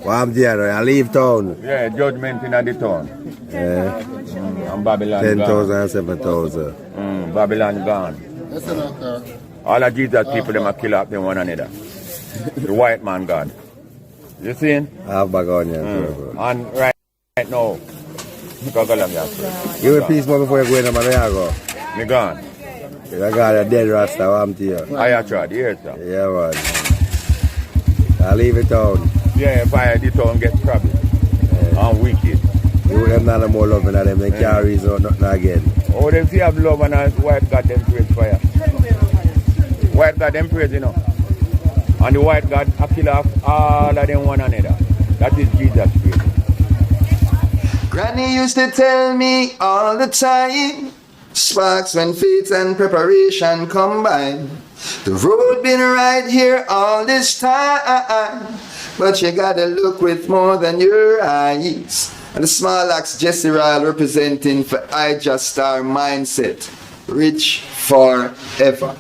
I'm there, I leave town. Yeah, judgment in the town. Yeah. And Babylon 10,000 gone. and 7,000. Babylon gone. All the Jesus people, them are kill up them one another. The white man God. You see? Half bag on you. And right now, go along here. Give me a piece more before you go in, man. I go. Me gone. I got a dead rasta, I'm to you. I tried, yes, sir. Yeah, man. I leave it down. Yeah, if I the town get trouble. I'm wicked. You them not more loving than them, they can't reason nothing again. Oh, them see have love and white God them praise fire. White God them praise, you know. And the white God a kill off all of them one another. That is Jesus praise. Granny used to tell me all the time, sparks when faith and preparation combine. The road been right here all this time, but you gotta look with more than your eyes. And the small axe Jesse Ryle representing for ijahstarsthemindset, rich forever.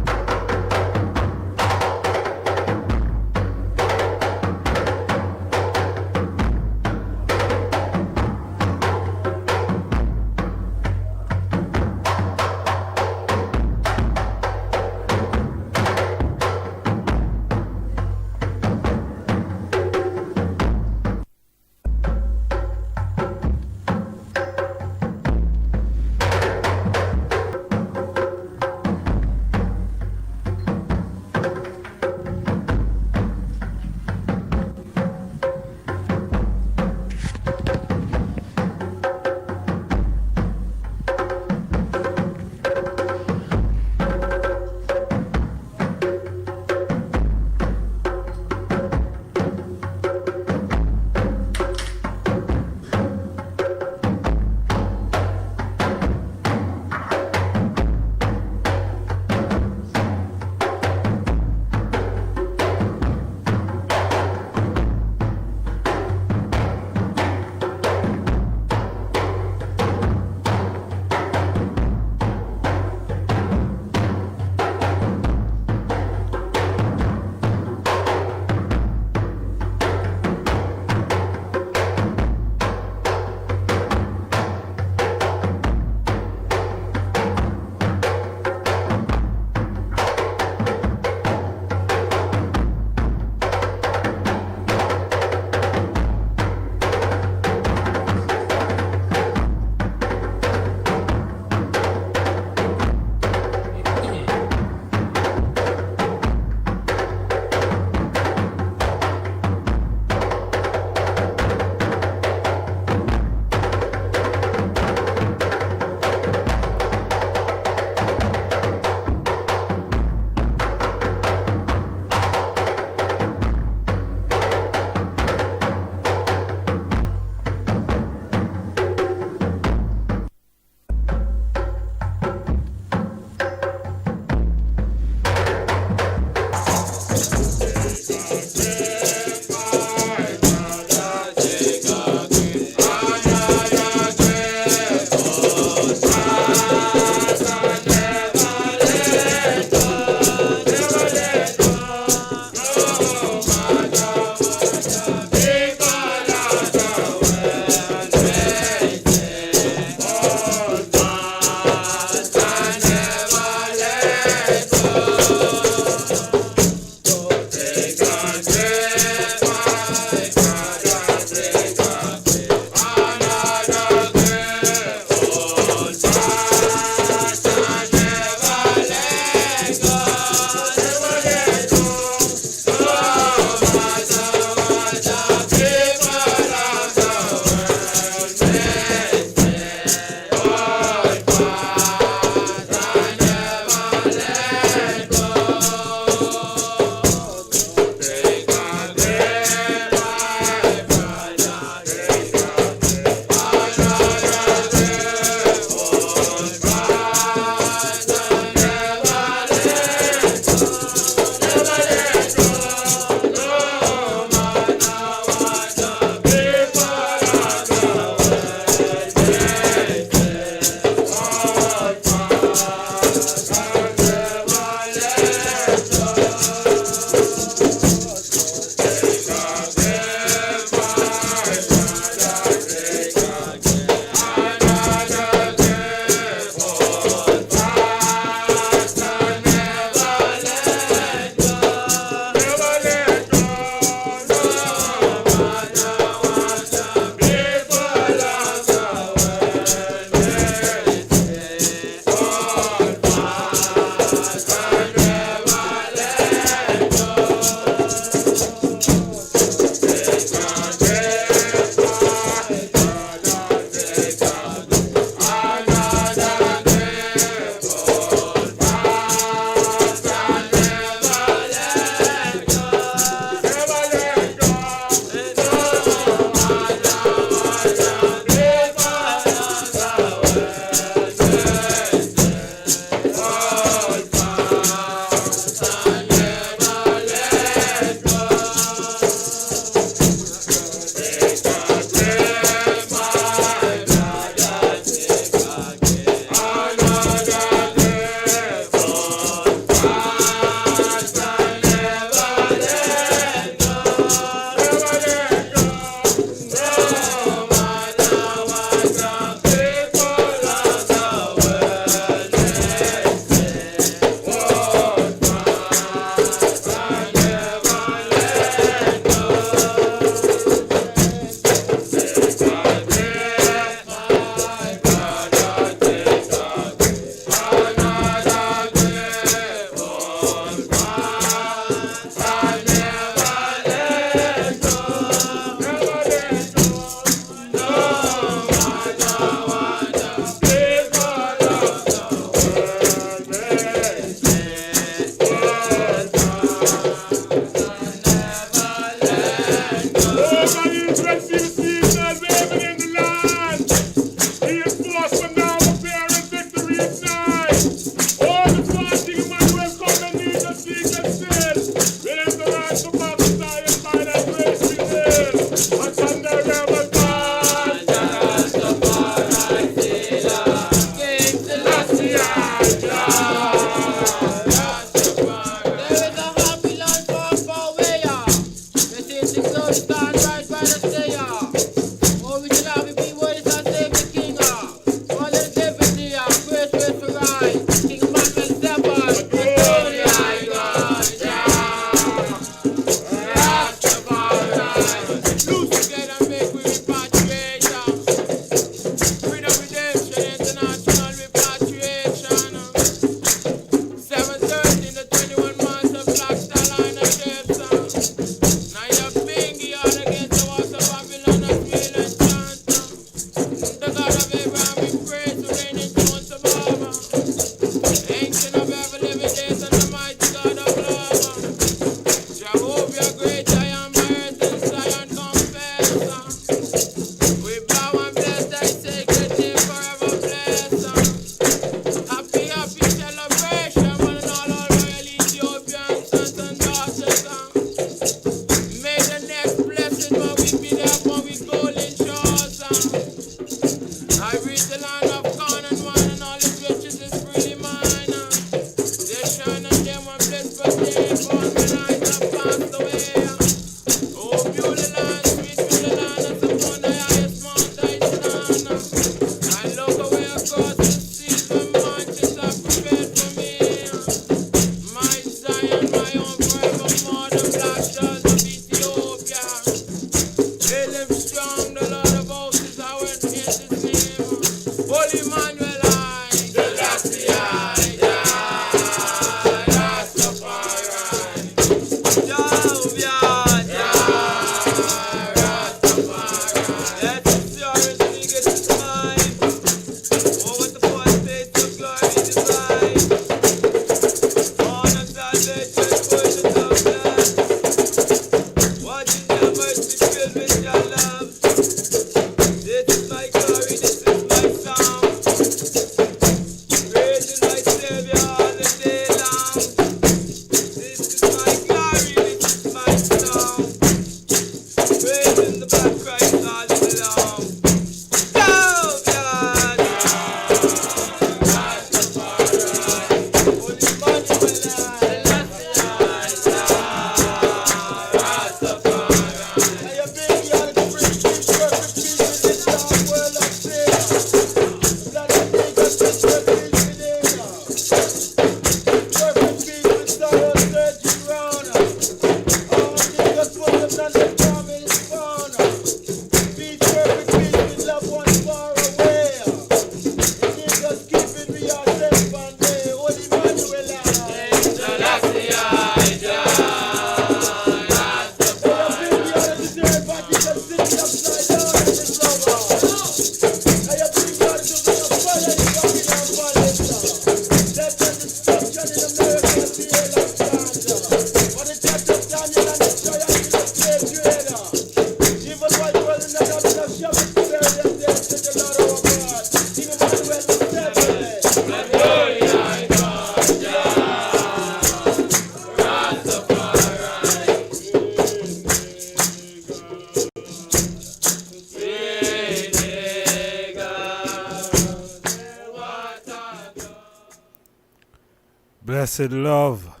Blessed love,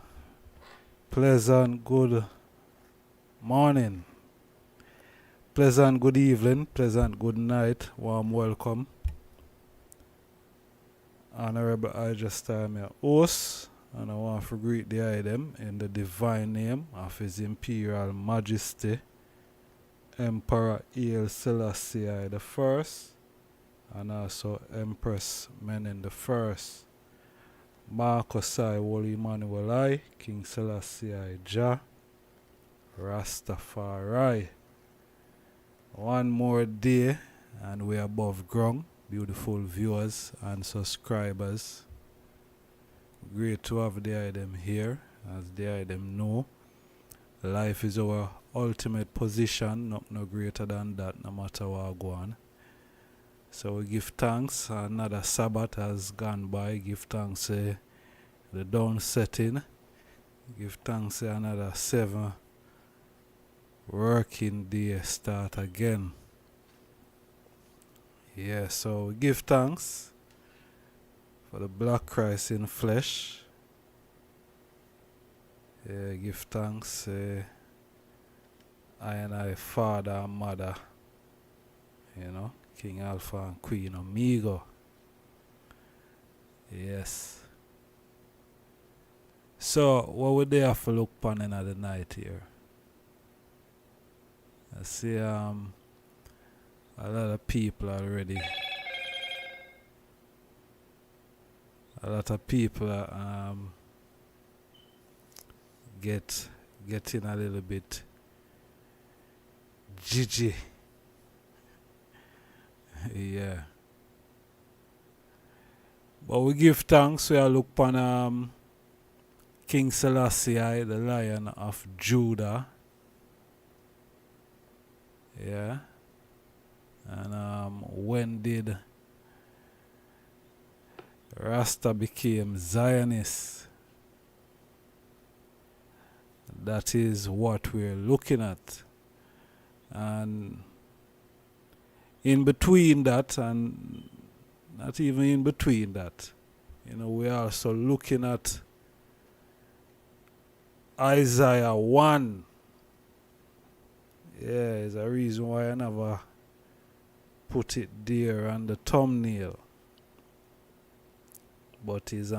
pleasant good morning, pleasant good evening, pleasant good night, warm welcome. Honorable Ijahstar, I'm your host, and I want to greet the item in the divine name of His Imperial Majesty, Emperor Selassie the First, and also Empress Menen the First. Marcus I, Holy Emmanuel I, King Selassie I, Jah, Rastafari. One more day and we're above ground, beautiful viewers and subscribers. Great to have the item here, as the item know. Life is our ultimate position, not no greater than that, no matter what go on. So we give thanks. Another Sabbath has gone by. Give thanks the dawn setting. Give thanks another 7 working day start again. Yeah, so we give thanks for the black Christ in flesh. Yeah, give thanks I and I, Father and Mother, you know, King Alpha and Queen Omega. Yes. So, what would they have to look upon in the night here? I see a lot of people already. A lot of people getting a little bit jiggy. Yeah. But we give thanks. We look upon King Selassie, the Lion of Judah. Yeah. And when did Rasta became Zionist? That is what we're looking at. And in between that, and not even in between that, you know, we're also looking at Isaiah 1. Yeah, there's a reason why I never put it there on the thumbnail. But it's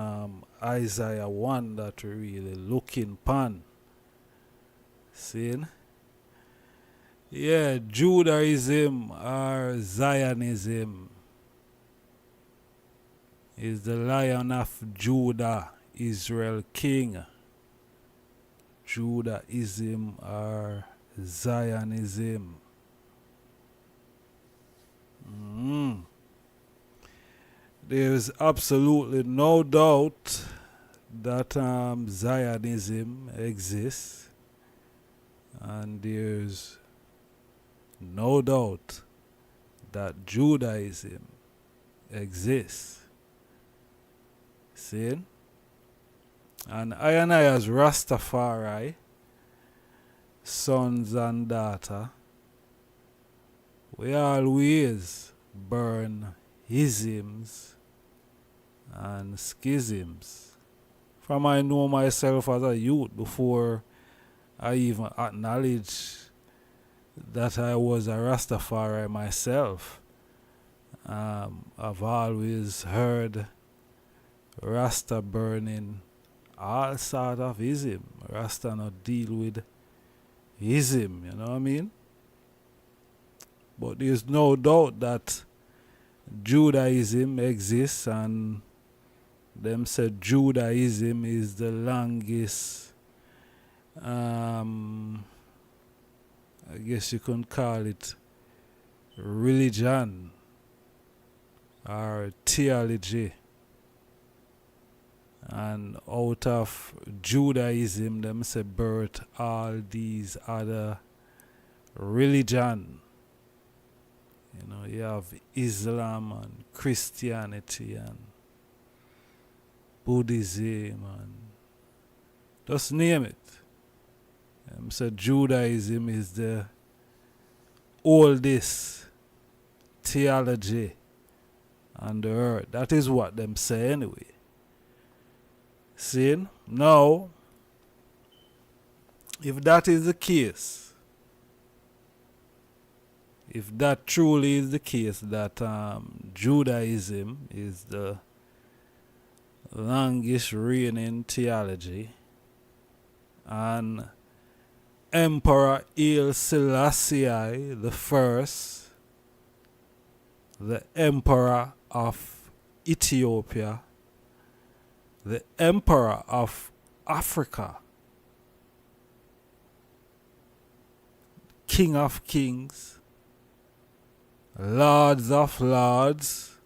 Isaiah 1 that we're really looking pan. Seeing? Yeah, Judaism or Zionism is the Lion of Judah, Israel King. Judaism or Zionism. There's absolutely no doubt that Zionism exists, and there's no doubt that Judaism exists. See? And I as Rastafari, sons and daughter, we always burn isms and schisms. From I know myself as a youth before I even acknowledge that I was a Rastafari myself. I've always heard Rasta burning all sort of ism. Rasta not deal with ism, you know what I mean? But there's no doubt that Judaism exists, and them said Judaism is the longest, I guess you can call it religion or theology. And out of Judaism, them say birth all these other religion. You know, you have Islam and Christianity and Buddhism and just name it. So Judaism is the oldest theology on the earth. That is what them say anyway. See? Now, if that is the case, if that truly is the case, that Judaism is the longest reigning theology, and Emperor Selassie the first, the Emperor of Ethiopia, the Emperor of Africa, King of Kings, Lords of Lords,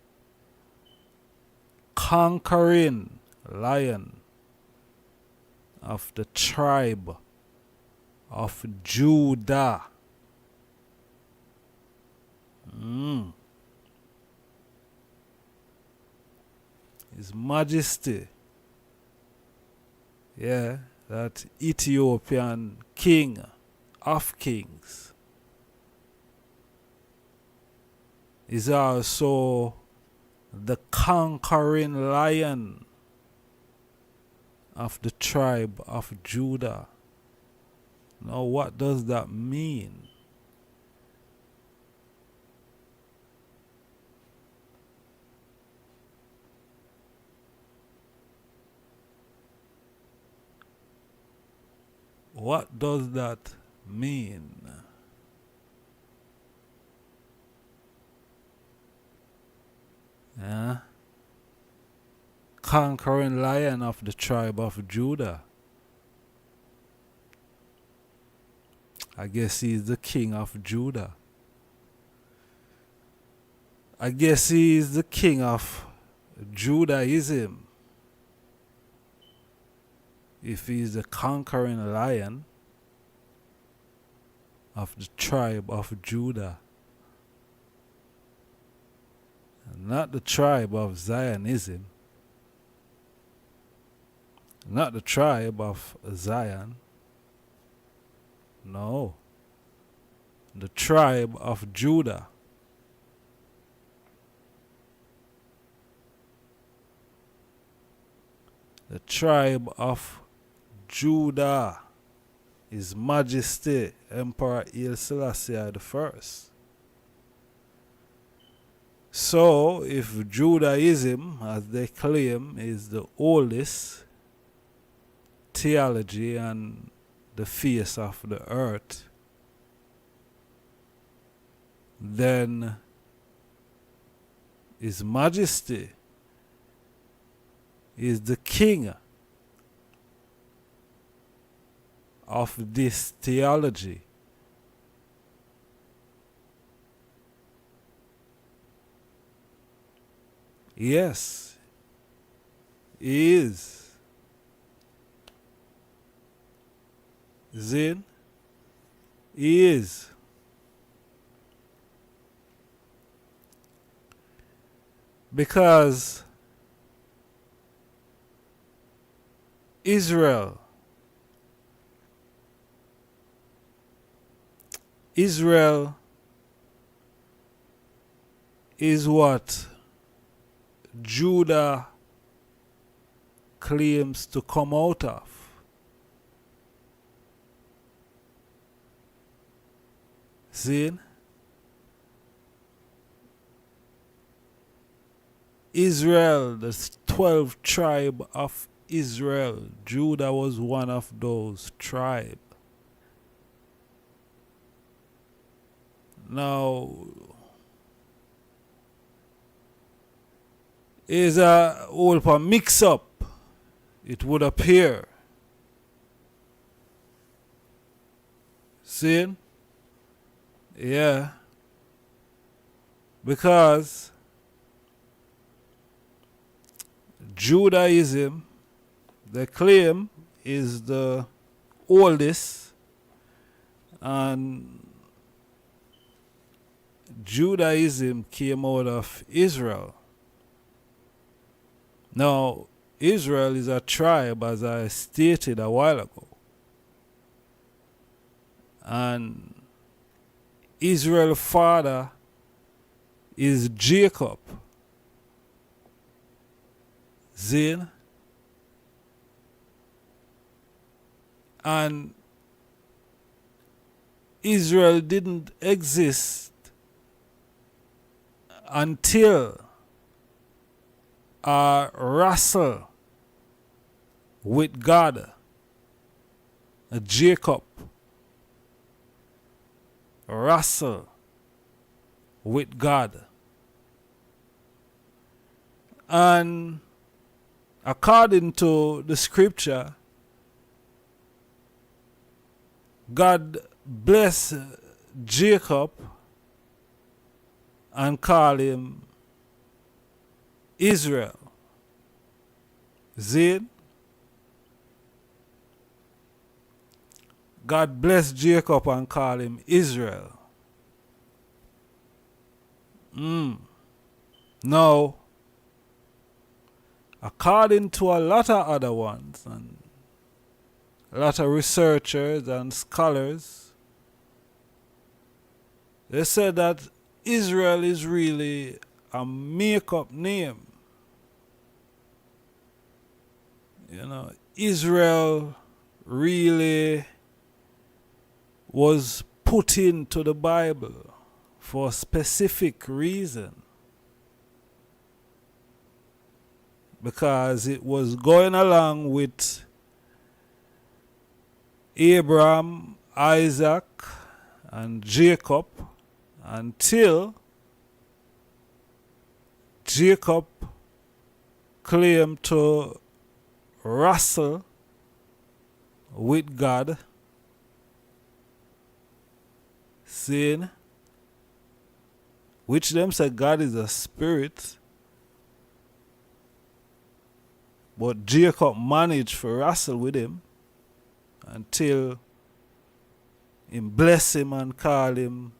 conquering lion of the tribe of Judah. His Majesty, that Ethiopian King of Kings, is also the conquering lion of the tribe of Judah. Now, what does that mean? What does that mean? Conquering lion of the tribe of Judah. I guess he is the king of Judah. I guess he is the king of Judaism. If he is the conquering lion of the tribe of Judah. Not the tribe of Zionism. Not the tribe of Zion. No. The tribe of Judah. The tribe of Judah. His Majesty Emperor Selassie the first. So, if Judaism, as they claim, is the oldest theology on the face of the earth, then His Majesty is the king of this theology. Yes, he is. Zin, he is. Because Israel is what Judah claims to come out of. See? Israel, the 12 tribe of Israel, Judah was one of those tribes. Now, is a whole mix up, it would appear. See? Yeah. Because Judaism, they claim, is the oldest, and Judaism came out of Israel. Now, Israel is a tribe, as I stated a while ago. And Israel's father is Jacob. Zin. And Israel didn't exist until a wrestle with God, Jacob wrestle with God. And according to the scripture, God blessed Jacob and called him Israel. See? God blessed Jacob and called him Israel. Now, according to a lot of other ones, and a lot of researchers and scholars, they said that Israel is really a make-up name. You know, Israel really was put into the Bible for a specific reason. Because it was going along with Abraham, Isaac, and Jacob until Jacob claimed to wrestle with God, saying, which them said God is a spirit, but Jacob managed to wrestle with him until he bless him and call him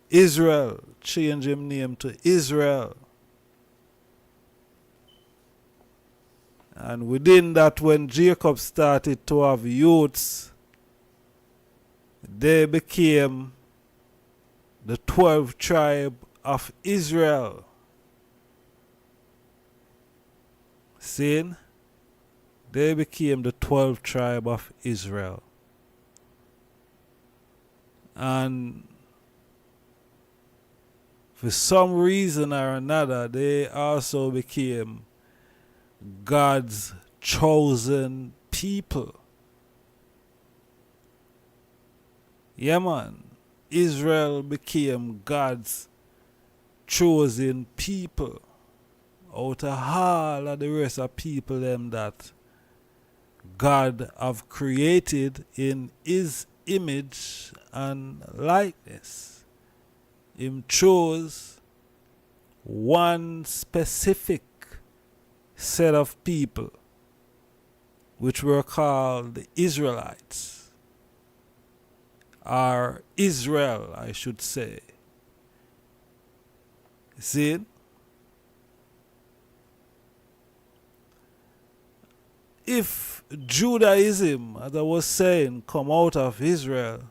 Israel, change him name to Israel. And within that, when Jacob started to have youths, they became the 12 tribe of Israel. Seeing? They became the 12 tribe of Israel. And for some reason or another, they also became God's chosen people. Yeah, man. Israel became God's chosen people out of all of the rest of people them that God have created in his image and likeness. Him chose one specific set of people which were called the Israelites, or Israel, I should say. See? If Judaism, as I was saying, come out of Israel,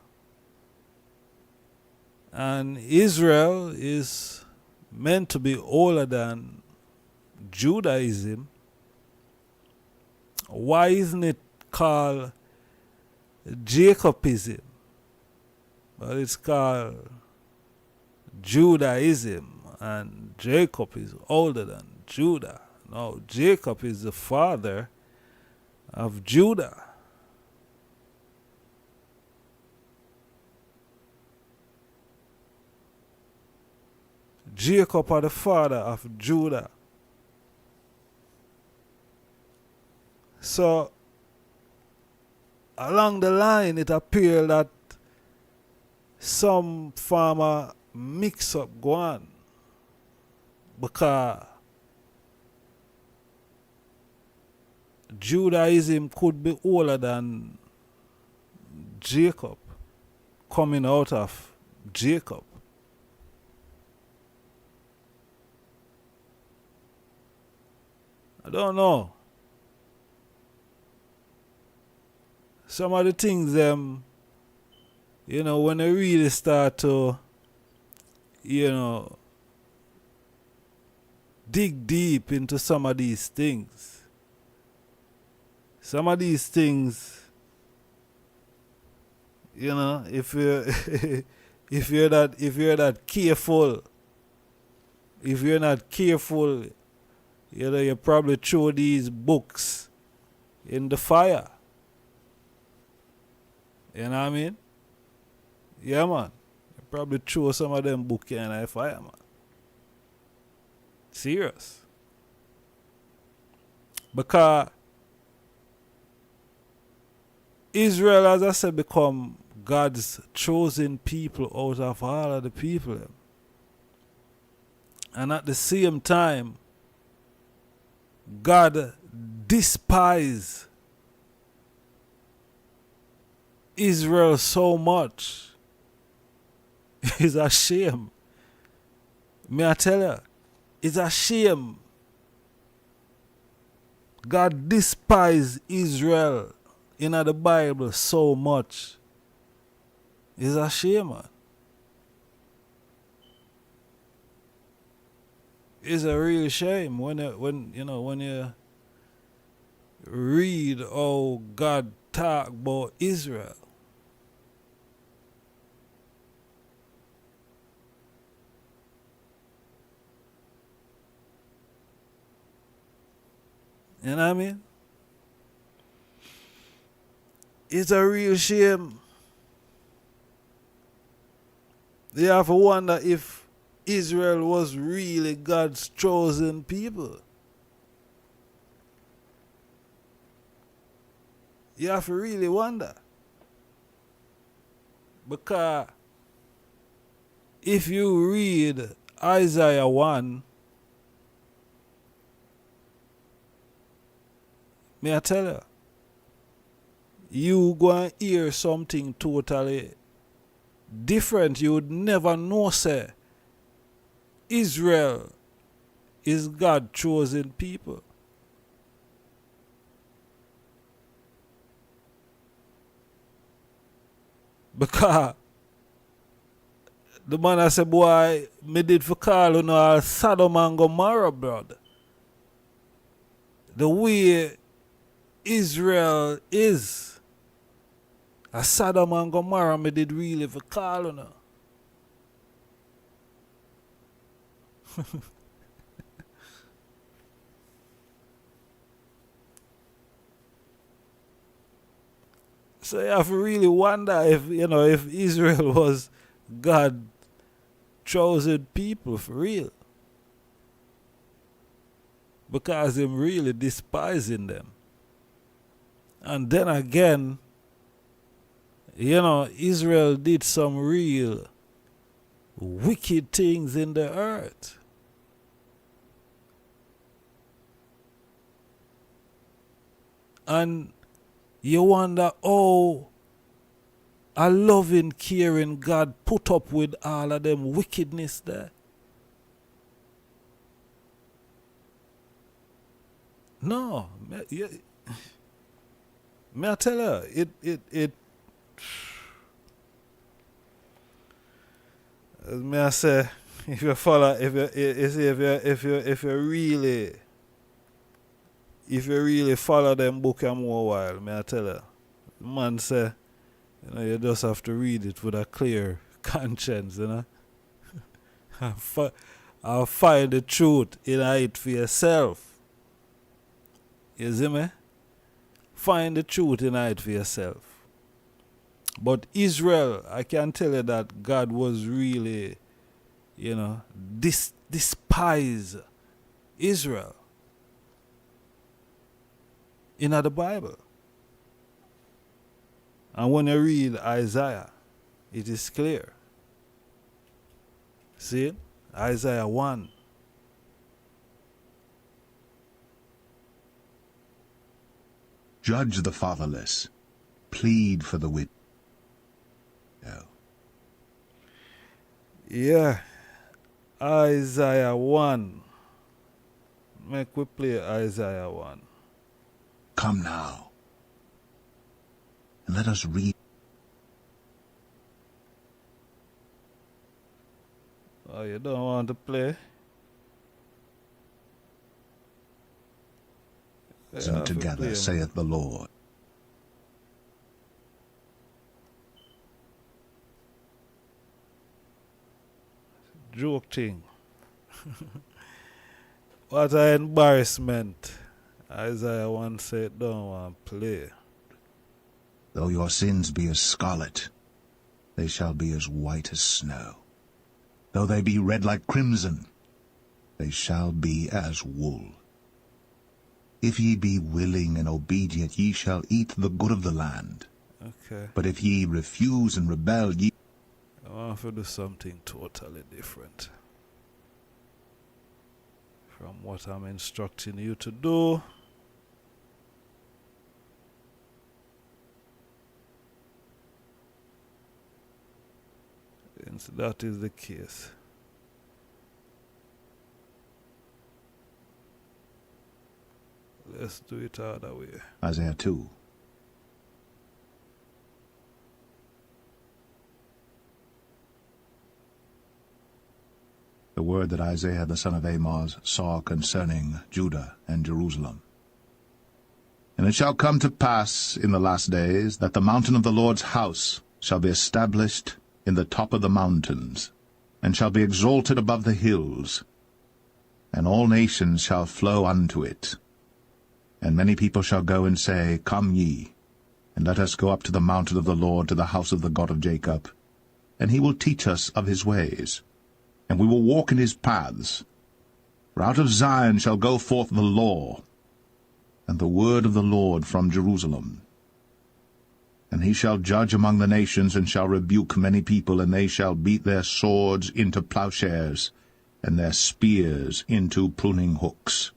and Israel is meant to be older than Judaism, why isn't it called Jacobism? But it's called Judaism, and Jacob is older than Judah. No, Jacob is the father of Judah. Jacob are the father of Judah. So, along the line, it appeared that some farmer mix up go on, because Judaism could be older than Jacob, coming out of Jacob. I don't know. Some of the things, when they really start to, dig deep into some of these things. Some of these things, if you if you're not careful, if you're not careful, you probably throw these books in the fire. You know what I mean? Yeah, man. You probably throw some of them books in the fire, man. Serious. Because Israel, as I said, become God's chosen people out of all of the people. And at the same time, God despised Israel so much. It's a shame. May I tell you? It's a shame. God despised Israel in the Bible so much. It's a shame, man. It's a real shame when you read how God talk about Israel. You know what I mean? It's a real shame. You have to wonder if Israel was really God's chosen people. You have to really wonder. Because if you read Isaiah 1, may I tell you, you go and hear something totally different. You would never know, say, Israel is God chosen people. Because the man I said, boy, me did for call you all Sodom and Gomorrah, brother. The way Israel is, a Sodom and Gomorrah, me did really for call you now. So you have to really wonder if Israel was God chosen people for real. Because him really despising them. And then again, Israel did some real wicked things in the earth. And you wonder how a loving, caring God put up with all of them wickedness there. No, may I tell her, it may I say, if you follow, if you really follow them book a more while, may I tell her, the man say, you know, you just have to read it with a clear conscience, you know. I'll find the truth in it for yourself. You see me? Find the truth in it for yourself. But Israel, I can tell you that God was really, you know, despise Israel in the Bible. And when you read Isaiah, it is clear. See it? Isaiah 1. Judge the fatherless. Plead for the widow. Yeah. Isaiah 1. Make we play Isaiah 1. Come now, and let us read. Oh, you don't want to play? Listen together, saith the Lord. Joke thing. What an embarrassment. Isaiah 1 said, don't want to play. Though your sins be as scarlet, they shall be as white as snow. Though they be red like crimson, they shall be as wool. If ye be willing and obedient, ye shall eat the good of the land. Okay. But if ye refuse and rebel, ye... I want to do something totally different from what I'm instructing you to do. Since that is the case, let's do it other way. Isaiah 2. The word that Isaiah the son of Amoz saw concerning Judah and Jerusalem. And it shall come to pass in the last days that the mountain of the Lord's house shall be established in the top of the mountains, and shall be exalted above the hills, and all nations shall flow unto it. And many people shall go and say, Come ye, and let us go up to the mountain of the Lord, to the house of the God of Jacob, and he will teach us of his ways, and we will walk in his paths. For out of Zion shall go forth the law, and the word of the Lord from Jerusalem. And he shall judge among the nations, and shall rebuke many people, and they shall beat their swords into plowshares, and their spears into pruning hooks.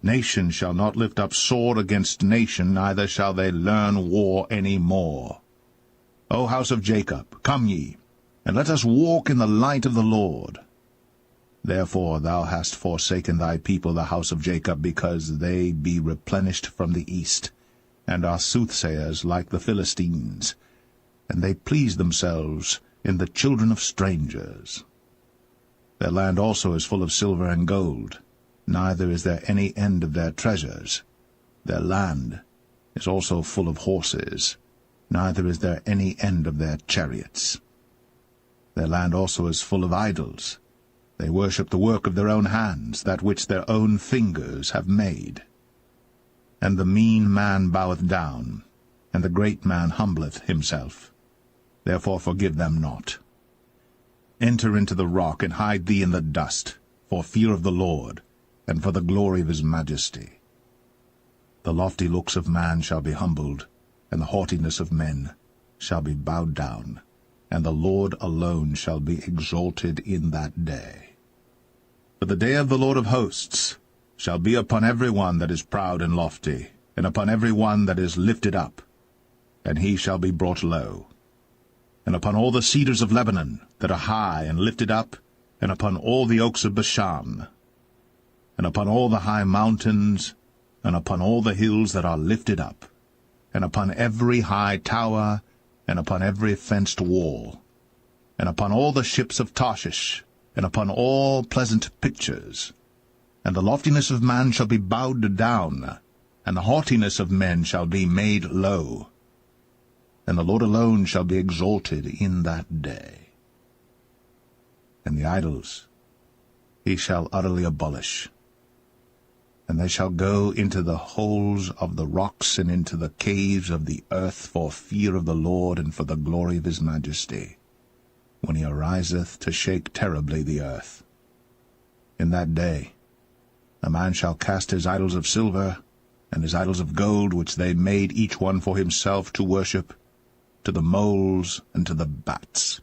Nation shall not lift up sword against nation, neither shall they learn war any more. O house of Jacob, come ye, and let us walk in the light of the Lord. Therefore thou hast forsaken thy people, the house of Jacob, because they be replenished from the east, and are soothsayers like the Philistines, and they please themselves in the children of strangers. Their land also is full of silver and gold, neither is there any end of their treasures. Their land is also full of horses, neither is there any end of their chariots. Their land also is full of idols. They worship the work of their own hands, that which their own fingers have made. And the mean man boweth down, and the great man humbleth himself. Therefore forgive them not. Enter into the rock, and hide thee in the dust, for fear of the Lord, and for the glory of his majesty. The lofty looks of man shall be humbled, and the haughtiness of men shall be bowed down, and the Lord alone shall be exalted in that day. For the day of the Lord of hosts shall be upon every one that is proud and lofty, and upon every one that is lifted up, and he shall be brought low. And upon all the cedars of Lebanon that are high and lifted up, and upon all the oaks of Bashan, and upon all the high mountains, and upon all the hills that are lifted up, and upon every high tower, and upon every fenced wall, and upon all the ships of Tarshish, and upon all pleasant pictures. And the loftiness of man shall be bowed down, and the haughtiness of men shall be made low. And the Lord alone shall be exalted in that day. And the idols he shall utterly abolish. And they shall go into the holes of the rocks and into the caves of the earth for fear of the Lord and for the glory of his majesty, when he ariseth to shake terribly the earth. In that day a man shall cast his idols of silver and his idols of gold, which they made each one for himself to worship, to the moles and to the bats,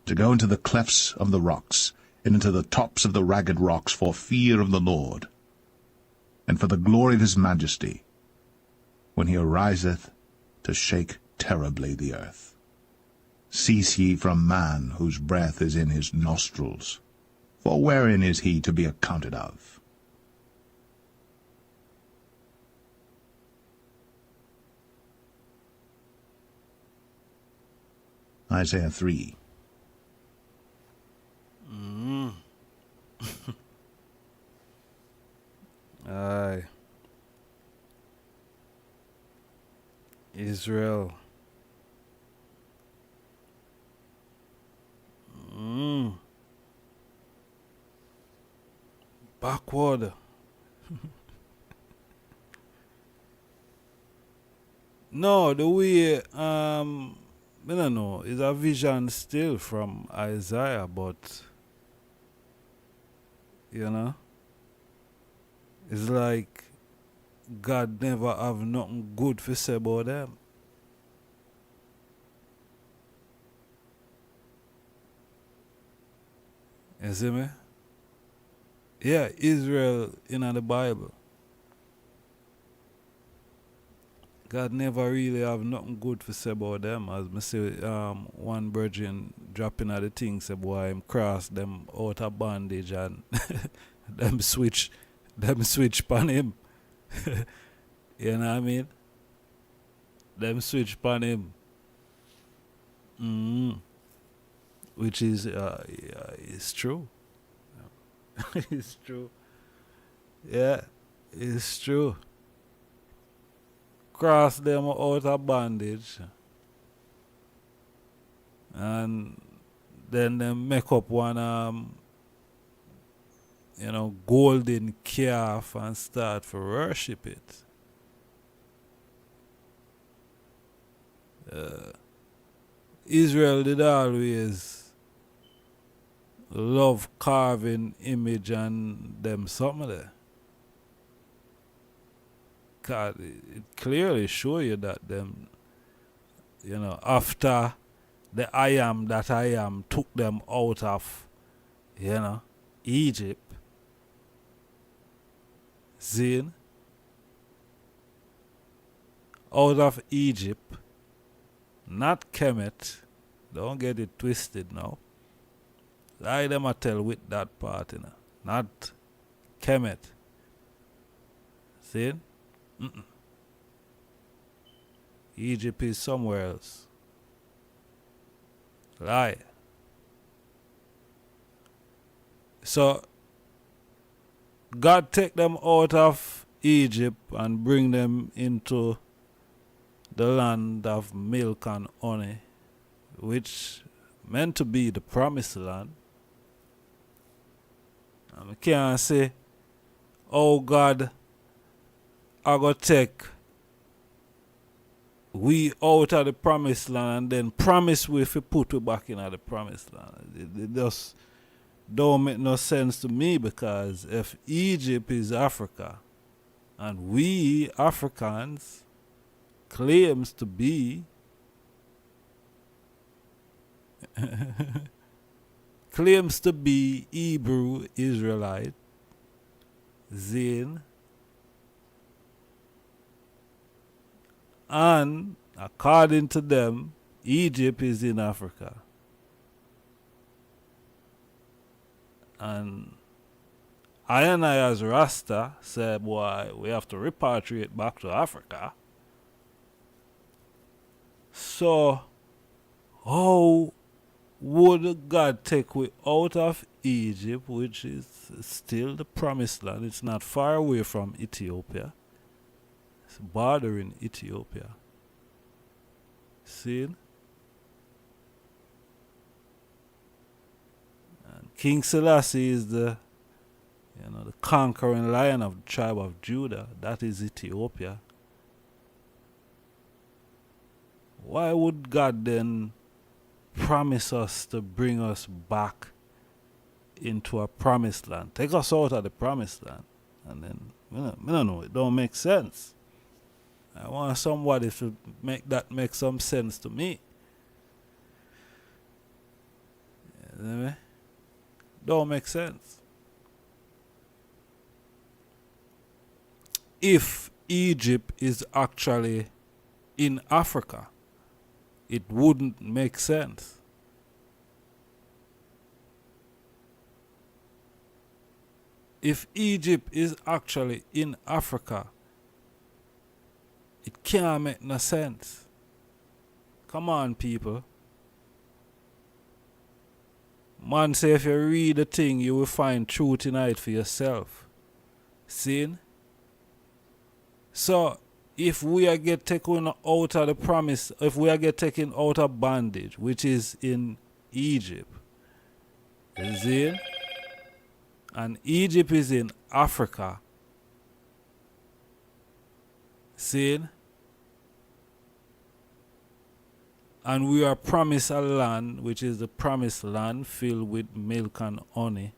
to go into the clefts of the rocks, and into the tops of the ragged rocks, for fear of the Lord, and for the glory of his majesty, when he ariseth to shake terribly the earth. Cease ye from man, whose breath is in his nostrils, for wherein is he to be accounted of? Isaiah 3. Aye. Israel. Backward. No, the way I don't know, it's a vision still from Isaiah, but you know, it's like God never have nothing good to say about them. You see me? Yeah, Israel in the Bible. God never really have nothing good to say about them. As I say, one virgin dropping at the thing, say, boy, him cross them out of bondage and them switch pan him. You know what I mean? Them switch pan him. Which is, it's true. It's true. Yeah, it's true. Cross them out of bondage, and then they make up one golden calf and start to worship it. Israel did always love carving image and them something there. God, it clearly show you that them, after the I am that I am took them out of, Egypt, Zin, out of Egypt, not Kemet, don't get it twisted now. Lie them a tell with that part, not Kemet. Zin? Egypt is somewhere else. Lie. So God take them out of Egypt and bring them into the land of milk and honey, which meant to be the promised land. And I can't say, oh God, I go take we out of the promised land and then promise we if we put we back in the promised land. It just don't make no sense to me, because if Egypt is Africa and we Africans claims to be Hebrew Israelite, then and according to them, Egypt is in Africa. And I and I as Rasta say, boy, we have to repatriate back to Africa. So, how would God take we out of Egypt, which is still the promised land? It's not far away from Ethiopia. It's bordering Ethiopia. See? And King Selassie is the conquering lion of the tribe of Judah. That is Ethiopia. Why would God then promise us to bring us back into a promised land? Take us out of the promised land. And then, I don't know, it don't make sense. I want somebody to make that make some sense to me. You know what I mean? Don't make sense. If Egypt is actually in Africa, it wouldn't make sense. If Egypt is actually in Africa, it can't make no sense. Come on, people. Man say if you read the thing, you will find truth in it for yourself. See? So, if we are get taken out of the promise, if we are get taken out of bondage, which is in Egypt, you see? And Egypt is in Africa, see? And we are promised a land, which is the promised land filled with milk and honey.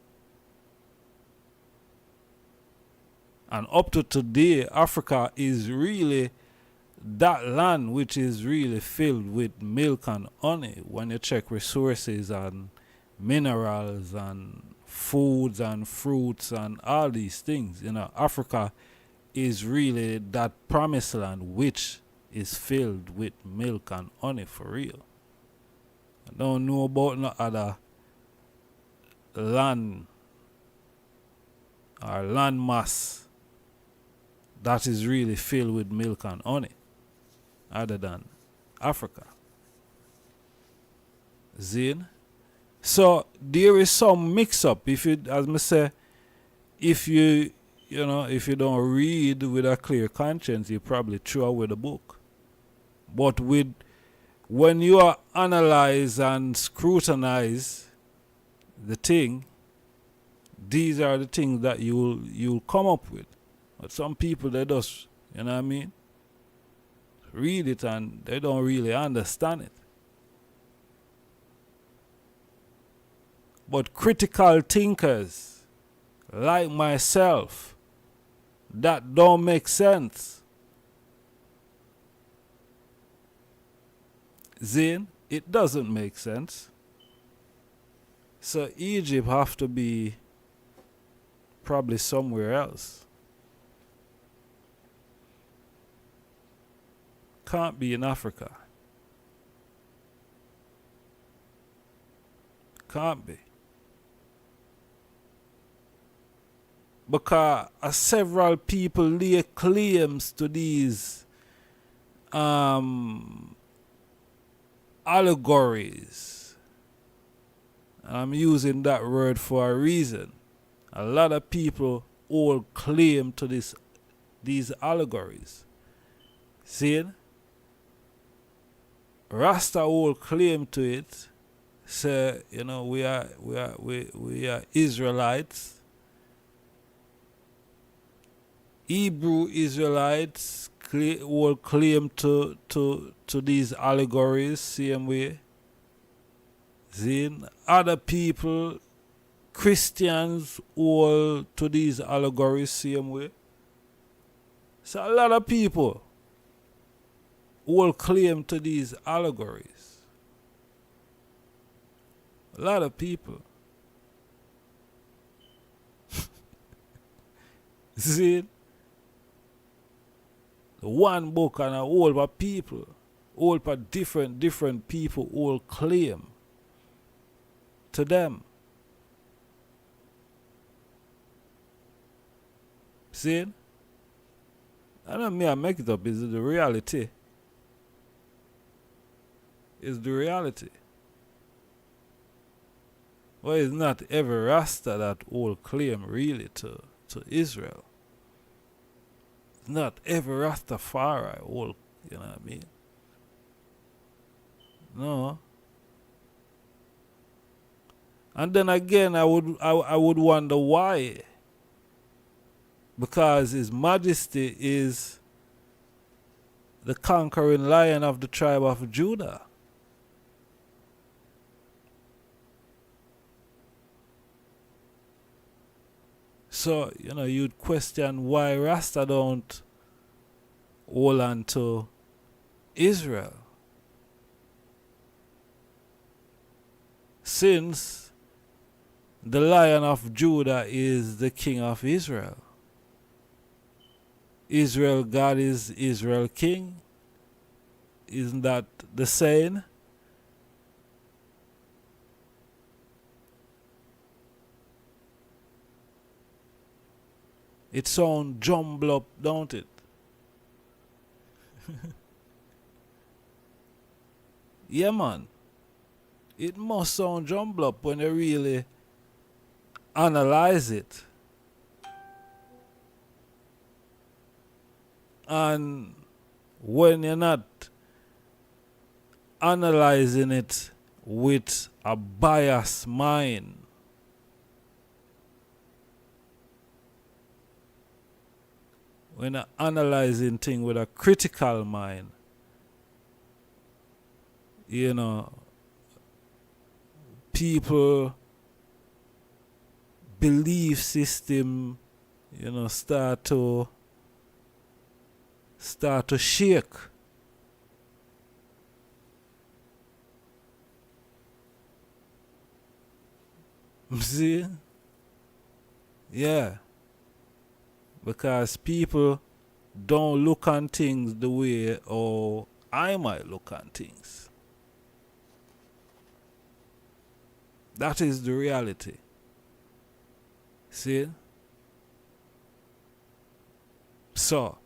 And up to today, Africa is really that land which is really filled with milk and honey when you check resources and minerals and foods and fruits and all these things. You know, Africa is really that promised land which is filled with milk and honey for real. I don't know about no other land or land mass that is really filled with milk and honey other than Africa. Zine? So there is some mix up. If you, as I say, if you don't read with a clear conscience, you probably throw away the book. But when you are analyze and scrutinize the thing, these are the things that you'll come up with. But some people, they just, you know what I mean, read it and they don't really understand it. But critical thinkers like myself, that don't make sense. Zane, it doesn't make sense. So Egypt have to be probably somewhere else. Can't be in Africa. Can't be. Because several people lay claims to these allegories. And I'm using that word for a reason. A lot of people all claim to these allegories. See? Rasta all claim to it. Say, you know, we are Israelites. Hebrew Israelites all claim to these allegories same way. Then other people, Christians, all to these allegories same way. So a lot of people all claim to these allegories. A lot of people. See it? The one book and a whole of people, all of different people all claim to them. See? I don't mean I make it up, it's the reality. It's the reality. Well, it's not every Rasta that will claim really to Israel. It's not every Rastafari will, you know what I mean? No. And then again, I would wonder why. Because His Majesty is the conquering lion of the tribe of Judah. So, you know, you'd question why Rasta don't hold on to Israel. Since the Lion of Judah is the King of Israel. Israel God is Israel King. Isn't that the saying? It sounds jumbled up, don't it? Yeah, man. It must sound jumbled up when you really analyze it. And when you're not analyzing it with a biased mind, when you're analyzing things with a critical mind, you know, people belief system, you know, start to shake. See? Yeah. Because people don't look on things the way or I might look on things. That is the reality. See? So,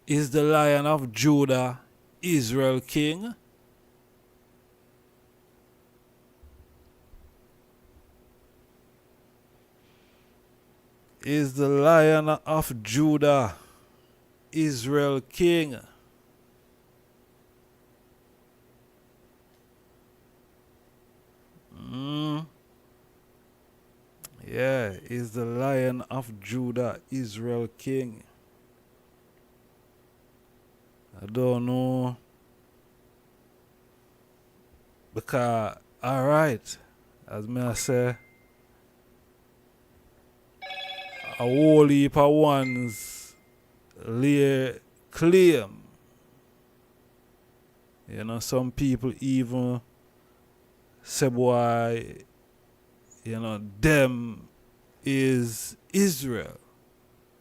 is the Lion of Judah Israel King? Is the Lion of Judah Israel King? Yeah, is the Lion of Judah Israel King? I don't know. Because, alright, as me I say, a whole heap of ones lay claim. You know, some people even say, boy, you know, them is Israel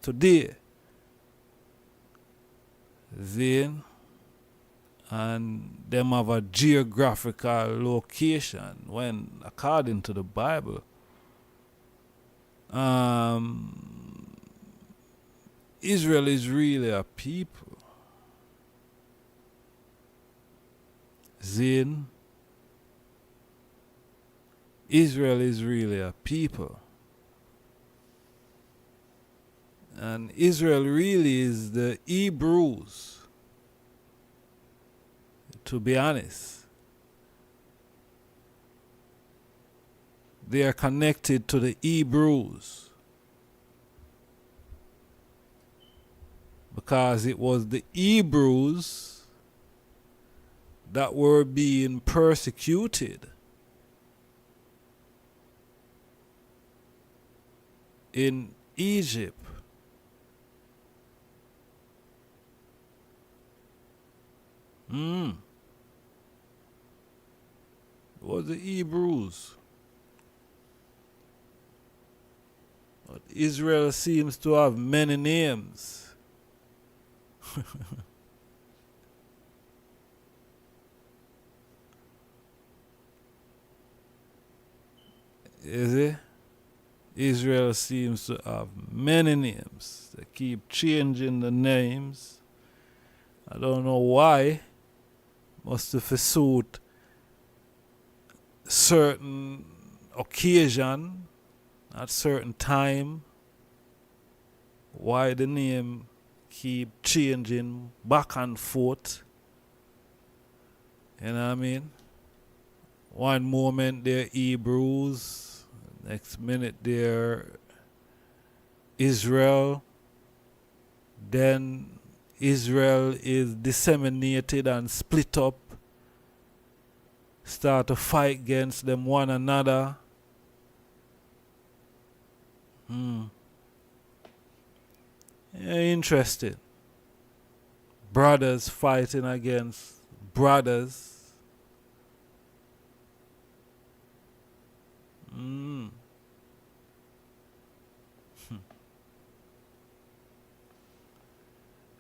today. Then, and them have a geographical location when, according to the Bible, Israel is really a people. Then, Israel is really a people. And Israel really is the Hebrews, to be honest. They are connected to the Hebrews because it was the Hebrews that were being persecuted in Egypt. It was the Hebrews. But Israel seems to have many names. Is it? Israel seems to have many names. They keep changing the names. I don't know why. Must have suit certain occasion at certain time. Why the name keep changing back and forth. You know what I mean? One moment they're Hebrews, next minute they're Israel. Then Israel is disseminated and split up. Start to fight against them one another. Yeah, interesting. Brothers fighting against brothers.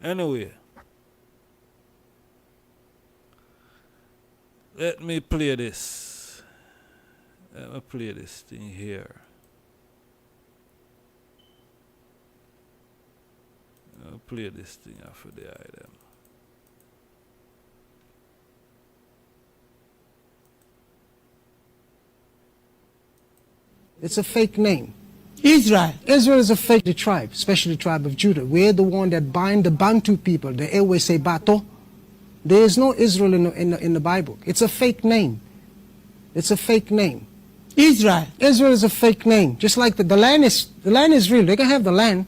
Anyway, let me play this. Let me play this thing here. I'll play this thing after the item. It's a fake name. Israel. Israel is a fake tribe, especially the tribe of Judah. We're the one that bind the Bantu people. The always say Bato. There is no Israel in the Bible. It's a fake name. It's a fake name. Israel. Israel is a fake name. Just like the land is real. They can have the land.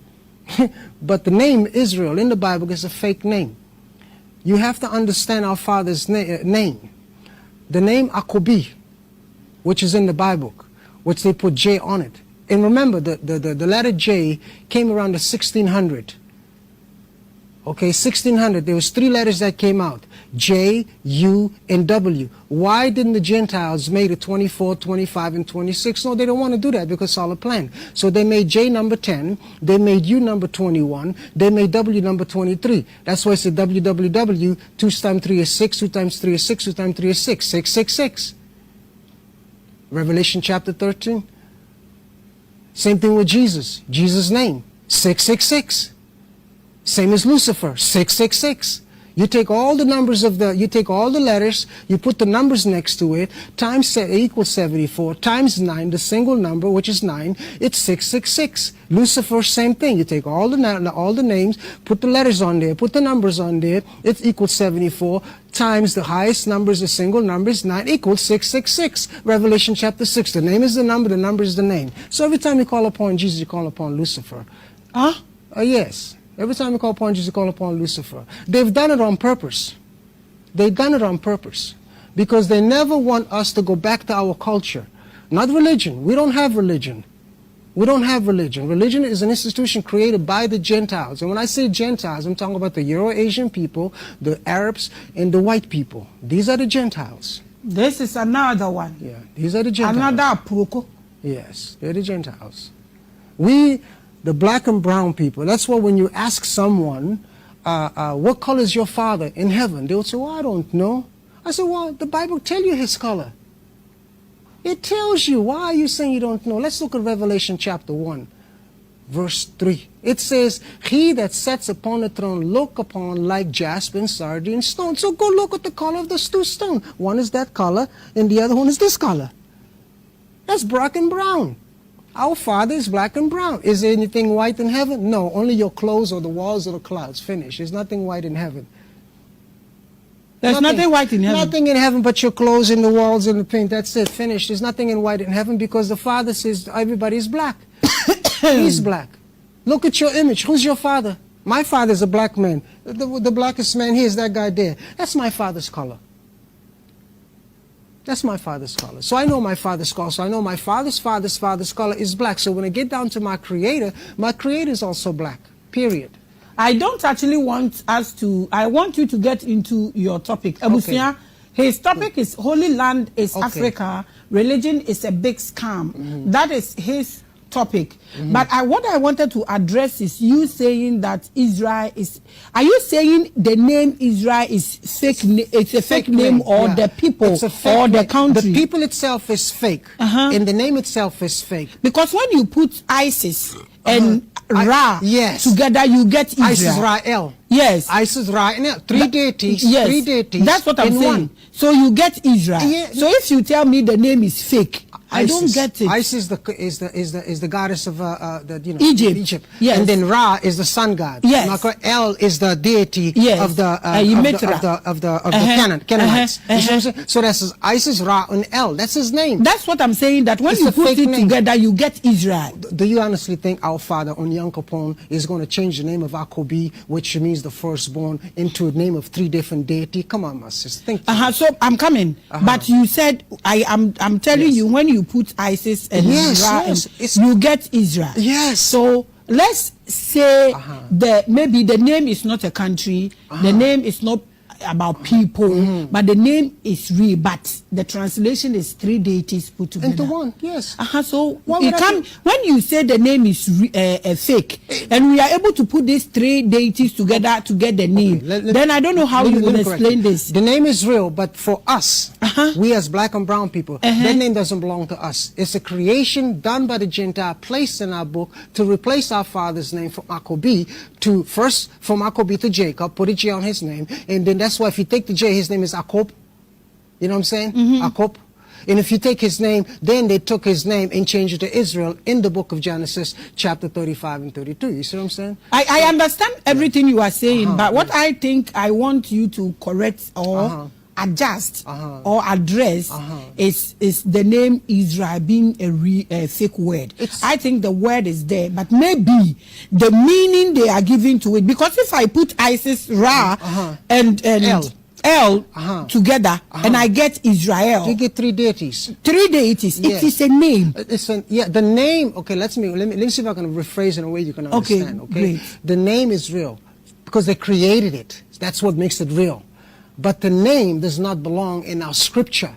But the name Israel in the Bible is a fake name. You have to understand our father's name. The name Akobi, which is in the Bible, which they put J on it. And remember, the letter J came around the 1600. Okay, 1600, there was 3 letters that came out. J, U, and W. Why didn't the Gentiles make it 24, 25, and 26? No, they don't want to do that because it's all a plan. So they made J number 10, they made U number 21, they made W number 23. That's why it's a WWW, 2 times 3 is 6, 2 times 3 is 6, 2 times 3 is 6, 666. Revelation chapter 13. Same thing with Jesus. Jesus' name, 666. Same as Lucifer, 666. You take all the numbers you take all the letters, you put the numbers next to it, times equals 74, times 9, the single number, which is 9, it's 666. Lucifer, same thing. You take all the names, put the letters on there, put the numbers on there, it equals 74, times the highest number is the single number is 9, equals 666. Revelation chapter 6, the name is the number is the name. So every time you call upon Jesus, you call upon Lucifer. Yes. Every time you call upon Jesus, you call upon Lucifer. They've done it on purpose. They've done it on purpose. Because they never want us to go back to our culture. Not religion. We don't have religion. We don't have religion. Religion is an institution created by the Gentiles. And when I say Gentiles, I'm talking about the Euro-Asian people, the Arabs, and the white people. These are the Gentiles. This is another one. Yeah, these are the Gentiles. Another Puroko. Yes, they're the Gentiles. We, the black and brown people, that's why when you ask someone, what color is your father in heaven? They will say, well, I don't know. I said, well, the Bible tells you his color. It tells you. Why are you saying you don't know? Let's look at Revelation chapter 1, verse 3. It says, he that sits upon the throne look upon like jasper and sardine stone. So go look at the color of those 2 stones. One is that color, and the other one is this color. That's black and brown. Our Father is black and brown. Is there anything white in heaven? No, only your clothes or the walls or the clouds. Finish. There's nothing white in heaven. There's nothing white in heaven. Nothing in heaven but your clothes and the walls and the paint. That's it. Finish. There's nothing in white in heaven because the Father says everybody is black. He's black. Look at your image. Who's your father? My father is a black man. The blackest man here is that guy there. That's my father's color. That's my father's color. So I know my father's color. So I know my father's color is black. So when I get down to my creator is also black. Period. I don't actually want us to, I want you to get into your topic. Okay. His topic is Holy Land is Africa, religion is a big scam. That is his topic. But what I wanted to address is you saying that Israel is. Are you saying the name Israel is fake? It's a fake name, or the people, or the country? The people itself is fake, and the name itself is fake. Because when you put ISIS and Ra together, you get Israel. ISIS, Ra-El. Yes. ISIS, Ra-El. Three deities. Yes. Three deities. That's what I'm saying. One. So you get Israel. Yeah. So if you tell me the name is fake, I don't get it. ISIS is the goddess of Egypt. Yes. And then Ra is the sun god. Yes. El is the deity of the Canaanites. You see what I'm saying? So that's Isis, Ra, and El. That's his name. That's what I'm saying. That when you put it together, you get Israel. Do you honestly think our father on Yom Kippur is going to change the name of Akobi, which means the firstborn, into a name of 3 different deities? Come on, my sister. Think. So I'm coming. But you said I'm telling you, when you put ISIS and Ra, you get Israel. Yes. So let's say maybe the name is not a country, the name is not about people, but the name is real, but the translation is 3 deities put together into one. Yes. So when you say the name is fake, and we are able to put these 3 deities together to get the name, then I don't know how you will explain this. The name is real, but for us, we as black and brown people, that name doesn't belong to us. It's a creation done by the Gentile, placed in our book to replace our father's name from Akobi to from Akobi to Jacob, put a J on his name, and then that's why if you take the J, his name is Akob. You know what I'm saying? Akob. And if you take his name, then they took his name and changed it to Israel in the book of Genesis, chapter 35 and 32. You see what I'm saying? I understand everything you are saying, but what I think I want you to correct or adjust or address is the name Israel being a fake word. I think the word is there, but maybe the meaning they are giving to it, because if I put ISIS, Ra, and El together, and I get Israel, you get 3 deities. 3 deities. It is a name. The name. Okay, let me see if I can rephrase in a way you can understand. Okay, great. The name is real because they created it. That's what makes it real. But the name does not belong in our scripture.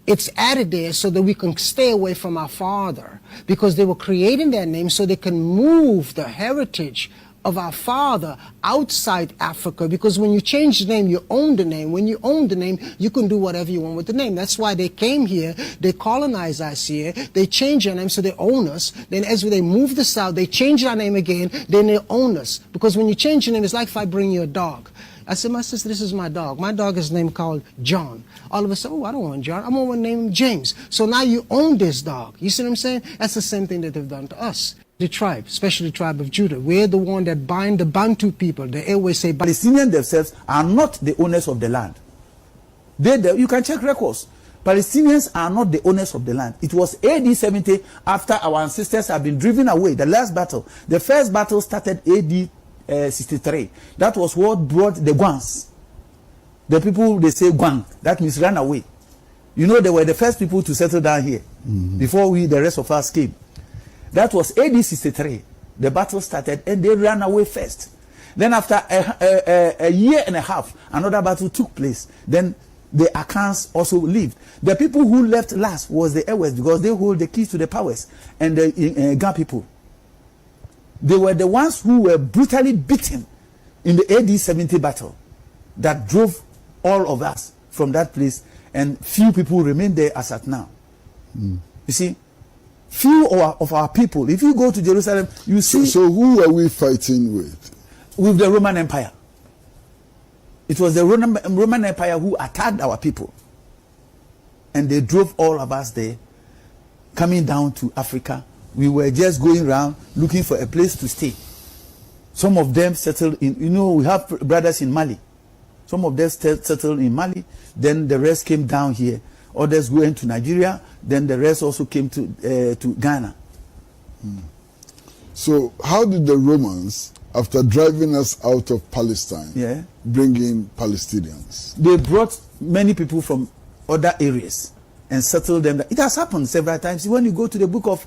It's added there so that we can stay away from our father, because they were creating that name so they can move the heritage of our father outside Africa, because when you change the name, you own the name. When you own the name, you can do whatever you want with the name. That's why they came here, they colonized us here, they changed our name so they own us. Then as they move the south, they change our name again, then they own us. Because when you change your name, it's like if I bring you a dog. I said, my sister, this is my dog. My dog is named called John. All of a sudden, I don't want John. I'm going to name him James. So now you own this dog. You see what I'm saying? That's the same thing that they've done to us. The tribe, especially the tribe of Judah, we're the one that bind the Bantu people. They always say Palestinians themselves are not the owners of the land. You can check records. Palestinians are not the owners of the land. It was AD 70 after our ancestors have been driven away. The last battle. The first battle started AD 63. That was what brought the Guans. The people, they say Guan. That means ran away. You know, they were the first people to settle down here before the rest of us came. That was AD 63. The battle started and they ran away first. Then after a year and a half, another battle took place. Then the Akans also lived. The people who left last was the Ewes, because they hold the keys to the powers, and the Ga people. They were the ones who were brutally beaten in the AD 70 battle that drove all of us from that place, and few people remain there as at now. You see, few of our people, if you go to Jerusalem, you see... So who are we fighting with? With the Roman Empire. It was the Roman Empire who attacked our people. And they drove all of us there, coming down to Africa. We were just going around looking for a place to stay. Some of them settled in, we have brothers in Mali. Some of them settled in Mali. Then the rest came down here. Others went to Nigeria. Then the rest also came to Ghana. So how did the Romans, after driving us out of Palestine, bring in Palestinians? They brought many people from other areas and settled them. It has happened several times. When you go to the book of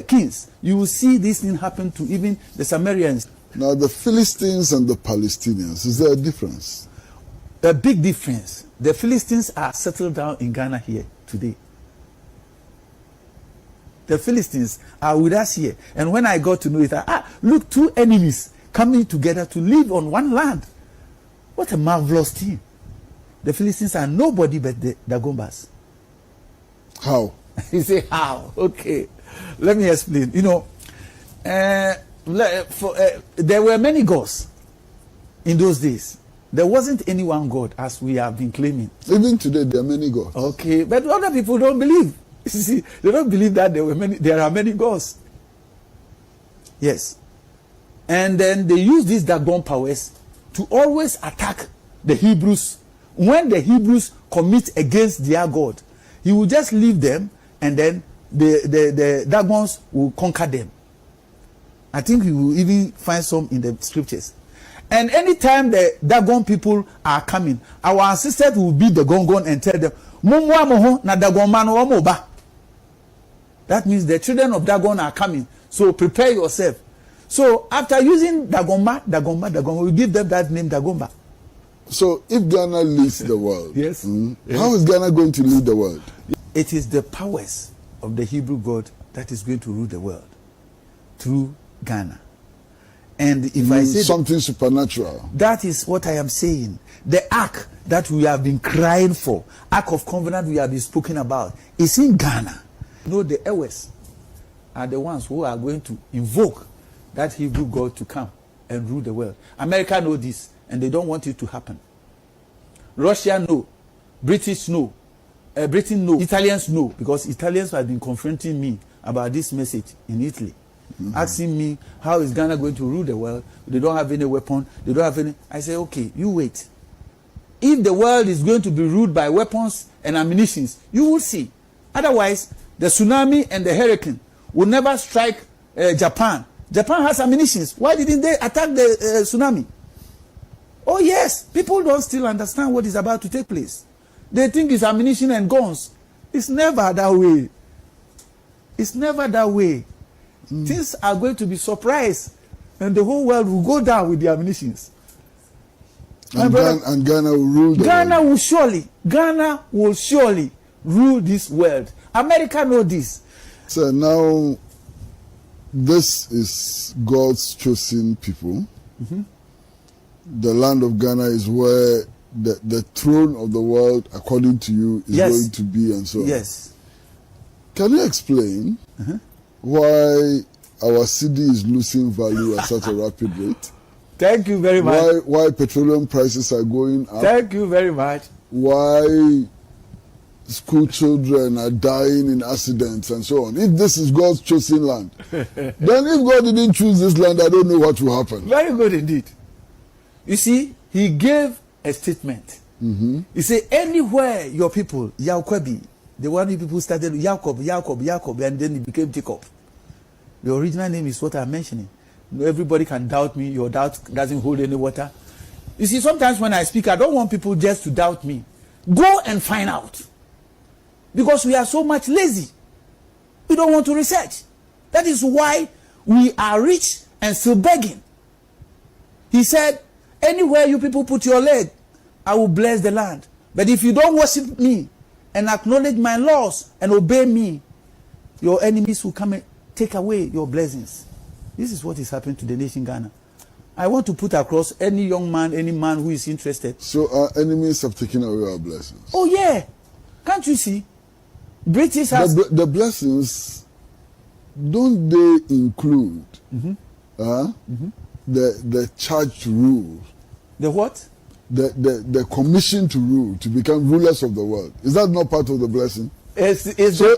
Kings, you will see this thing happen to even the Samaritans. Now the Philistines and the Palestinians, is there a difference? A big difference. The Philistines are settled down in Ghana here today. The Philistines are with us here. And when I got to know it, look, two enemies coming together to live on one land. What a marvelous thing. The Philistines are nobody but the Dagombas. How? You say, how? Okay. Let me explain. You know, there were many gods in those days. There wasn't any one God, as we have been claiming. Even today, there are many gods. Okay, but other people don't believe. You see, they don't believe that there are many gods. Yes. And then they use these Dagon powers to always attack the Hebrews. When the Hebrews commit against their God, he will just leave them, and then the Dagons will conquer them. I think we will even find some in the scriptures. And anytime the Dagon people are coming, our ancestors will beat the gongon and tell them, that means the children of Dagon are coming. So prepare yourself. So after using Dagomba, we give them that name Dagomba. So if Ghana leads the world, yes. How is Ghana going to lead the world? It is the powers of the Hebrew God that is going to rule the world through Ghana. And if I say something supernatural, that is what I am saying. The ark that we have been crying for, ark of covenant we have been speaking about, is in Ghana. You know, the Ewes are the ones who are going to invoke that Hebrew God to come and rule the world. America know this, and they don't want it to happen. Russia know, British know, Britain know, Italians know, because Italians have been confronting me about this message in Italy. Asking me, how is Ghana going to rule the world? They don't have any weapon. They don't have any. I say, okay, you wait. If the world is going to be ruled by weapons and ammunitions, you will see. Otherwise, the tsunami and the hurricane will never strike Japan. Japan has ammunitions. Why didn't they attack the tsunami? Oh yes, people don't still understand what is about to take place. They think it's ammunition and guns. It's never that way. It's never that way. Things are going to be surprised, and the whole world will go down with the ammunitions. And Ghana will rule the world. Ghana will surely rule this world. America know this. So now, this is God's chosen people. The land of Ghana is where the throne of the world, according to you, is going to be, and so on. Yes. Can you explain why our city is losing value at such a rapid rate? Thank you very much. Why petroleum prices are going up? Thank you very much. Why school children are dying in accidents and so on? If this is God's chosen land, then if God didn't choose this land, I don't know what will happen. Very good indeed. You see, he gave a statement. He said, anywhere your people, Yaakov, the one you people started Jacob, and then it became Jacob. The original name is what I'm mentioning. Everybody can doubt me. Your doubt doesn't hold any water. You see, sometimes when I speak, I don't want people just to doubt me. Go and find out. Because we are so much lazy. We don't want to research. That is why we are rich and still begging. He said, anywhere you people put your leg, I will bless the land. But if you don't worship me and acknowledge my laws and obey me, your enemies will come and take away your blessings. This is what is happening to the nation Ghana. I want to put across any young man, any man who is interested. So our enemies have taken away our blessings. Oh yeah. Can't you see? British has... The blessings, don't they include the charge to rule? The what? The commission to rule, to become rulers of the world. Is that not part of the blessing? So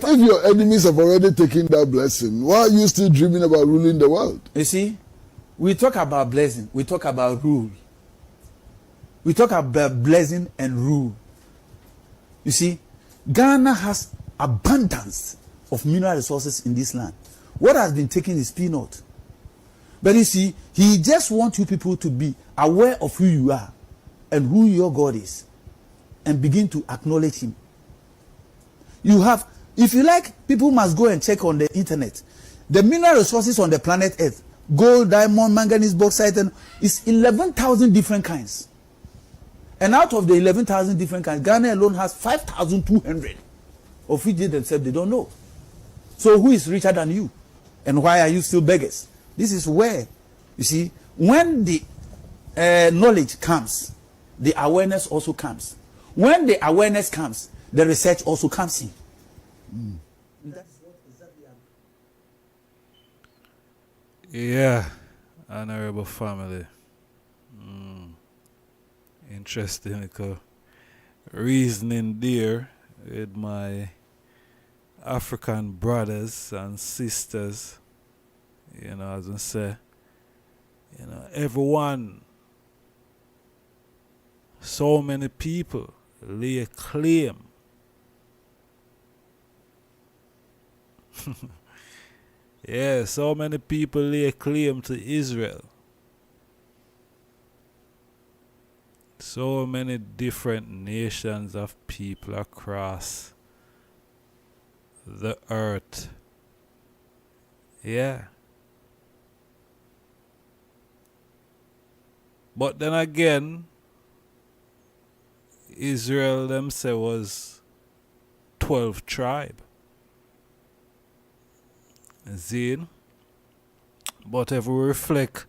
if your enemies have already taken that blessing, why are you still dreaming about ruling the world? You see, we talk about blessing, we talk about rule. We talk about blessing and rule. You see, Ghana has abundance of mineral resources in this land. What has been taken is peanut. But you see, he just wants you people to be aware of who you are and who your God is, and begin to acknowledge him. You have, if you like, people must go and check on the internet. The mineral resources on the planet Earth, gold, diamond, manganese, bauxite, and is 11,000 different kinds. And out of the 11,000 different kinds, Ghana alone has 5,200, of which they themselves they don't know. So who is richer than you? And why are you still beggars? This is where, you see, when the knowledge comes, the awareness also comes. When the awareness comes, the research also comes in. That's what exactly Yeah, honorable family. Interesting little reasoning there with my African brothers and sisters. You know, as I say, you know, everyone, so many people lay claim. Yeah, so many people lay claim to Israel. So many different nations of people across the earth. Yeah. But then again, Israel themselves was 12 tribe. Zine. But if we reflect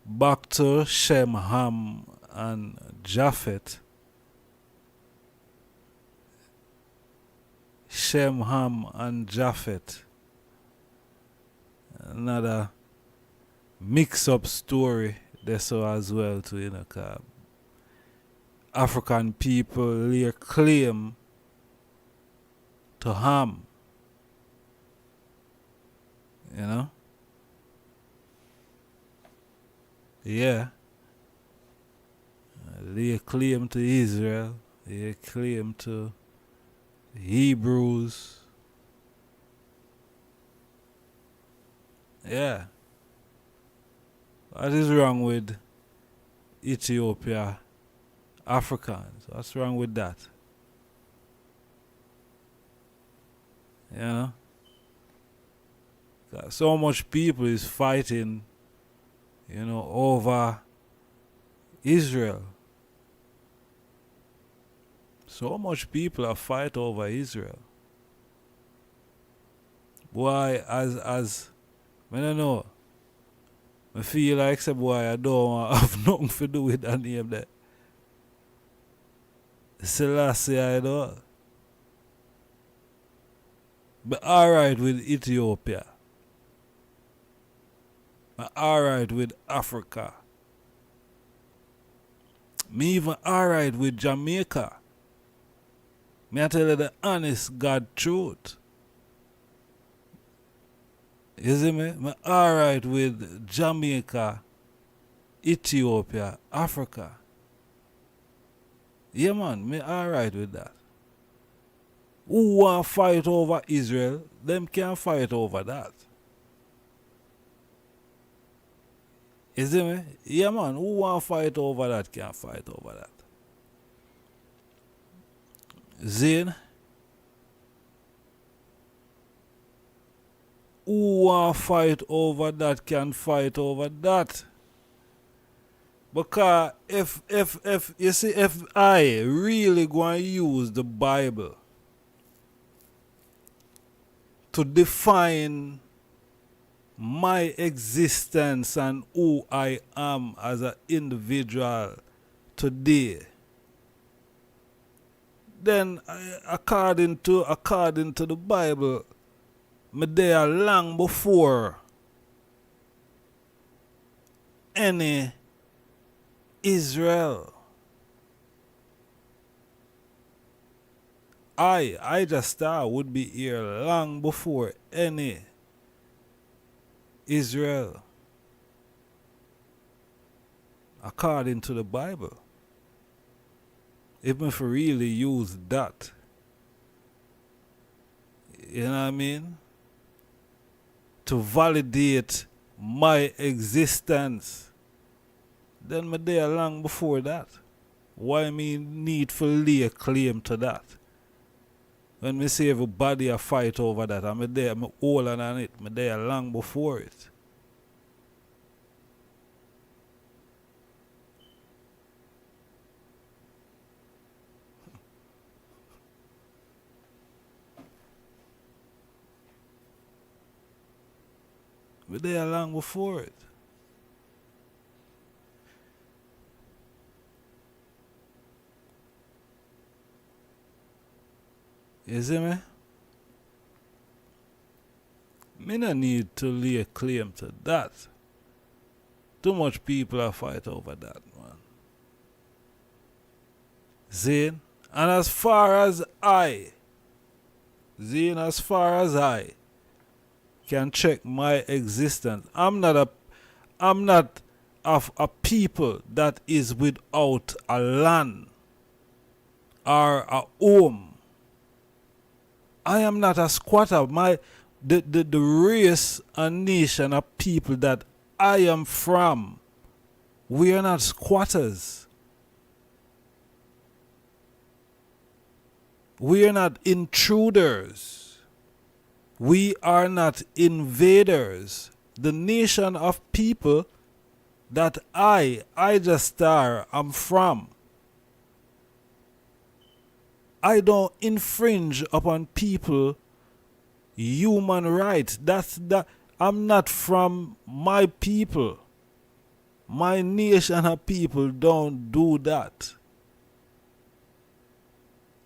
back to Shem, Ham, and Japheth, Shem, Ham, and Japheth, another mix-up story there so as well too, you know, 'cause African people lay claim to Ham, you know. Yeah. Lay claim to Israel, lay claim to Hebrews. Yeah. What is wrong with Ethiopia Africans? What's wrong with that? You know? 'Cause so much people is fighting, you know, over Israel. So much people are fighting over Israel. Why, as I don't know, I feel like say boy I don't have nothing to do with that name there. Selassie, I know. But alright with Ethiopia. But alright with Africa. Me even alright with Jamaica. Me I tell you the honest God truth. You see me? Me alright with Jamaica, Ethiopia, Africa. Yeah man, me alright with that. Who want to fight over Israel, them can't fight over that. You see me? Yeah man, who want to fight over that can't fight over that. Zane, who want to fight over that can fight over that. Because if you see, if I really go and use the Bible to define my existence and who I am as an individual today, then according to the Bible, me there long before any Israel. Ijahstar would be here long before any Israel, according to the Bible. Even if we really use that, you know what I mean, to validate my existence, then me there long before that. Why me need to lay a claim to that? When me say everybody a fight over that, I'm there, I'm older than it, I'm there long before it. We're there long before it. You see me? Me no need to lay claim to that. Too much people are fight over that, man. Zane, and as far as I can check my existence, I'm not of a people that is without a land or a home. I am not a squatter. The race and nation of people that I am from, we are not squatters. We are not intruders. We are not invaders. The nation of people that I, Ijahstar, am from, I don't infringe upon people human rights. I'm not from my people. My nation of people don't do that.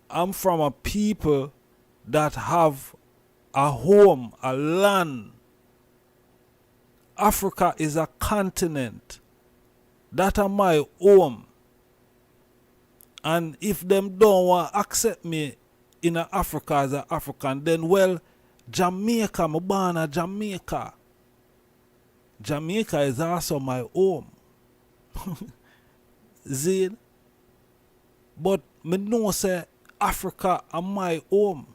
I'm from a people that have a home, a land. Africa is a continent. That are my home. And if them don't want to accept me in Africa as an African, then well, Jamaica, I'm born in Jamaica. Jamaica is also my home. Zin. But me know say Africa is my home.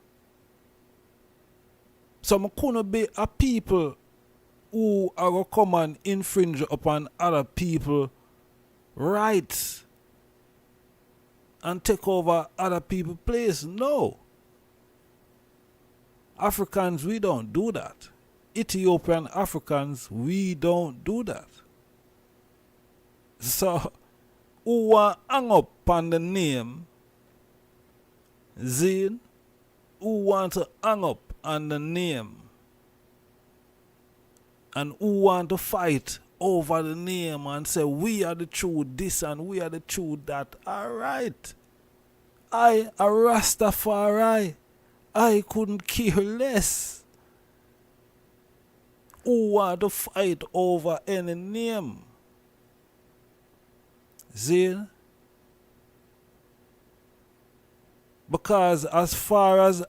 So I couldn't be a people who are going to come and infringe upon other people's rights and take over other people's place. No. Africans, we don't do that. Ethiopian Africans, we don't do that. So, who want hang up on the name, Zin, who want to hang up on the name, and who want to fight over the name and say, we are the true this and we are the true that. Alright. I, a Rastafari, I couldn't care less. Who want to fight over any name? See? Because as far as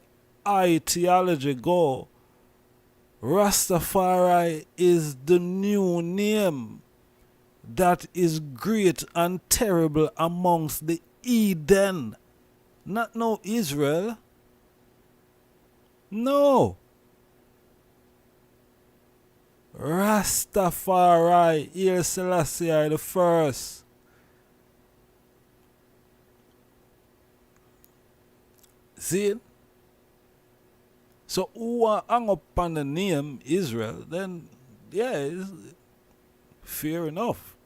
I theology go, Rastafari is the new name that is great and terrible amongst the heathen. Not no Israel. No. Rastafari, here Selassie the first. See? So who hang up on the name Israel, then yeah, fair enough.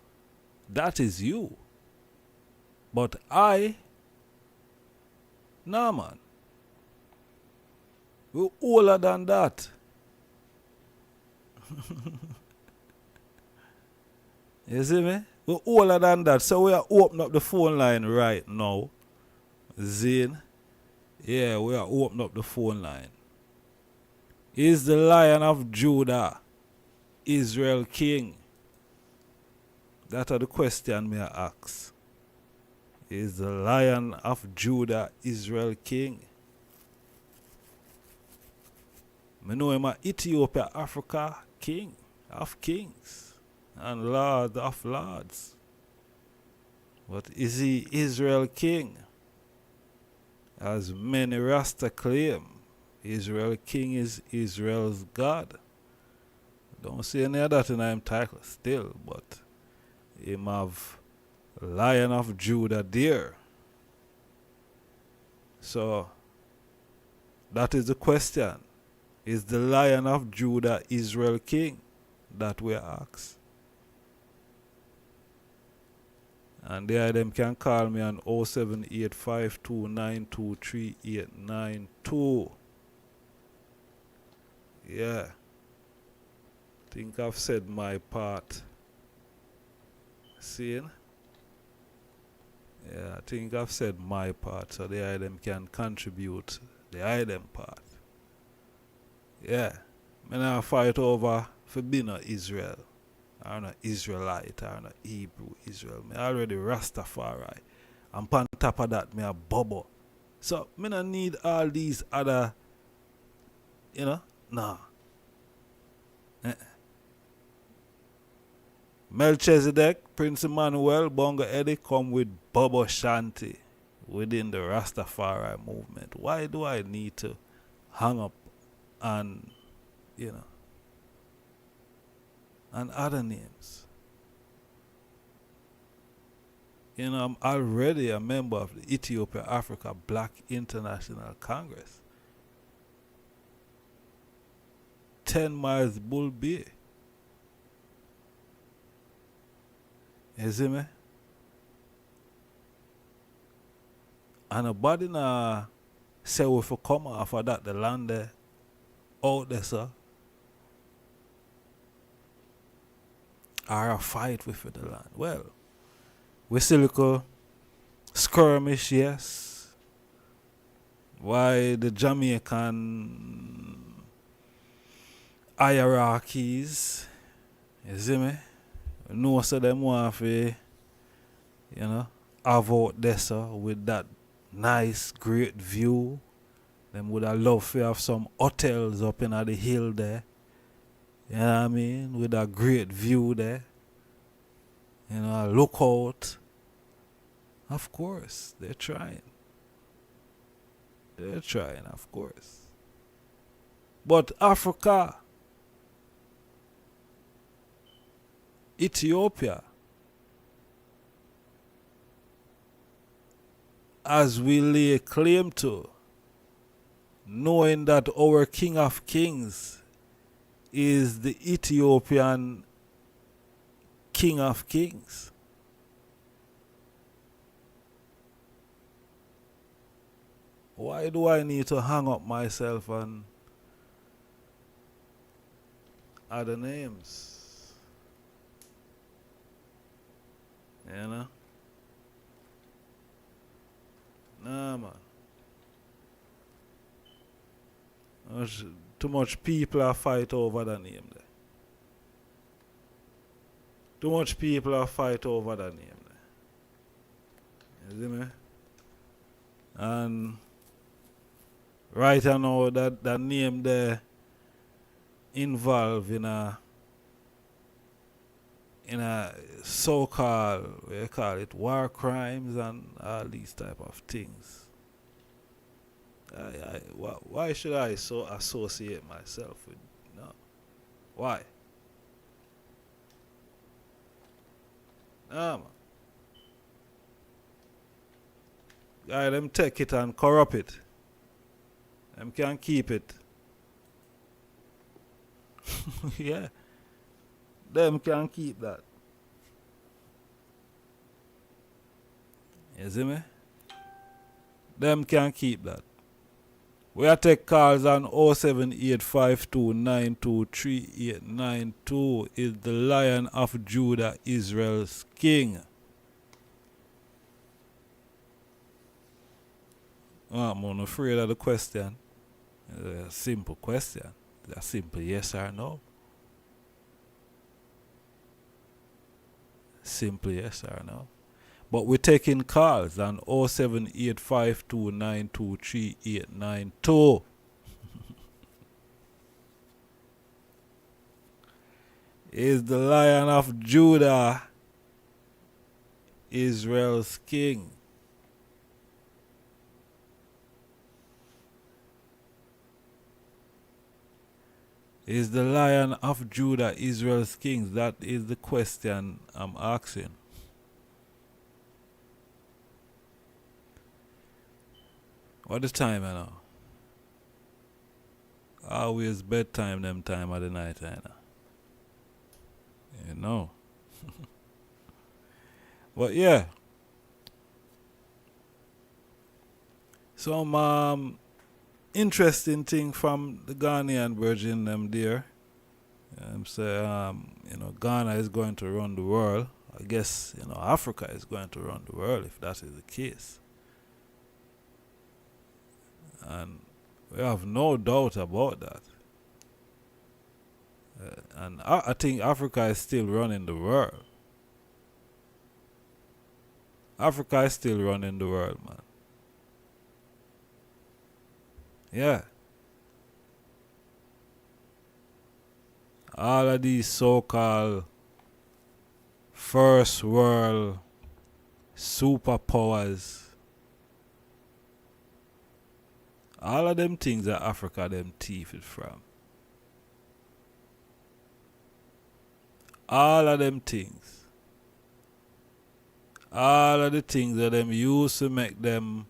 That is you. But I, nah man. We're older than that. You see me? We're older than that. So we are opening up the phone line right now. Zane. Yeah, we are opening up the phone line. Is the Lion of Judah Israel king? That are the question me I ask. Is the Lion of Judah Israel king? Me know him a Ethiopia, Africa king of kings and lord of lords. But is he Israel king? As many Rasta claim, Israel king is Israel's God. Don't see any of that in him title still, but him have Lion of Judah there. So that is the question. Is the Lion of Judah Israel king? That we ask. And there them can call me on 07852923892. Yeah. think I've said my part. See? Yeah, I think I've said my part, so the item can contribute the item part. Yeah. I not fight over for being a Israel. I'm not Israelite, I'm not Hebrew Israel. I already Rastafari. And on top of that, me a Bobo. So, me not need all these other, nah. Melchizedek, Prince Emmanuel, Bongo Eddie come with Bobo Shanti within the Rastafari movement. Why do I need to hang up on, and other names? I'm already a member of the Ethiopia Africa Black International Congress. 10 miles Bull Bay. You see me? And nobody na say we for come off of that the land there out there, sir. Or a fight with the land. Well, we still look skirmish, yes. Why the Jamaican hierarchies, you see me? No, so them want to, have out there, sir, with that nice, great view. Them would have loved to have some hotels up in the hill there. You know what I mean? With a great view there. A lookout. Of course, they're trying. They're trying, of course. But Africa, Ethiopia, as we lay claim to, knowing that our King of Kings is the Ethiopian King of Kings. Why do I need to hang up myself on other names? Nah, man. Too much people are fight over the name there. Too much people are fight over the name there. You see me? And right now that name there involved in a so-called, what you call it, war crimes and all these type of things. Why should I so associate myself with? No. Why? Nah, man. Guy, them take it and corrupt it. Them can't keep it. Yeah. Them can keep that. You see me? Them can keep that. We are take calls on 07852923892 is the Lion of Judah, Israel's King. I'm afraid of the question. It's a simple question. It's a simple yes or no. Simple yes or no. But we're taking calls on 07852923892. Is the Lion of Judah, Israel's King. Is the Lion of Judah, Israel's King? That is the question I'm asking. What is time now? Always bedtime them time of the night, you know. But yeah. Some interesting thing from the Ghanaian virgin them there. Ghana is going to run the world. I guess, Africa is going to run the world if that is the case. And we have no doubt about that. And I think Africa is still running the world. Africa is still running the world, man. Yeah. All of these so-called first world superpowers, all of them things that Africa them thief it from. All of them things. All of the things that them used to make them,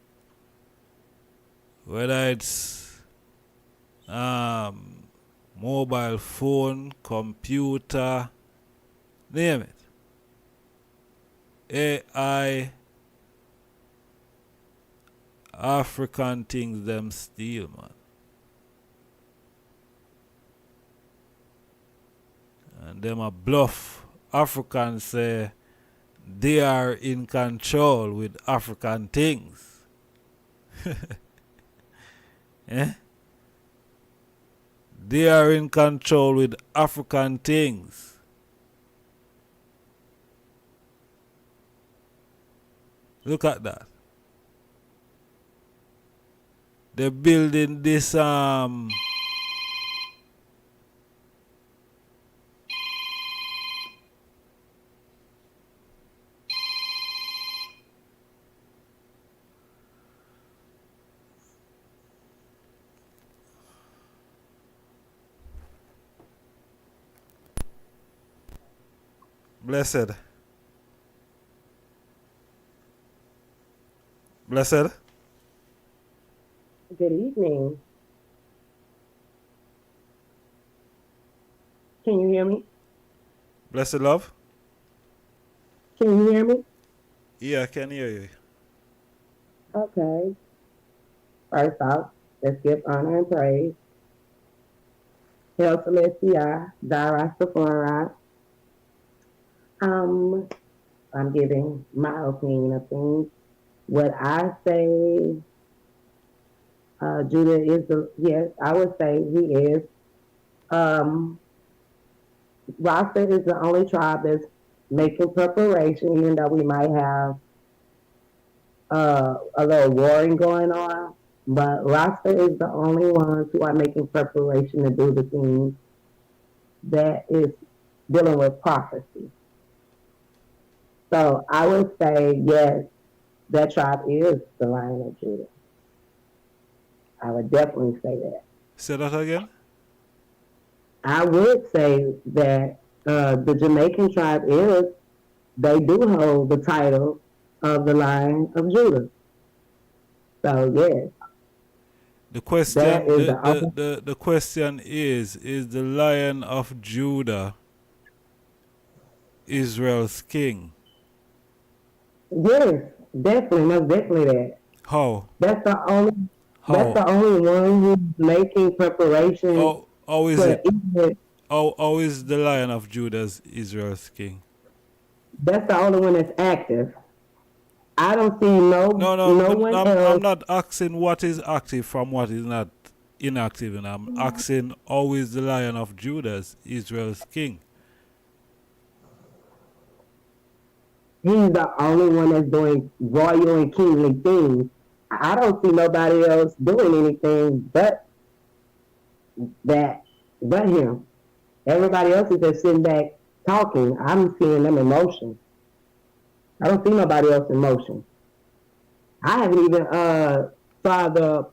whether it's mobile phone, computer, name it. AI, African things them steal, man. And them a bluff. Africans say they are in control with African things. Eh? They are in control with African things. Look at that. They're building this Blessed. Blessed. Good evening. Can you hear me? Blessed love. Can you hear me? Yeah, I can hear you. Okay. First off, let's give honor and praise. Hail Selassie, RASTAFARI. I'm giving my opinion of things. What I say, Judah is yes, I would say he is. Rasta is the only tribe that's making preparation, even though we might have a little warring going on. But Rasta is the only ones who are making preparation to do the things that is dealing with prophecy. So I would say, yes, that tribe is the Lion of Judah. I would definitely say that. Say that again? I would say that the Jamaican tribe they do hold the title of the Lion of Judah. So, yes. The question, the question is the Lion of Judah Israel's king? Yes, definitely, most definitely that. How? That's the only one who's making preparation. How is it? How is the Lion of Judah Israel's king? That's the only one that's active. I don't see no one else. I'm not asking what is active from what is not inactive, and I'm asking how is the Lion of Judah Israel's king? He's the only one that's doing royal and kingly things. I don't see nobody else doing anything but him. Everybody else is just sitting back talking. I'm seeing them in motion. I don't see nobody else in motion. I haven't even saw the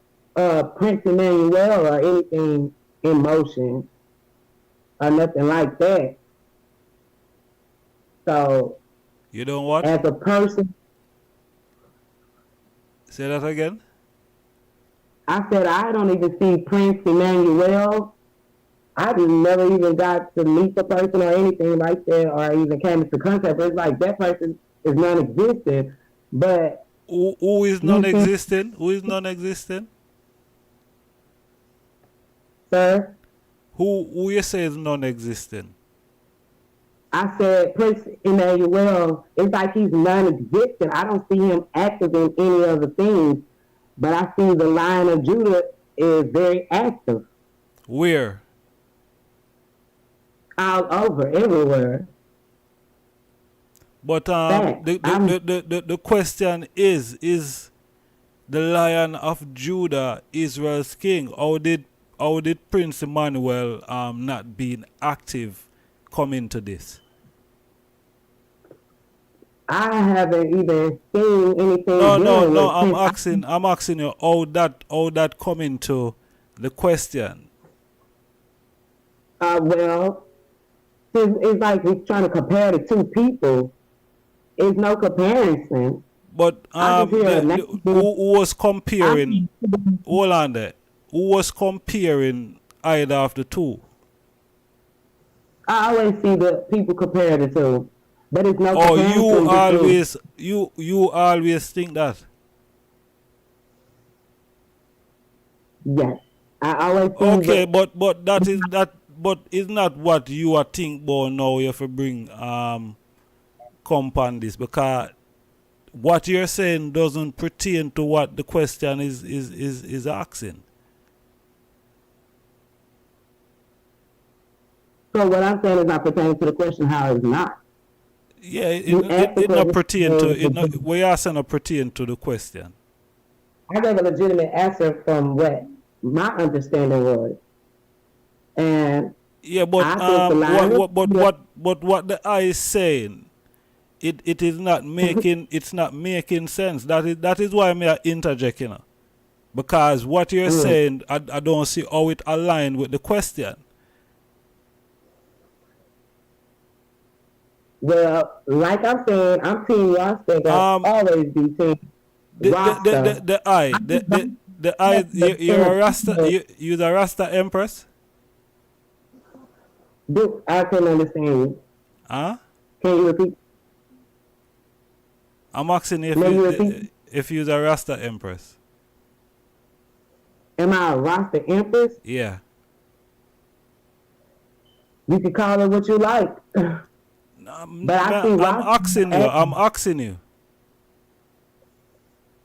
Prince Emmanuel or anything in motion or nothing like that. So, you don't what? As a person. Say that again? I said I don't even see Prince Emmanuel. I just never even got to meet the person or anything like that, or even came into contact. But it's like that person is non-existent. But who is non-existent? Who is non-existent? Sir? Who you say is non-existent? I said Prince Emmanuel, it's like he's non-existent. I don't see him active in any other things, but I see the Lion of Judah is very active. Where? All over, everywhere. But the question is the Lion of Judah Israel's king? How did Prince Emmanuel not being active come into this? I haven't even seen anything. No. I'm asking you how that come into the question. Well, it's like we're trying to compare the two people. It's no comparison. But who was comparing? Hold on there. Who was comparing either of the two? I always see the people compare the two, but it's no. Oh, you always think that. Yes, I always. Okay, but that is that. But it's not what you are think about now. You have to bring compound this, because what you're saying doesn't pertain to what the question is asking. So what I'm saying is not pertaining to the question. How it's not. Yeah, it not pertain to it. We are saying not pertain to the question. I gave a legitimate answer from what my understanding was. And yeah, but what the eye is saying, it is not making it's not making sense. That is why I interject, you know, because what you're saying, I don't see how it aligns with the question. Well, like I'm saying, I'm Team YardSlangz. I'll always be Team Rasta. The eye. You're a Rasta. You're a Rasta Empress. Dude, I couldn't understand you. Huh? Can you repeat? I'm asking you if you're a Rasta Empress. Am I a Rasta Empress? Yeah. You can call it what you like. But I'm asking you.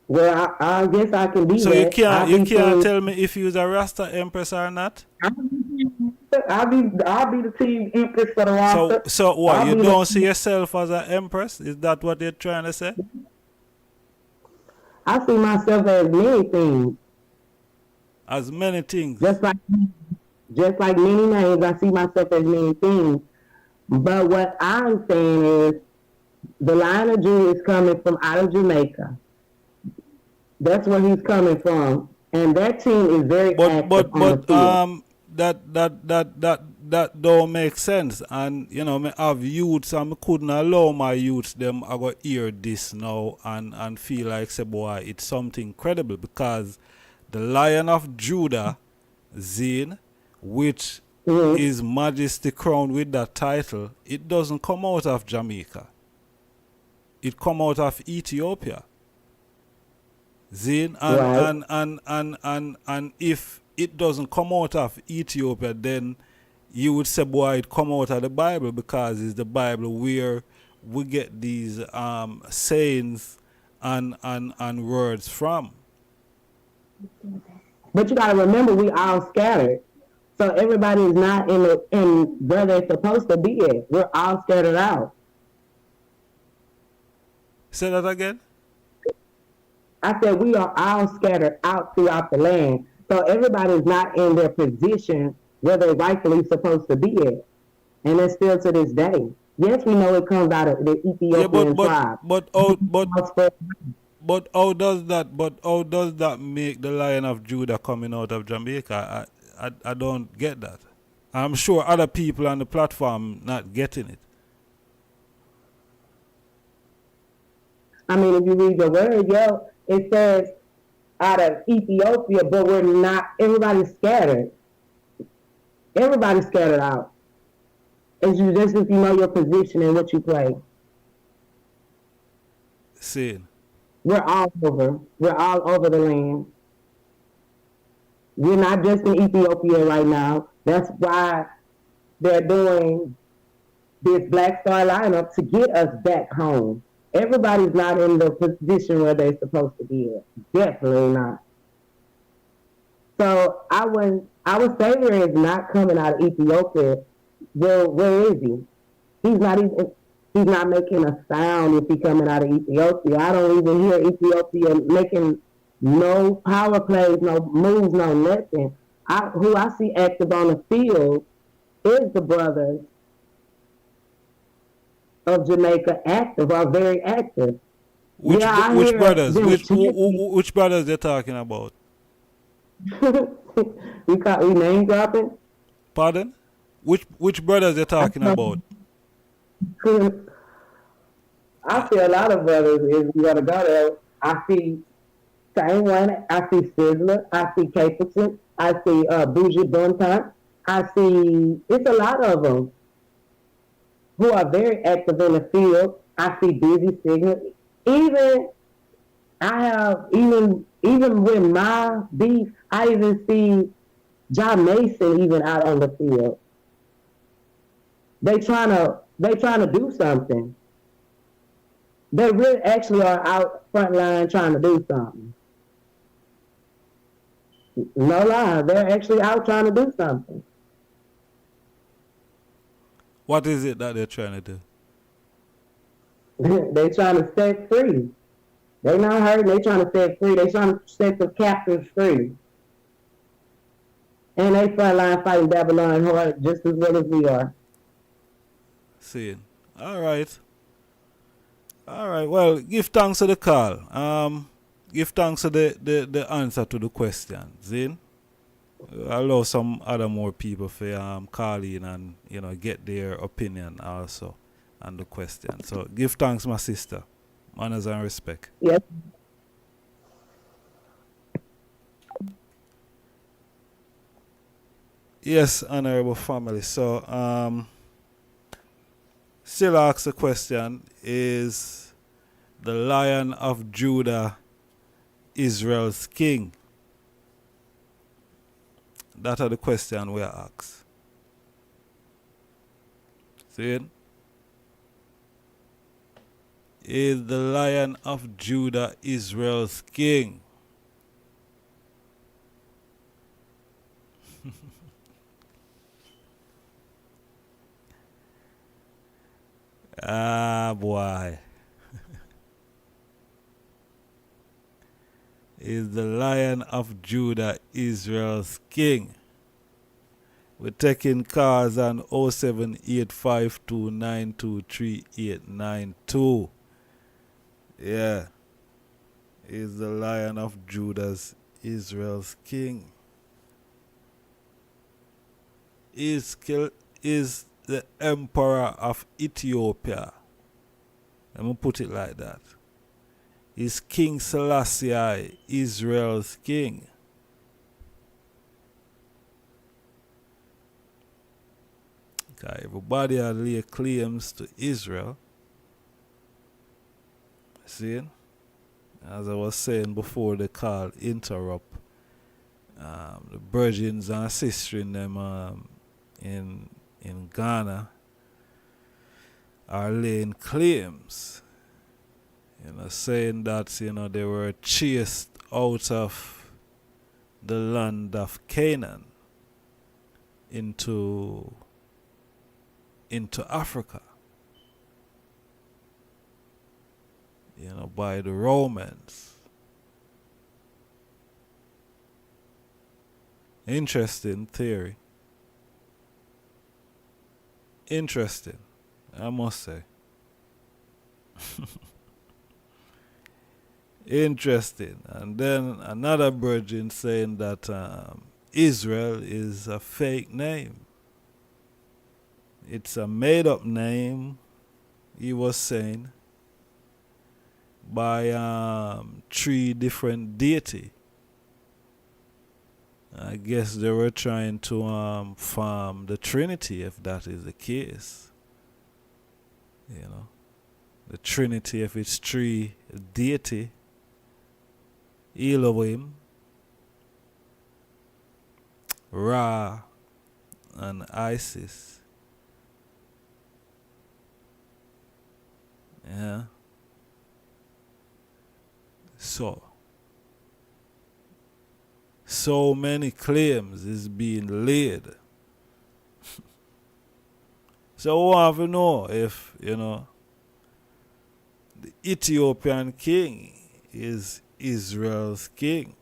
Well, I guess I can be. So that. you can't tell me if you're a Rasta Empress or not. I'll be the Team Empress for the Rasta. So what? You don't see yourself as an Empress? Is that what you're trying to say? I see myself as many things. As many things. Just like many names, I see myself as many things. But what I'm saying is, the Lion of Judah is coming from out of Jamaica. That's where he's coming from, and that team is very active on the field. That don't make sense. And you know, me have youths, and I couldn't allow my youths them I go hear this now and feel like, say, boy, it's something credible, because the Lion of Judah, Zine, which is Majesty crowned with that title, it doesn't come out of Jamaica. It come out of Ethiopia. Zine, and if it doesn't come out of Ethiopia, then you would say, boy, it come out of the Bible, because it's the Bible where we get these sayings and words from. But you got to remember, we all scattered. So everybody is not in where they're supposed to be at. We're all scattered out. Say that again? I said we are all scattered out throughout the land. So everybody is not in their position where they're rightfully supposed to be at. And it's still to this day. Yes, we know it comes out of the Ethiopian tribe. But how does that make the Lion of Judah coming out of Jamaica? I don't get that. I'm sure other people on the platform not getting it. I mean, if you read the word, it says out of Ethiopia, but we're not. Everybody's scattered. Everybody's scattered out. It's just if you know your position and what you play. Seeing. We're all over. We're all over the land. We're not just in Ethiopia right now. That's why they're doing this Black Star lineup to get us back home. Everybody's not in the position where they're supposed to be at. Definitely not. So our Savior is not coming out of Ethiopia. Well, where is he? He's not making a sound if he's coming out of Ethiopia. I don't even hear Ethiopia making no power plays, no moves, no nothing. Who I see active on the field is the brothers of Jamaica active, are very active. Which brothers? Which brothers they're talking about? we name dropping? Pardon? Which brothers they're talking about? I see a lot of brothers is we gotta go there. I see same one, I see Sizzler, I see Capleton, I see Bougie Bonton, I see it's a lot of them who are very active in the field. I see Busy Signal. Even with my beef, I even see John Mason even out on the field. They trying to do something. They really actually are out front line trying to do something. No lie, they're actually out trying to do something. What is it that they're trying to do? They're trying to set free. They not hurting, they trying to set free. They trying to set the captives free. And they front line fighting Babylon hard just as well as we are. See. All right. Well, give thanks to the call. Give thanks to the answer to the question. Zin. Allow some other more people to call in and get their opinion also on the question. So give thanks, my sister. Manners and respect. Yes. Yes, honorable family. So still ask the question, is the Lion of Judah Israel's king? That are the question we are asked. See it? Is the Lion of Judah Israel's king? Ah, boy. Is the Lion of Judah Israel's king? We're taking calls on 07852923892. Yeah. Is the Lion of Judah's Israel's king? Is the Emperor of Ethiopia? Let me put it like that. Is King Selassie Israel's king? Okay, everybody had lay claims to Israel. See? As I was saying before the call interrupt, the virgins and sisters in them in Ghana are laying claims, saying that they were chased out of the land of Canaan into Africa, by the Romans. Interesting theory. Interesting, I must say. Interesting. And then another virgin saying that Israel is a fake name. It's a made-up name, he was saying, by 3 different deities. I guess they were trying to form the Trinity, if that is the case. The Trinity, if it's 3 deity, Elohim, Ra, and ISIS. Yeah. So many claims is being laid. So we want to know if, the Ethiopian king is Israel's king.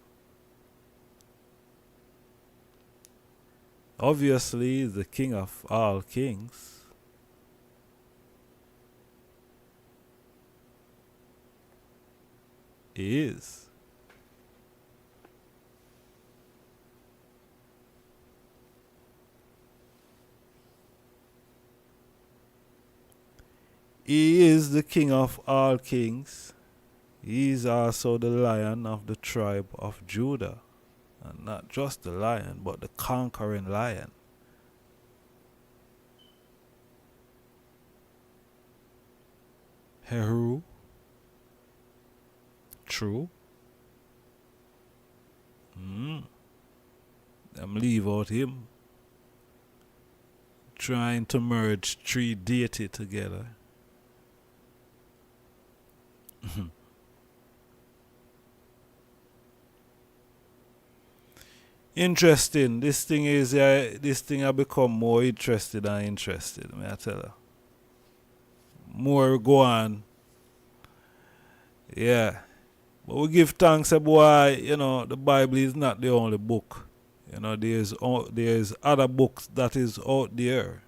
Obviously, he's the king of all kings. He is. He is the king of all kings. He is also the lion of the tribe of Judah. And not just the lion, but the conquering lion. Heru. True. Them leave out him. Trying to merge three deity together. Interesting. This thing I become more interested and interested, may I tell you. More go on. Yeah. But we give thanks, boy, the Bible is not the only book. There's other books that is out there.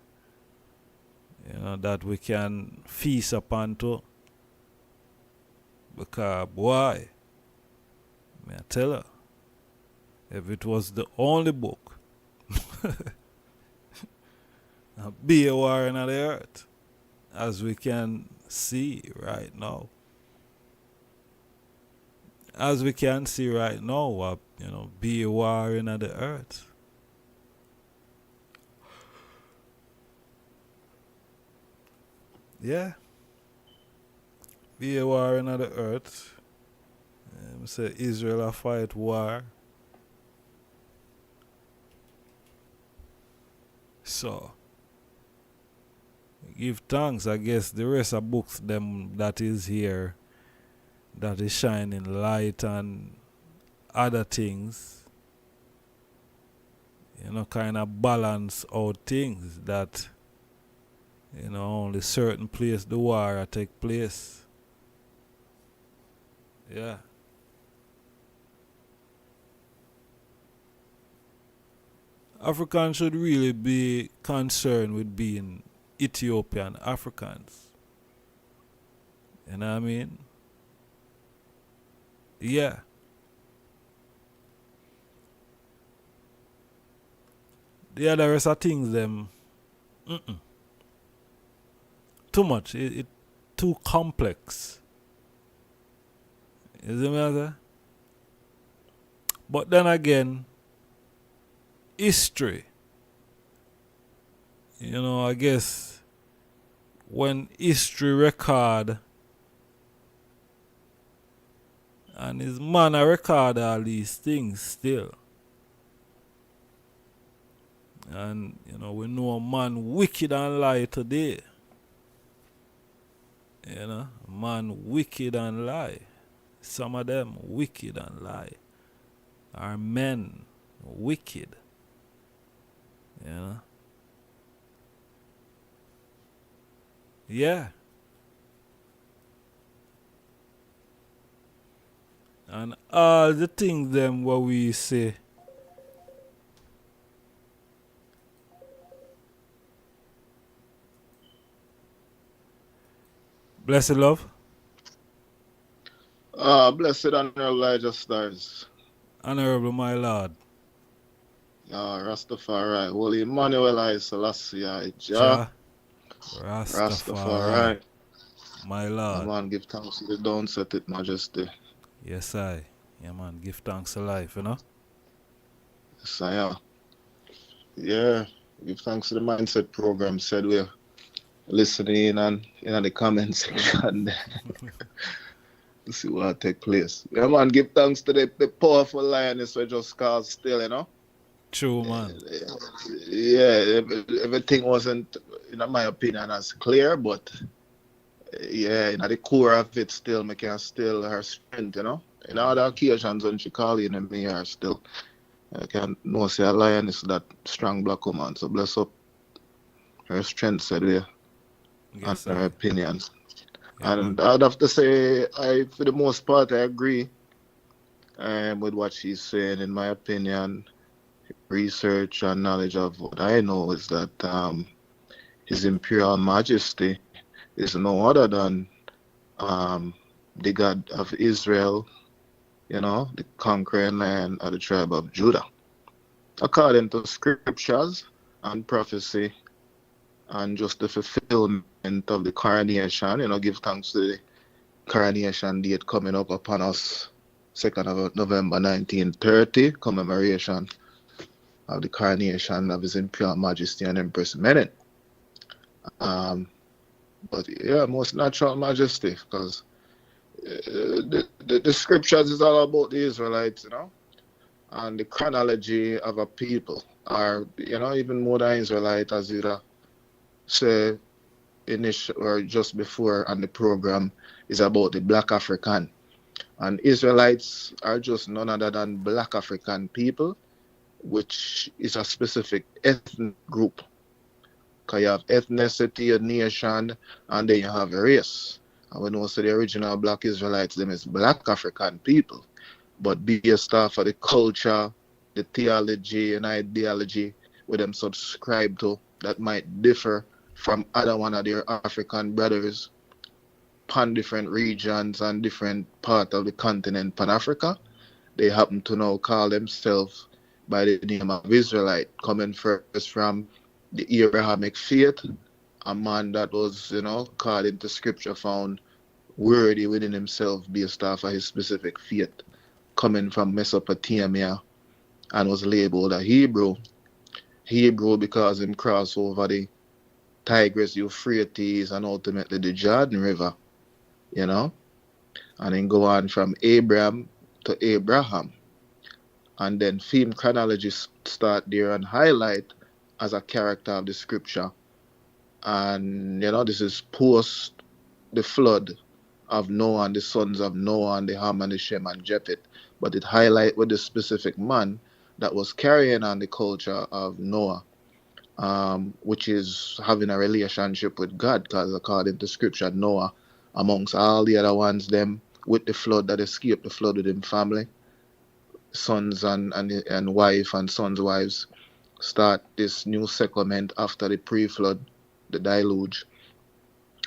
That we can feast upon too. Because, boy, may I tell you, if it was the only book, be a war in the earth, as we can see right now. As we can see right now, be a war in the earth. Yeah. Be a war in the earth. Say Israel a fight war. So give thanks. I guess the rest of books them that is here, that is shining light and other things, kind of balance out things that only certain place the war take place. Yeah. Africans should really be concerned with being Ethiopian Africans. You know what I mean? Yeah. The other rest of things, them, too much. It too complex. Is it matter? But then again, history. I guess when history record and his man record all these things still. And we know a man wicked and lie today. Man wicked and lie. Some of them wicked and lie. Are men wicked. Yeah. And all the things them what we say. Blessed love. Blessed honorable ijahstars. Honorable my Lord. Rastafari. Holy Emmanuel I Selassie I Rastafari. My Lord. Man, give thanks to the downset it majesty. Yes, I. Yeah, man, give thanks to life, Yes, I am. Yeah, give thanks to the mindset program. Said we're listening and in the comment section. Let's see what take place. Yeah, man, give thanks to the powerful lioness we just called still, True, man. Yeah, everything wasn't, in my opinion, as clear, but yeah, in the core of it still, me can still her strength, you know. In other occasions when she call you, me her still. I can know say a lion is that strong black woman, so bless up her strength said there Yes, and her sir. opinions. Yeah, And man. I'd have to say, for the most part, I agree with what she's saying. In my opinion, research and knowledge of what I know is that His Imperial Majesty is no other than the God of Israel, you know, the conquering land of the tribe of Judah. According to scriptures and prophecy and just the fulfillment of the coronation, you know, give thanks to the coronation date coming up upon us, 2nd of November 1930, commemoration of the coronation of His Imperial Majesty and Empress Menen. But yeah, most natural majesty, because the scriptures is all about the Israelites, you know, and the chronology of a people, or, you know, even more than Israelite, as you say, initial or just before on the program, is about the Black African. And Israelites are just none other than Black African people, which is a specific ethnic group. Because you have ethnicity, a nation, and then you have a race. And we know so the original Black Israelites, them is Black African people. But based off of the culture, the theology and ideology where them subscribe to, that might differ from other one of their African brothers pan different regions and different part of the continent, Pan Africa. They happen to now call themselves by the name of Israelite, coming first from the Abrahamic faith, a man that was, you know, called into scripture found worthy within himself based off of his specific faith, coming from Mesopotamia and was labeled a Hebrew. Hebrew because him crossed over the Tigris, Euphrates, and ultimately the Jordan River, you know, and then go on from Abraham to Abraham. And then theme chronology start there and highlight as a character of the scripture. And, you know, this is post the flood of Noah and the sons of Noah and the Ham and the Shem and Japheth. But it highlight with the specific man that was carrying on the culture of Noah, which is having a relationship with God, because according to scripture, Noah, amongst all the other ones, them with the flood that escaped the flood with him family, sons and wife and sons' wives, start this new settlement after the pre-flood, the deluge,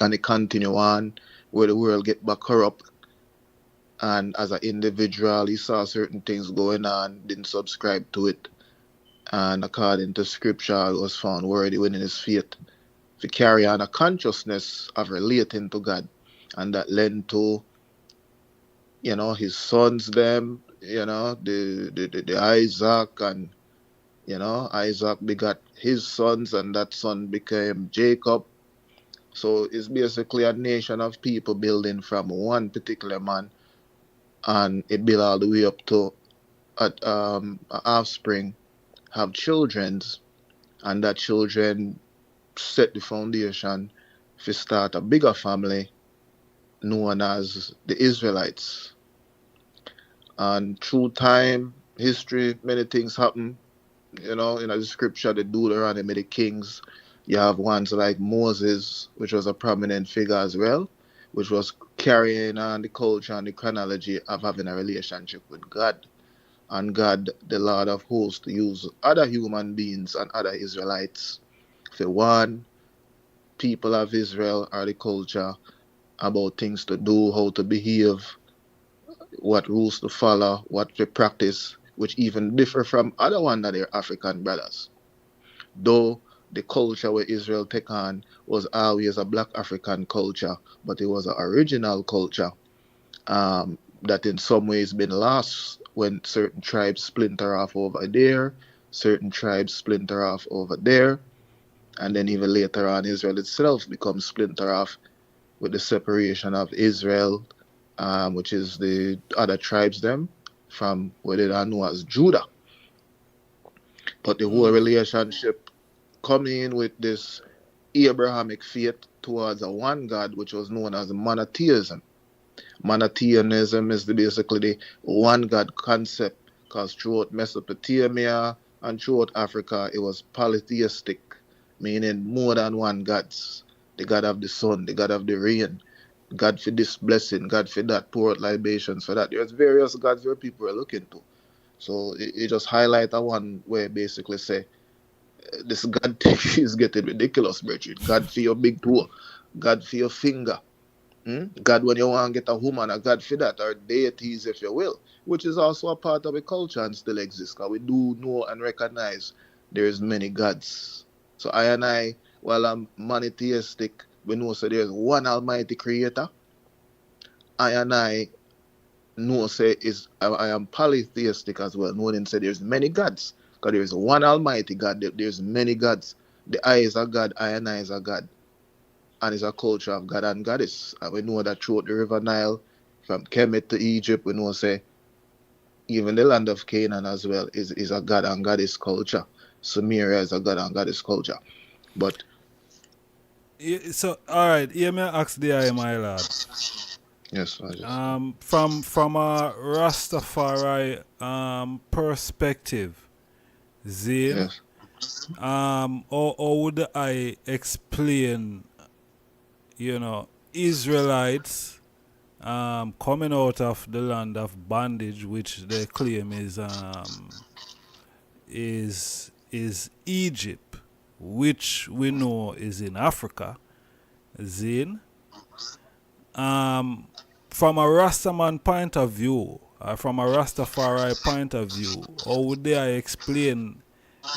and it continue on where the world get back corrupt. And as an individual, he saw certain things going on, didn't subscribe to it, and according to scripture, was found worthy within his faith to carry on a consciousness of relating to God, and that led to, you know, his sons, them, you know, the Isaac, and, you know, Isaac begot his sons, and that son became Jacob. So it's basically a nation of people building from one particular man, and it built all the way up to offspring have children's, and that children set the foundation to start a bigger family known as the Israelites. And through time, history, many things happen. You know, in the scripture, the Deuteronomy, the kings, you have ones like Moses, which was a prominent figure as well, which was carrying on the culture and the chronology of having a relationship with God. And God, the Lord of hosts, use other human beings and other Israelites for one, people of Israel or the culture about things to do, how to behave, what rules to follow, what to practice, which even differ from other one of their African brothers. Though the culture where Israel take on was always a black African culture, but it was an original culture that in some ways been lost when certain tribes splinter off over there, certain tribes splinter off over there, and then even later on Israel itself becomes splinter off with the separation of Israel, which is the other tribes them, from what they know as Judah. But the whole relationship coming in with this Abrahamic faith towards a one God, which was known as monotheism. Monotheism is basically the one God concept, because throughout Mesopotamia and throughout Africa, it was polytheistic, meaning more than one gods. The God of the sun, the God of the rain, God for this blessing, God for that, pour out libations for that. There's various gods where people are looking to. So it just highlight a one where basically say, this God thing is getting ridiculous, brethren. God for your big toe, God for your finger. God when you want to get a woman, a God for that, or deities if you will, which is also a part of the culture and still exists, because we do know and recognize there is many gods. So I, while I'm monotheistic, we know so there's one almighty creator. I know say I am polytheistic as well. No one say there's many gods, because there's one almighty God, there's many gods. The I is a God, I is a God. And it's a culture of God and goddess. And we know that throughout the River Nile, from Kemet to Egypt, we know say even the land of Canaan as well is a God and goddess culture. Sumeria is a God and goddess culture. But so all right, here may I ask the I, my lad. yes, I just From a Rastafari perspective, Zane, yes. how would I explain, Israelites coming out of the land of bondage, which they claim is Egypt, which we know is in Africa. Zane, from a Rastaman point of view, from a Rastafari point of view, how would they explain,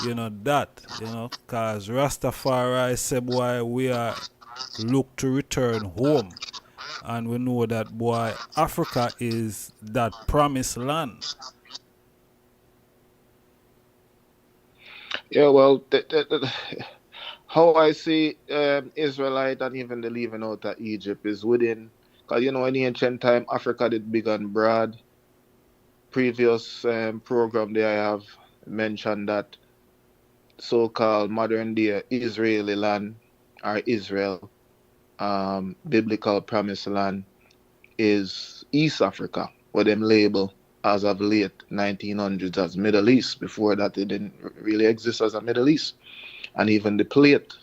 that, because Rastafari said, boy, we are look to return home. And we know that, boy, Africa is that promised land. Yeah, well, how I see Israelite and even the leaving out of Egypt is within, because in ancient time, Africa did big and broad. Previous program there I have mentioned that so-called modern day Israeli land, or Israel, biblical promised land, is East Africa, what them label as of late 1900s as Middle East. Before that, it didn't really exist as a Middle East. And even the plate,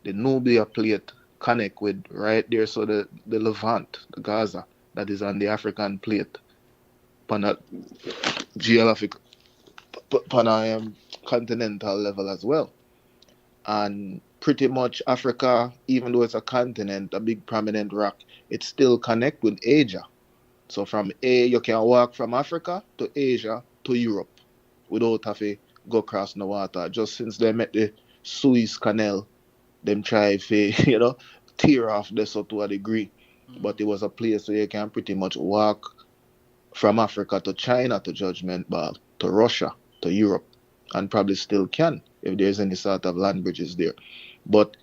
the Nubia plate, connect with right there. So the Levant, the Gaza, that is on the African plate, on a geographic, on a continental level as well. And pretty much Africa, even though it's a continent, a big prominent rock, it still connect with Asia. So from you can walk from Africa to Asia to Europe without having to go across the water. Just since they met the Suez Canal, them try to, tear off this to a degree. But it was a place where you can pretty much walk from Africa to China to Judgment Ball, to Russia, to Europe, and probably still can if there's any sort of land bridges there. But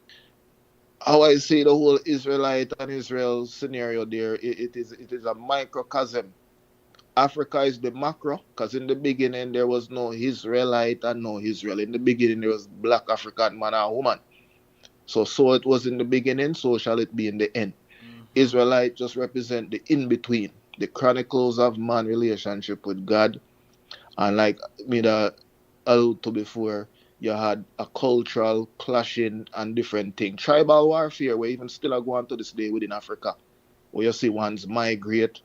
how I see the whole Israelite and Israel scenario there, it is a microcosm. Africa is the macro, because in the beginning there was no Israelite and no Israel. In the beginning there was black African man and woman. So it was in the beginning, so shall it be in the end. Israelite just represent the in-between, the chronicles of man relationship with God. And like me that alluded to before, you had a cultural clashing and different thing. Tribal warfare, where even still are going to this day within Africa, where you see ones migrate.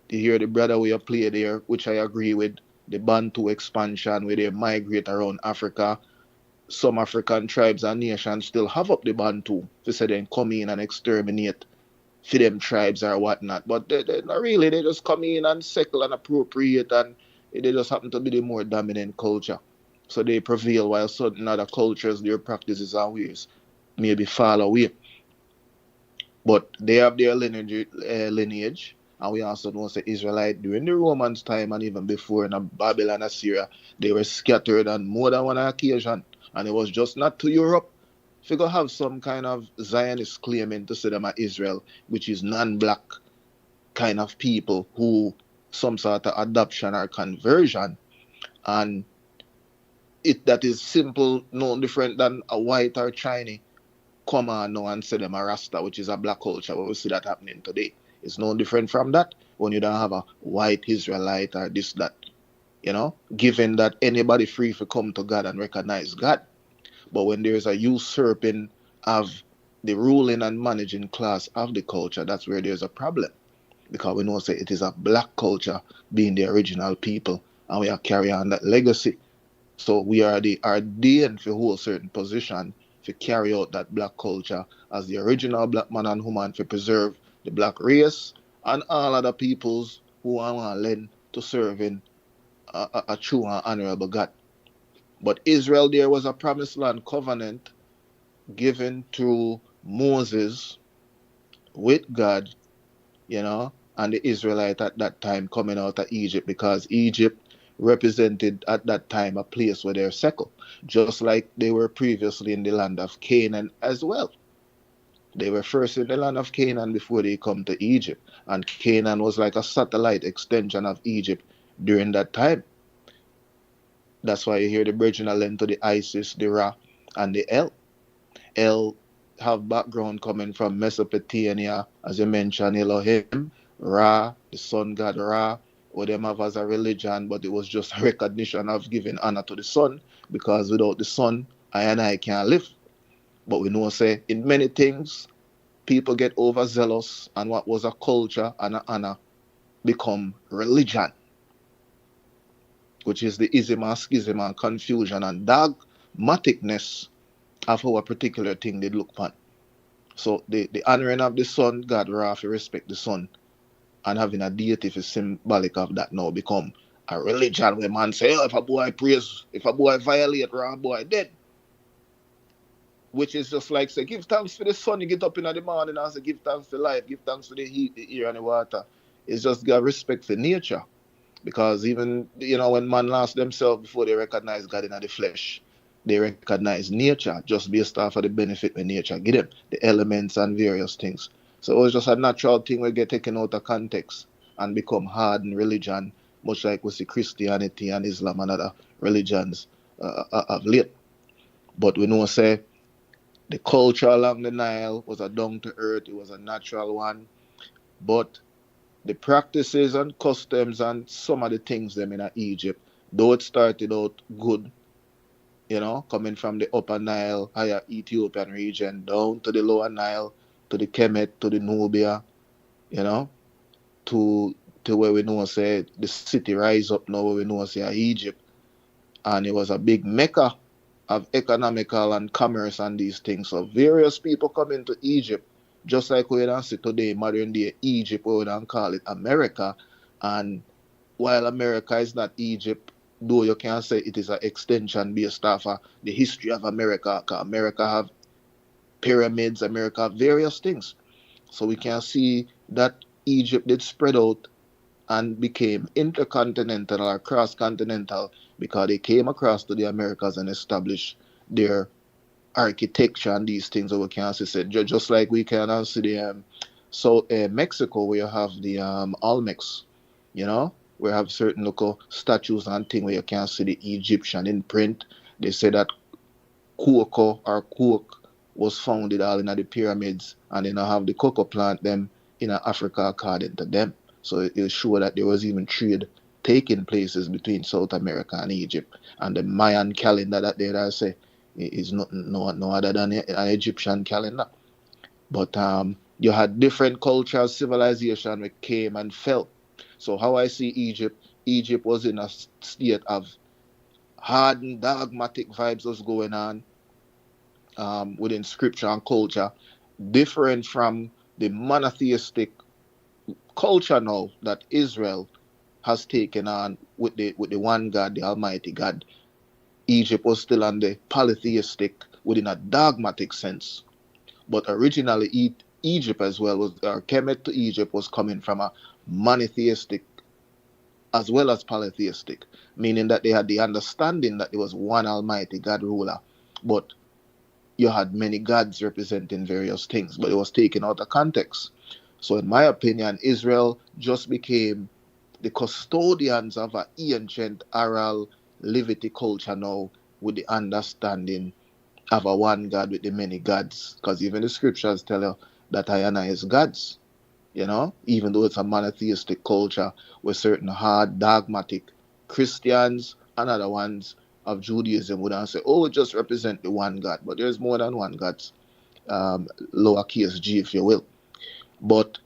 You hear the brother where you play there, which I agree with, the Bantu expansion, where they migrate around Africa. Some African tribes and nations still have up the Bantu. They say they come in and exterminate for them tribes or whatnot. But they not really, they just come in and settle and appropriate, and they just happen to be the more dominant culture. So they prevail, while certain other cultures, their practices and ways maybe fall away. But they have their lineage, and we also know that Israelite during the Romans' time and even before in Babylon, Assyria, they were scattered on more than one occasion. And it was just not to Europe. If you go have some kind of Zionist claiming to say them are Israel, which is non-black kind of people who some sort of adoption or conversion, and that is simple, no different than a white or Chinese come on now and say them a Rasta, which is a black culture. But we see that happening today. It's no different from that when you don't have a white Israelite or this, that. You know, given that anybody free to come to God and recognize God. But when there's a usurping of the ruling and managing class of the culture, that's where there's a problem. Because we know say it is a black culture being the original people, and we are carrying on that legacy. So we are ordained to hold certain position to carry out that black culture as the original black man and woman, to preserve the black race and all other peoples who want to lend to serving a true and honorable God. But Israel, there was a promised land covenant given to Moses with God, you know, and the Israelite at that time coming out of Egypt, because Egypt represented at that time a place where they're settled, just like they were previously in the land of Canaan as well. They were first in the land of Canaan before they come to Egypt, and Canaan was like a satellite extension of Egypt during that time. That's why you hear the original lend to the Isis, the Ra, and the El. El have background coming from Mesopotamia, as you mentioned, Elohim, Ra, the sun god Ra, or them have as a religion, but it was just a recognition of giving honor to the sun, because without the sun, I and I can't live. But we know, say, in many things, people get overzealous, and what was a culture and an honor become religion, which is the ism and schism and confusion and dogmaticness of how a particular thing they look upon. So the honoring of the sun, God, Ra, to respect the sun, and having a deity is symbolic of that now become a religion where man say, oh, if a boy praise, if a boy violate, Ra, boy dead. Which is just like, say, give thanks for the sun, you get up in the morning and say, give thanks for life, give thanks for the heat, the air, and the water. It's just got respect for nature. Because even, you know, when man lost themselves before they recognize God in the flesh, they recognize nature just based off of the benefit when nature give them, the elements and various things. So it was just a natural thing we get taken out of context and become hardened religion, much like we see Christianity and Islam and other religions of late. But we know, say, the culture along the Nile was a down to earth, it was a natural one. But the practices and customs and some of the things them in Egypt, though it started out good, you know, coming from the upper Nile, higher Ethiopian region, down to the lower Nile, to the Kemet, to the Nubia, you know, to where we know, say, the city rise up now, where we know, say, Egypt. And it was a big mecca of economical and commerce and these things. So various people come into Egypt, just like we don't see today, modern day Egypt, we don't call it America. And while America is not Egypt, though you can say it is an extension based off of the history of America, because America have pyramids, America have various things. So we can see that Egypt did spread out and became intercontinental or cross-continental because they came across to the Americas and established their architecture and these things that we can see. Just like we can see the Mexico, where you have the Olmecs, you know, where you have certain local statues and things where you can see the Egyptian imprint. They say that cocoa or coke was founded all in the pyramids, and then I have the cocoa plant them in Africa according to them. So it will show that there was even trade taking places between South America and Egypt. And the Mayan calendar that they say is no other than an Egyptian calendar. But you had different cultures, civilization that came and fell. So how I see Egypt was in a state of hardened, dogmatic vibes was going on within scripture and culture, different from the monotheistic culture now that Israel has taken on with the one God, the Almighty God. Egypt was still on the polytheistic within a dogmatic sense. But originally Egypt as well was, or Kemet to Egypt was coming from a monotheistic as well as polytheistic, meaning that they had the understanding that there was one Almighty God ruler, but you had many gods representing various things, but it was taken out of context. So in my opinion, Israel just became the custodians of an ancient oral Levite culture now with the understanding of a one God with the many gods. Because even the scriptures tell you that I and I is gods. You know, even though it's a monotheistic culture with certain hard dogmatic Christians and other ones of Judaism would say, oh, it just represent the one God. But there's more than one God, lowercase g, if you will. But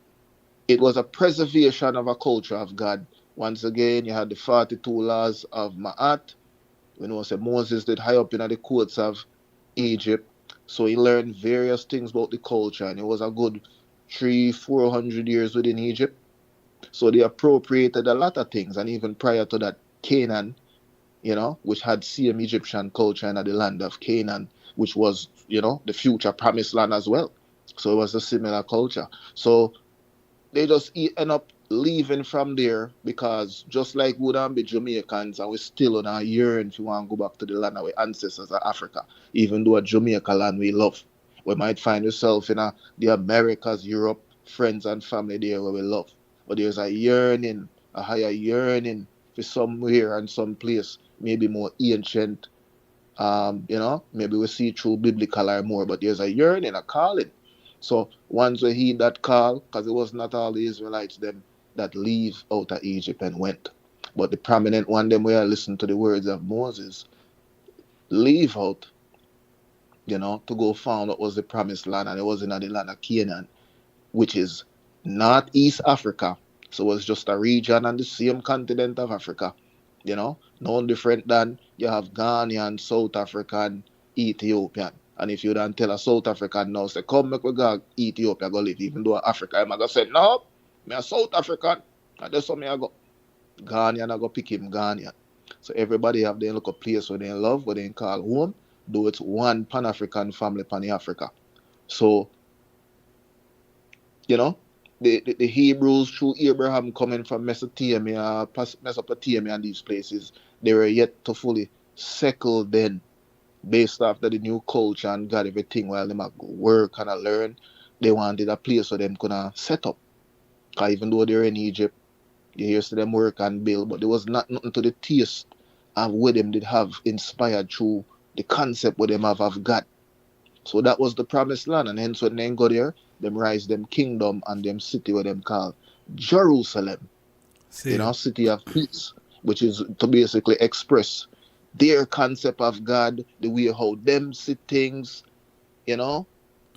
it was a preservation of a culture of God. Once again, you had the 42 laws of Ma'at. We know that Moses did high up in the courts of Egypt. So he learned various things about the culture, and it was a good 300-400 years within Egypt. So they appropriated a lot of things, and even prior to that, Canaan, you know, which had same Egyptian culture in the land of Canaan, which was, you know, the future promised land as well. So it was a similar culture. So they just end up leaving from there because just like we would be Jamaicans and we still on our yearn if you want to go back to the land of our ancestors of Africa, even though a Jamaica land we love. We might find yourself in the Americas, Europe, friends and family there where we love. But there's a yearning, a higher yearning for somewhere and some place, maybe more ancient, you know, maybe we see through biblical or more, but there's a yearning, a calling. So once we heed that call, because it was not all the Israelites them that leave out of Egypt and went, but the prominent one them where I listen to the words of Moses, leave out, you know, to go found what was the promised land, and it was in the land of Canaan, which is northeast Africa. So it was just a region on the same continent of Africa, you know, no different than you have Ghanaian, South African, Ethiopian. And if you don't tell a South African now, say, come make we go Ethiopia go live, even though Africa, I'm going to say, no, I'm a South African. And that's how I go. Ghanaian, I go pick him Ghanaian. So everybody have their local place where they love, where they call home, though it's one Pan-African family, Pan-Africa. So, you know, the Hebrews through Abraham coming from Mesopotamia and these places, they were yet to fully settle then, based after the new culture and got everything while they might work and learn. They wanted a place where them could set up. Because even though they're in Egypt, you hear them work and build, but there was nothing to the taste of what them did have inspired through the concept what them have of God. So that was the promised land, and hence when they go there, them rise them kingdom and them city where them call Jerusalem. You know, city of peace, which is to basically express their concept of God, the way how them see things, you know,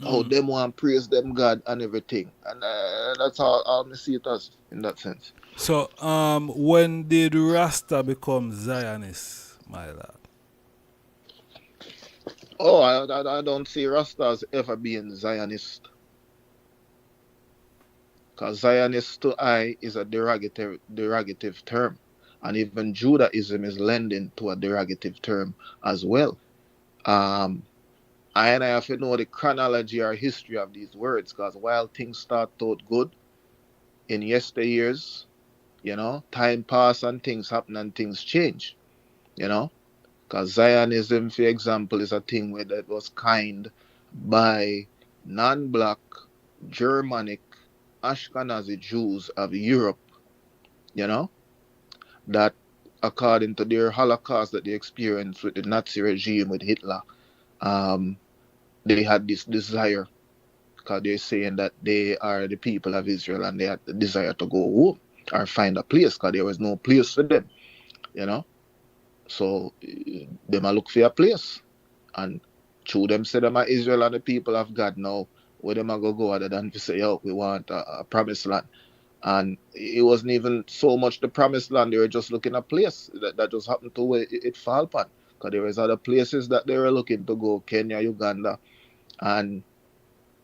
how them want to praise them God and everything. And that's how I see it as in that sense. So, when did Rasta become Zionist, my lad? Oh, I don't see Rasta as ever being Zionist. Because Zionist to I is a derogative term. And even Judaism is lending to a derogative term as well. I have to know the chronology or history of these words, because while things start out good in yesteryears, you know, time pass and things happen and things change, you know. Because Zionism, for example, is a thing where that was coined by non-black, Germanic, Ashkenazi Jews of Europe, you know, that according to their Holocaust that they experienced with the Nazi regime, with Hitler, they had this desire, because they're saying that they are the people of Israel and they had the desire to go home or find a place, because there was no place for them, you know. So they might look for a place, and through them say them are Israel and the people of God now, where them are go other than to say, oh, we want a promised land. And it wasn't even so much the promised land, they were just looking at a place that just happened to where it fall upon. Because there was other places that they were looking to go, Kenya, Uganda, and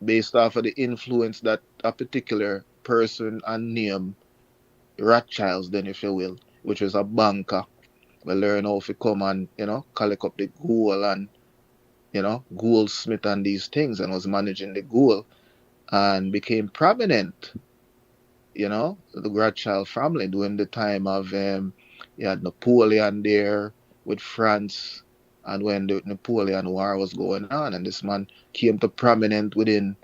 based off of the influence that a particular person and name, Rothschilds then, if you will, which was a banker, we learn how to come and, you know, collect up the gold and, you know, goldsmith and these things, and was managing the gold and became prominent, you know, the Rothschild family during the time of, you had Napoleon there with France, and when the Napoleon War was going on, and this man came to prominent within,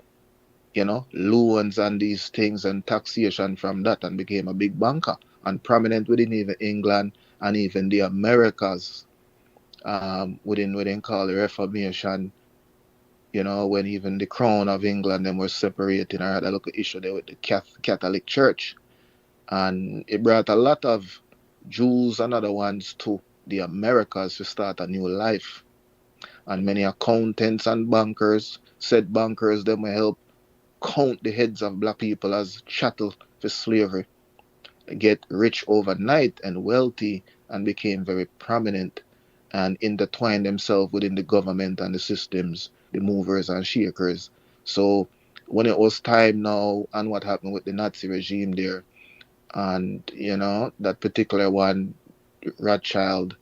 you know, loans and these things and taxation from that, and became a big banker and prominent within even England and even the Americas, within call the Reformation, you know, when even the crown of England them were separating, or had a little issue there with the Catholic Church. And it brought a lot of Jews and other ones to the Americas to start a new life. And many accountants and bankers, said bankers, them will help count the heads of black people as chattel for slavery, get rich overnight and wealthy, and became very prominent and intertwined themselves within the government and the systems, the movers and shakers. So when it was time now, and what happened with the Nazi regime there, and you know, that particular one, Rothschild,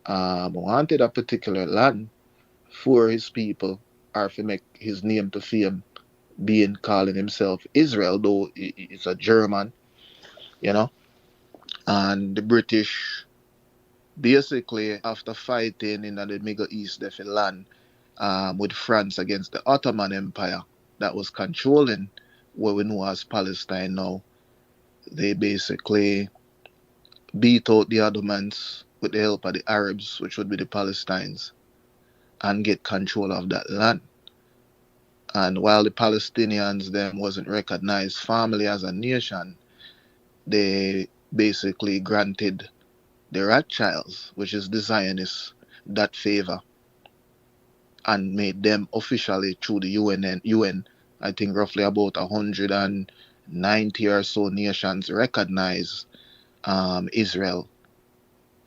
wanted a particular land for his people, or to make his name to fame, being calling himself Israel, though it's a German, you know. And the British, basically, after fighting in the Middle East, they fell land with France against the Ottoman Empire that was controlling what we know as Palestine now. They basically beat out the Ottomans with the help of the Arabs, which would be the Palestinians, and get control of that land. And while the Palestinians then wasn't recognized formally as a nation, they basically granted the Rothschilds, which is the Zionists, that favor, and made them officially through the UN, I think roughly about 190 or so nations recognize Israel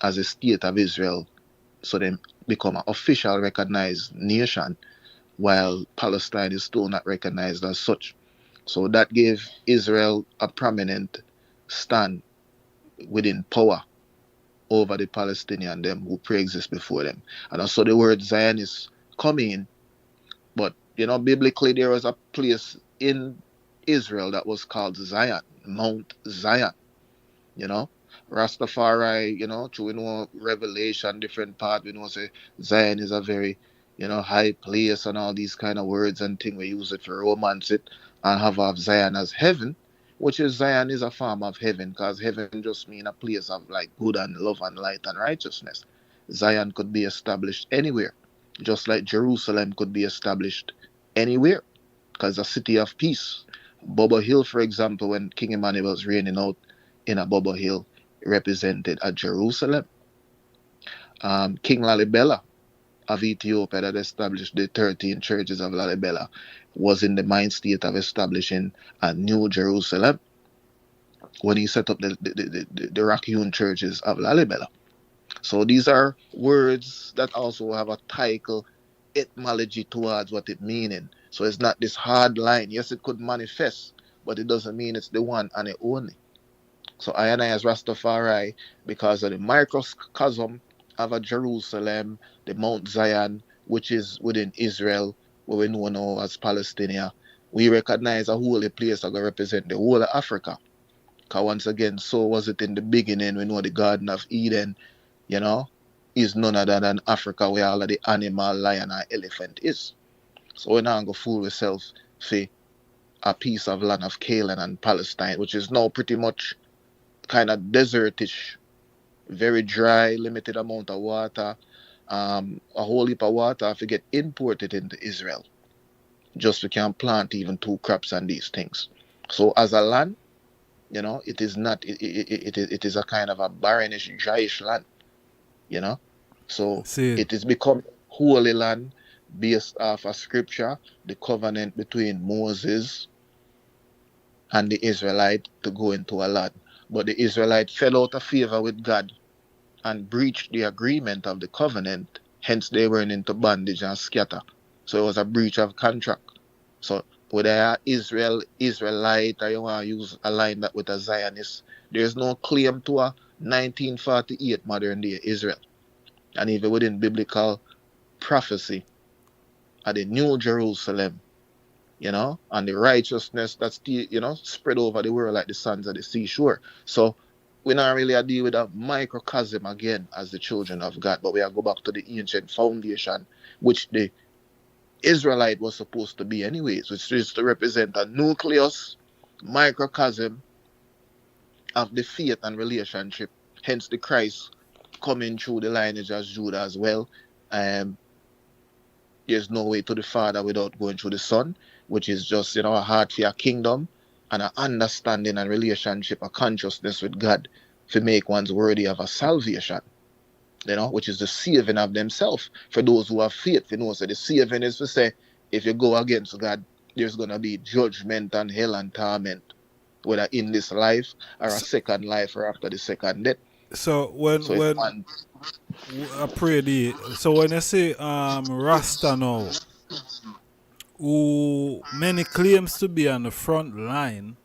as a state of Israel. So they become an official recognized nation, while Palestine is still not recognized as such. So that gave Israel a prominent stand within power over the Palestinian them who pre-exist before them. And also the word Zionist come in, but you know, biblically there was a place in Israel that was called Zion, Mount Zion, you know. Rastafari, you know, through, you know, Revelation, different part, we know say Zion is a very, you know, high place, and all these kind of words and thing. We use it for romance it, and have of Zion as heaven, which is Zion is a form of heaven, because heaven just mean a place of like good and love and light and righteousness. Zion could be established anywhere, just like Jerusalem could be established anywhere, because a city of peace. Bobo Hill, for example, when King Emmanuel was reigning out in a Bobo Hill, represented at Jerusalem. King Lalibela of Ethiopia, that established the 13 churches of Lalibela, was in the mind state of establishing a new Jerusalem when he set up the Rock-hewn churches of Lalibela. So these are words that also have a title etymology towards what it meaning. So it's not this hard line. Yes, it could manifest, but it doesn't mean it's the one and the only. So I and I as Rastafari, because of the microcosm of a Jerusalem, the Mount Zion, which is within Israel, what we know now as Palestine, we recognize a holy place that will represent the whole of Africa. Because once again, so was it in the beginning. We know the Garden of Eden, you know, is none other than Africa, where all of the animal, lion, and elephant is. So we're not going to fool ourselves for a piece of land of Canaan and Palestine, which is now pretty much kind of desertish, very dry, limited amount of water, a whole heap of water if you get imported into Israel. Just we can plant even 2 crops and these things. So as a land, you know, it is not, it is a kind of a barrenish, dryish land, you know. So it is become holy land based off a scripture, the covenant between Moses and the Israelite to go into a land. But the Israelites fell out of favor with God and breached the agreement of the covenant. Hence, they went into bondage and scatter. So it was a breach of contract. So whether you are Israelite, or you want to use a line that with a Zionist, there is no claim to a 1948 modern day Israel. And even within biblical prophecy, at the New Jerusalem, you know, and the righteousness that's, you know, spread over the world like the sands of the seashore. So we not really deal with a microcosm again as the children of God, but we are go back to the ancient foundation, which the Israelite was supposed to be anyways, which is to represent a nucleus, microcosm of the faith and relationship, hence the Christ coming through the lineage as Judah as well. There's no way to the Father without going through the Son, which is just, a heart for your kingdom and an understanding and relationship, a consciousness with God to make one's worthy of a salvation, which is the saving of themselves. For those who have faith, so the saving is to say, if you go against God, there's going to be judgment and hell and torment, whether in this life or a second life or after the second death. So when I pray thee, so when you say Rasta now, who many claims to be on the front line,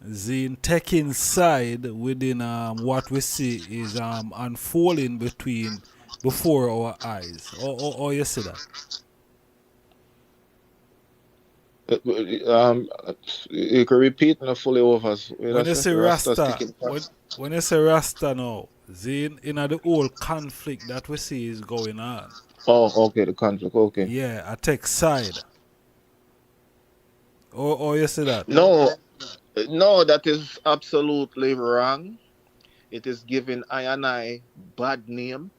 the taking side within what we see is unfolding before our eyes. Or you see that? You can repeat and fully over. When you say Rasta, when you say Rasta now, in the whole conflict that we see is going on. Oh, okay, the conflict, okay. Yeah, I take side. Or you say that? No, that is absolutely wrong. It is giving I bad name.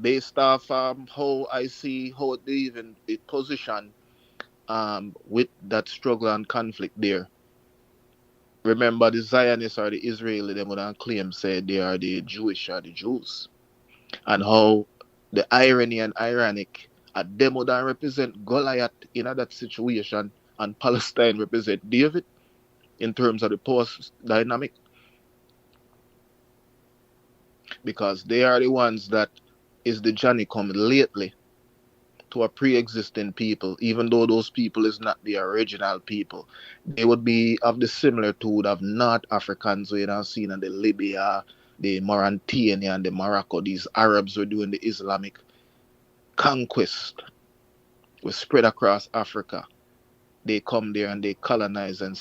Based off how I see how they even position with that struggle and conflict there. Remember, the Zionists or the Israeli, they would claim say they are the Jewish or the Jews, and how the irony and ironic, them would represent Goliath in that situation, and Palestine represent David in terms of the post dynamic, because they are the ones that is the Johnny come lately to a pre-existing people, even though those people is not the original people. They would be of the similitude of North Africans we have seen in the Libya, the Mauritania and the Morocco. These Arabs were doing the Islamic conquest, was spread across Africa. They come there and they colonize and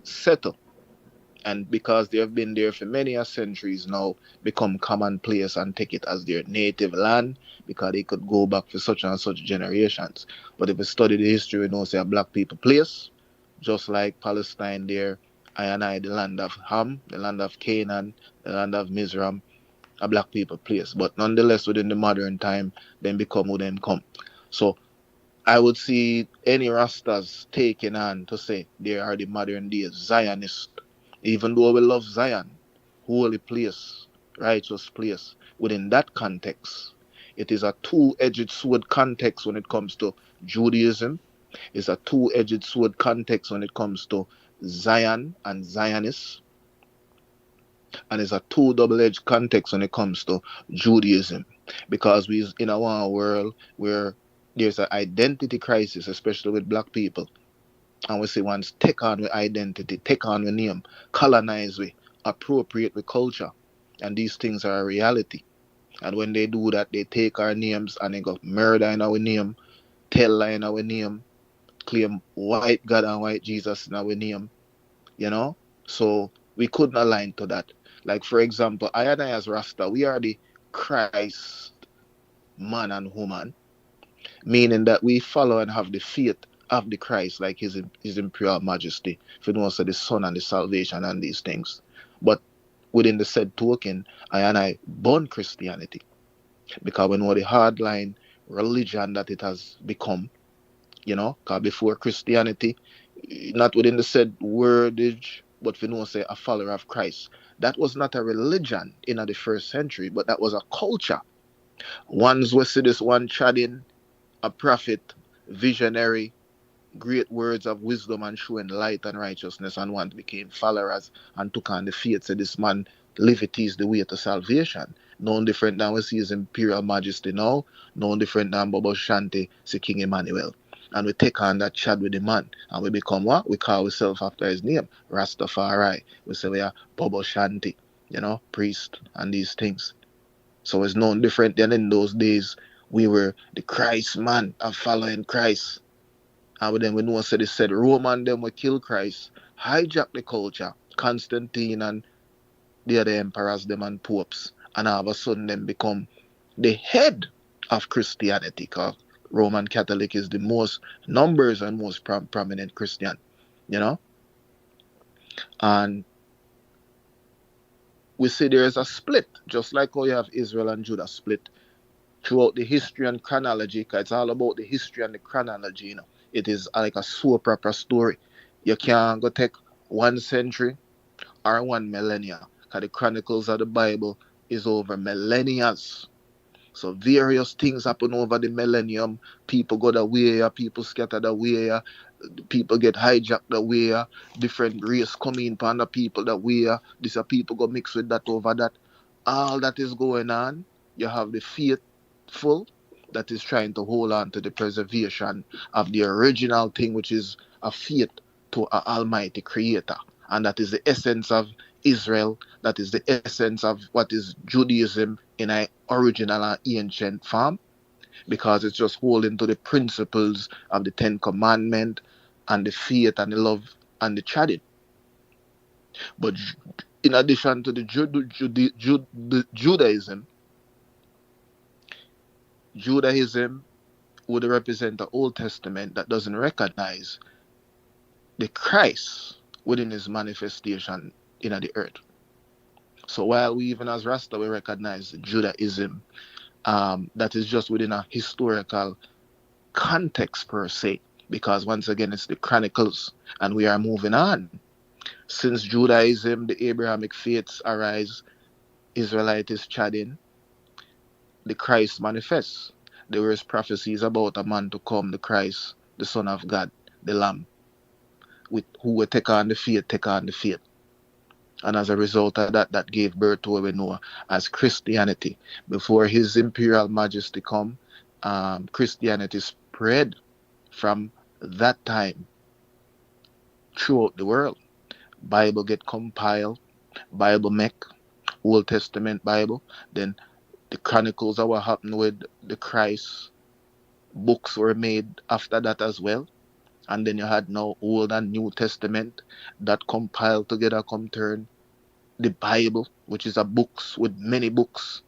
settle. And because they have been there for many centuries now, become commonplace and take it as their native land, because they could go back for such and such generations. But if we study the history, we know say a black people place, just like Palestine there, the land of Ham, the land of Canaan, the land of Mizraim, a black people place. But nonetheless, within the modern time, then become who them come. So I would see any Rastas taking on to say they are the modern day Zionists. Even though we love Zion, holy place, righteous place, within that context, it is a two-edged sword context when it comes to Judaism. It's a two-edged sword context when it comes to Zion and Zionists. And it's a two double-edged context when it comes to Judaism. Because we're in a world where there's an identity crisis, especially with black people. And we say once take on with identity, take on with name, colonize with, appropriate with culture. And these things are a reality. And when they do that, they take our names and they go murder in our name, tell lie in our name, claim white God and white Jesus in our name, So we couldn't align to that. Like, for example, I as Rasta, we are the Christ man and woman, meaning that we follow and have the faith of the Christ, like his imperial majesty, if you know, so the Son and the salvation and these things. But within the said token, I born Christianity, because we know the hardline religion that it has become, because before Christianity, not within the said wordage, but we know say a follower of Christ. That was not a religion in the first century, but that was a culture. Ones we see this one chatting, a prophet, visionary, great words of wisdom and showing light and righteousness, and one became followers and took on the faith. So this man liveth is the way to salvation. No different than we see his imperial majesty now, no different than Bobo Shanti, say King Emmanuel. And we take on that chat with the man, and we become what? We call ourselves after his name, Rastafari. We say we are Bobo Shanti, priest and these things. So it's no different than in those days we were the Christ man of following Christ. And then we know they said Roman them will kill Christ, hijack the culture, Constantine and the other emperors them and popes, and all of a sudden them become the head of Christianity, because Roman Catholic is the most numbers and most prominent Christian, And we see there is a split, just like how you have Israel and Judah split throughout the history and chronology, because it's all about the history and the chronology, you know. It is like a soap opera story. You can't go take 1 century or 1 millennia, because the chronicles of the Bible is over millennia. So various things happen over the millennium. People go the way, people scatter the way, people get hijacked the way, different race come in upon the people the way, these are people go mix with that over that. All that is going on. You have the faithful that is trying to hold on to the preservation of the original thing, which is a faith to an almighty creator. And that is the essence of Israel. That is the essence of what is Judaism in an original and ancient form, because it's just holding to the principles of the 10 Commandments and the faith and the love and the tradition. But in addition to the Judaism would represent the Old Testament that doesn't recognize the Christ within his manifestation in the earth. So while we even as Rasta, we recognize Judaism, that is just within a historical context per se, because once again it's the chronicles and we are moving on. Since Judaism, the Abrahamic faiths arise, Israelite is chatting, the Christ manifests. There is prophecies about a man to come, the Christ, the Son of God, the Lamb, with who will take on the faith. And as a result of that, that gave birth to what we know as Christianity. Before His Imperial Majesty come, Christianity spread from that time throughout the world. Bible get compiled, Bible make, Old Testament Bible, then the chronicles of what happened with the Christ books were made after that as well. And then you had now Old and New Testament that compiled together, come turn the Bible, which is a books with many books.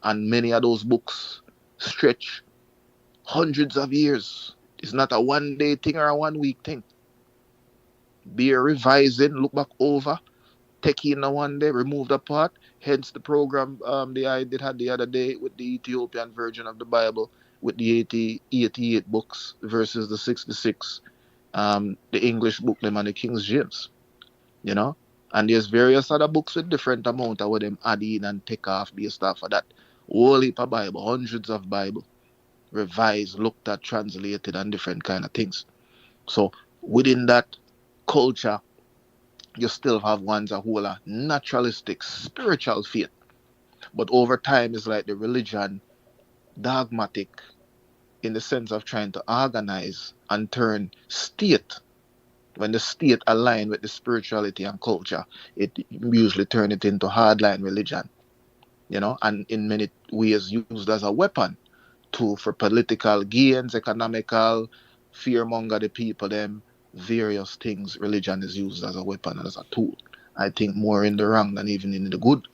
And many of those books stretch hundreds of years. It's not a one-day thing or a one-week thing. Be revising, look back over, take in a one day, remove the part. Hence the program I did had the other day with the Ethiopian version of the Bible with the 88 books versus the 66. The English book, them and the King James, you know. And there's various other books with different amount of what them add in and take off based off of that. Whole heap of Bible, hundreds of Bible, revised, looked at, translated, and different kind of things. So within that culture, you still have ones that hold a naturalistic, spiritual faith. But over time, it's like the religion, dogmatic, in the sense of trying to organize and turn state. When the state align with the spirituality and culture, it usually turn it into hardline religion, you know, and in many ways used as a weapon for political gains, economical, fearmonger the people, them various things. Religion is used as a weapon and as a tool. I think more in the wrong than even in the good.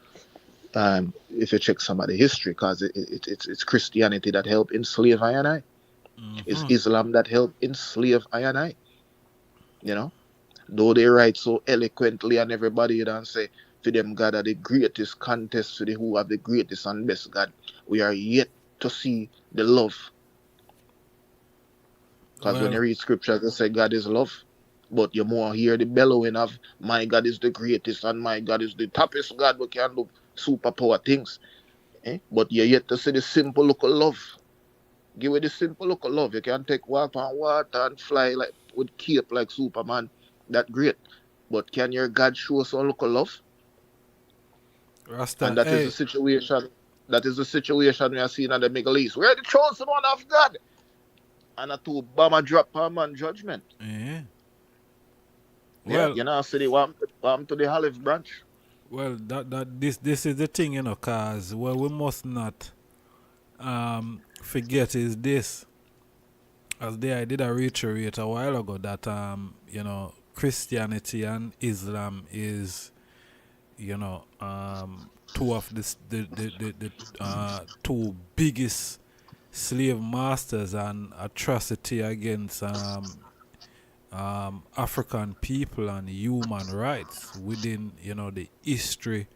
If you check some of the history, because it's Christianity that helped enslave I and I. It's Islam that helped enslave I and I. You know, though they write so eloquently and everybody don't say for them God are the greatest contest for the who have the greatest and best God. We are yet to see the love. Because when you read scriptures, they say God is love. But you more hear the bellowing of my God is the greatest and my God is the toppest God we can do superpower things. But you're yet to see the simple look of love. Give it the simple look of love. You can take walk on water and fly like with cape like Superman. That's great. But can your God show us a look of love? Rasta, and that is the situation. That is the situation we are seeing in the Middle East. We're the chosen one of God. And a two bomber drop per man judgment. Yeah. Well, you know, see what to the olive branch. Well, this is the thing, you know, cause what we must not forget is this. As I did a reiterate a while ago that you know, Christianity and Islam is, you know, two of the two biggest slave masters and atrocity against African people and human rights within, you know, the history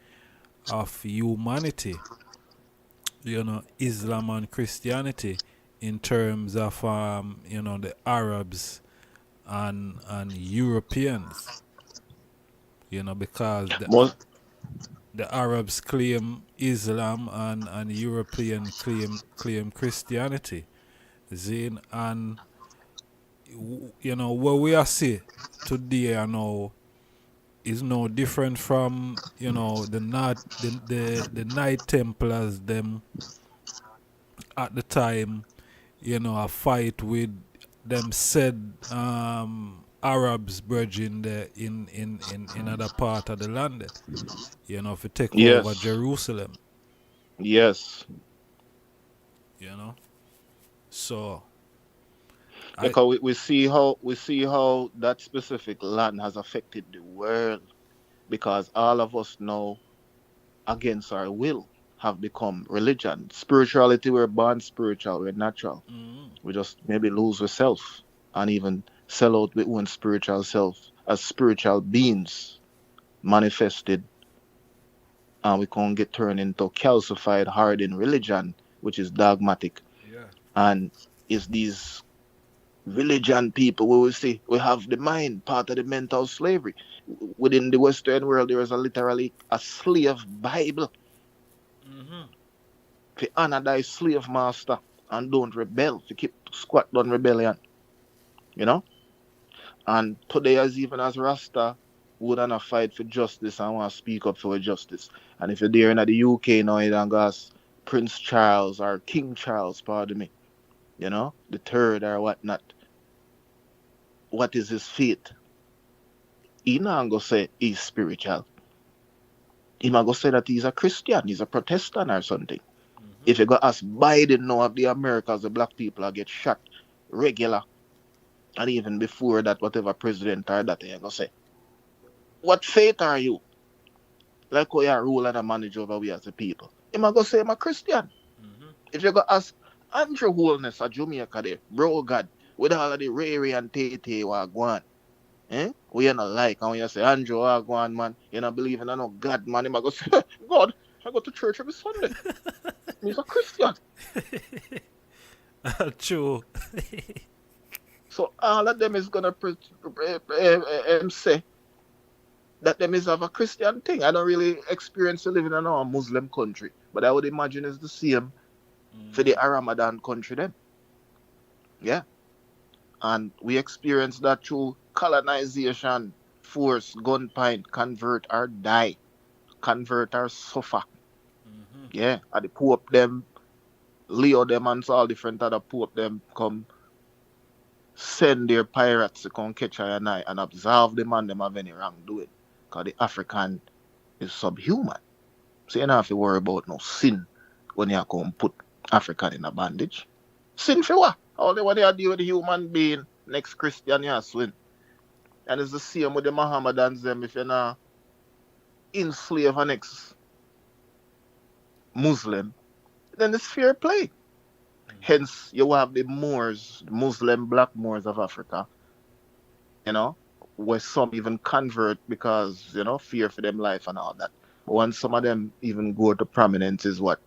of humanity, Islam and Christianity, in terms of the Arabs and Europeans, because the Arabs claim Islam and European claim Christianity. Zin, and what we are see today now is no different from the Knight Templars them at the time, a fight with them said Arabs bridging there in other part of the land, if you take over Jerusalem. Yes. So because we see how that specific land has affected the world, because all of us now, against our will, have become religion. Spirituality, we're born spiritual, we're natural. We just maybe lose ourselves and even sell out with one spiritual self as spiritual beings manifested, and we can't get turned into calcified, hardened religion, which is dogmatic. And it's these religion people where we see we have the mind, part of the mental slavery. Within the Western world, there is literally a slave Bible. To honor thy slave master and don't rebel, to keep squat down rebellion. And today, as Rasta would not fight for justice and want to speak up for justice. And if you're there in the UK now, you don't got Prince Charles or King Charles, pardon me, the third or whatnot. What is his fate? He not going to say he's spiritual. He might go say that he's a Christian, he's a Protestant or something. If you go ask Biden now of the Americas, the black people get shot regular. And even before that, whatever president or that, you go say, what faith are you? Like how you rule and manage over we as a people. He might go say I'm a Christian. If you go ask Andrew Holness of Jamaica there, bro God, with all of the Ray and Tay were going, we are not like, and when you say Andrew are going, man, you not believe in no God, man, he might go say, God, I go to church every Sunday. He's a Christian. True. So all of them is gonna say that them is of a Christian thing. I don't really experience living in a Muslim country, but I would imagine it's the same for the Ramadan country then. Yeah. And we experience that through colonization, force, gunpoint, convert or die, convert or suffer. Yeah, and the Pope them, Leo them and all different other Pope them come send their pirates to come catch I and observe the man them have any wrongdoing. Because the African is subhuman. So you don't have to worry about no sin when you come put African in a bandage. Sin for what? All they want to deal with the human being, next Christian you swim. And it's the same with the Mohammedans them. If you're not enslave an ex-Muslim, then it's fair play. Hence, you have the Moors, the Muslim black Moors of Africa, where some even convert because, fear for them life and all that. But when some of them even go to prominence is what?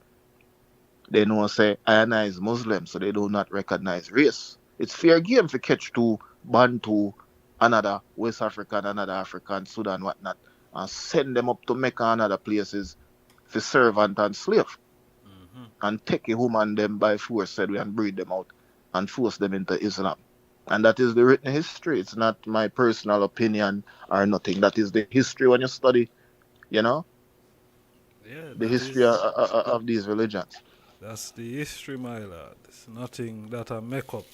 They know say, I is Muslim, so they do not recognize race. It's fair game to catch two Bantu, another West African, another African, Sudan, whatnot, and send them up to Mecca and other places for servant and slave. And take a woman them by force, said we, and breed them out and force them into Islam. And that is the written history. It's not my personal opinion or nothing. That is the history when you study, the history of these religions. That's the history, my lord. It's nothing that I make up,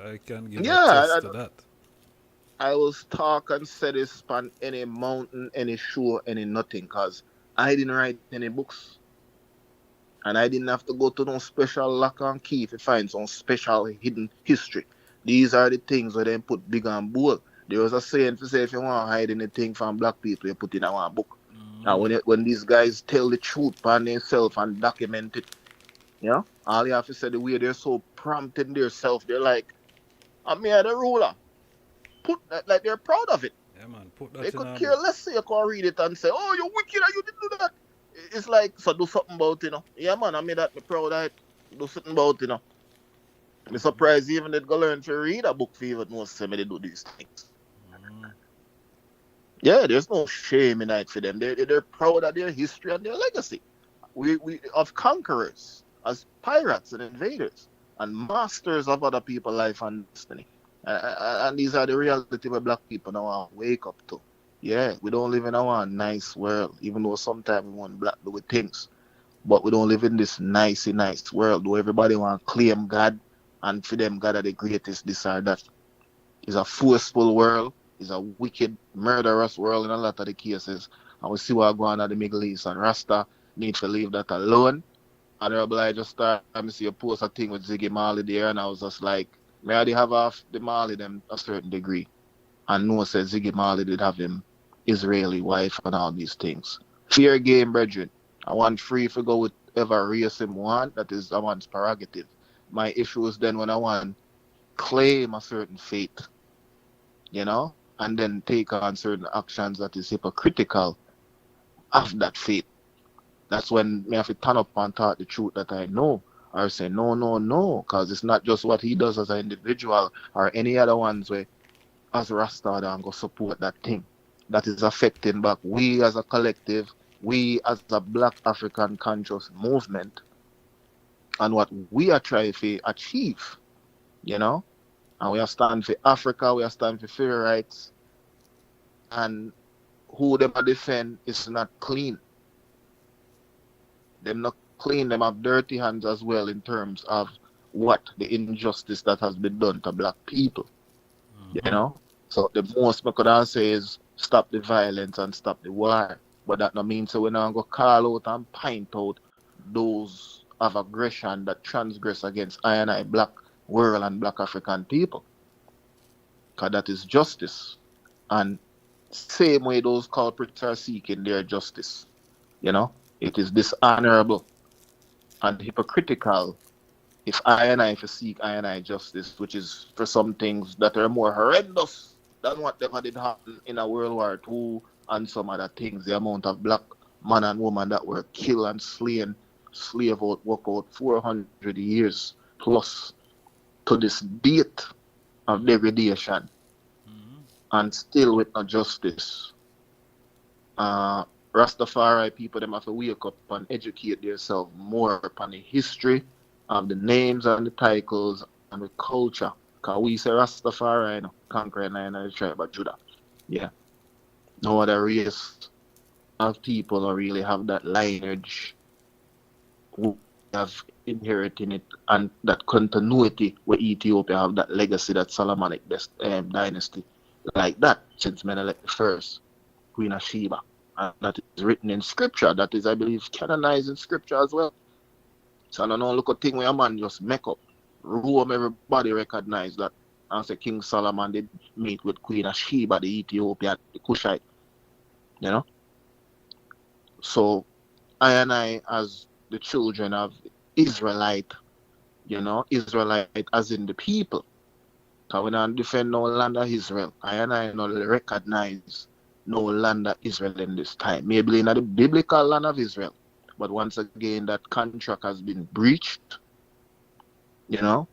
I can give a test to that. I will talk and say this on any mountain, any shore, any nothing, because I didn't write any books. And I didn't have to go to no special lock and key to find some special hidden history. These are the things where they put big and bold. There was a saying to say if you want to hide anything from black people, you put it in one book. Now when these guys tell the truth on themselves and document it, all you have to say the way they're so prompt in themselves, they're like, I'm here the ruler. Put that, like they're proud of it. Yeah, man. put that They in could our care book. less. So you can read it and say, "Oh, you're wicked and you didn't do that." It's like, so do something about it, you know. Yeah, man, I made that me proud of it. Do something about it, you know. I'm surprised even they go learn to read a book for even know say me they do these things. Yeah, there's no shame in that for them. They're proud of their history and their legacy. We of conquerors, as pirates and invaders, and masters of other people's life and destiny. And these are the reality where black people now want to wake up to. Yeah, we don't live in our nice world, even though sometimes we want black to do things. But we don't live in this nice world where everybody want to claim God, and for them God are the greatest, this or that. It's a forceful world. It's a wicked, murderous world in a lot of the cases. And we see what going on in the Middle East. And Rasta need to leave that alone. Honorable, I just started to see a post a thing with Ziggy Marley there, and I was just like, may I have off the Marley them a certain degree. And no said Ziggy Marley did have him Israeli wife and all these things. Fair game, brethren. I want free to go with whatever race him want. That is a man's prerogative. My issue is then when I want claim a certain faith, you know, and then take on certain actions that is hypocritical of that faith. That's when me have to turn up and talk the truth that I know, or say no, because it's not just what he does as an individual or any other ones where as Rasta and go support that thing. That is affecting back we as a collective, we as a black African conscious movement, and what we are trying to achieve, you know. And we are standing for Africa, we are standing for fair rights, and who them defend is not clean. Them not clean, them have dirty hands as well in terms of what the injustice that has been done to black people. You know? So the most I could say is stop the violence and stop the war. But that not means so we're not going to call out and point out those of aggression that transgress against I and I black world and black African people. Because that is justice. And same way those culprits are seeking their justice. You know? It is dishonorable and hypocritical if I and I seek I and I justice, which is for some things that are more horrendous than whatever did happen in a World War II and some other things. The amount of black man and woman that were killed and slain, slave out, work out 400 years plus to this date of degradation and still with no justice. Rastafari people, them have to wake up and educate themselves more upon the history of the names and the titles and the culture. Because we say Rastafari, you know, conquering the tribe of Judah. Yeah. No other race of people don't really have that lineage. We have inheriting it and that continuity where Ethiopia have that legacy, that Solomonic dynasty like that since Menelik I, Queen of Sheba. And that is written in scripture. That is, I believe, canonized in scripture as well. So I don't know, look a thing where a man just make up. Rome, everybody recognize that. And say King Solomon did meet with Queen of Sheba, the Ethiopian, the Cushite. You know? So I and I, as the children of Israelite, you know, Israelite as in the people. Because we don't defend no land of Israel. I and I don't recognize no land of Israel in this time. Maybe in the biblical land of Israel. But once again, that contract has been breached, you know,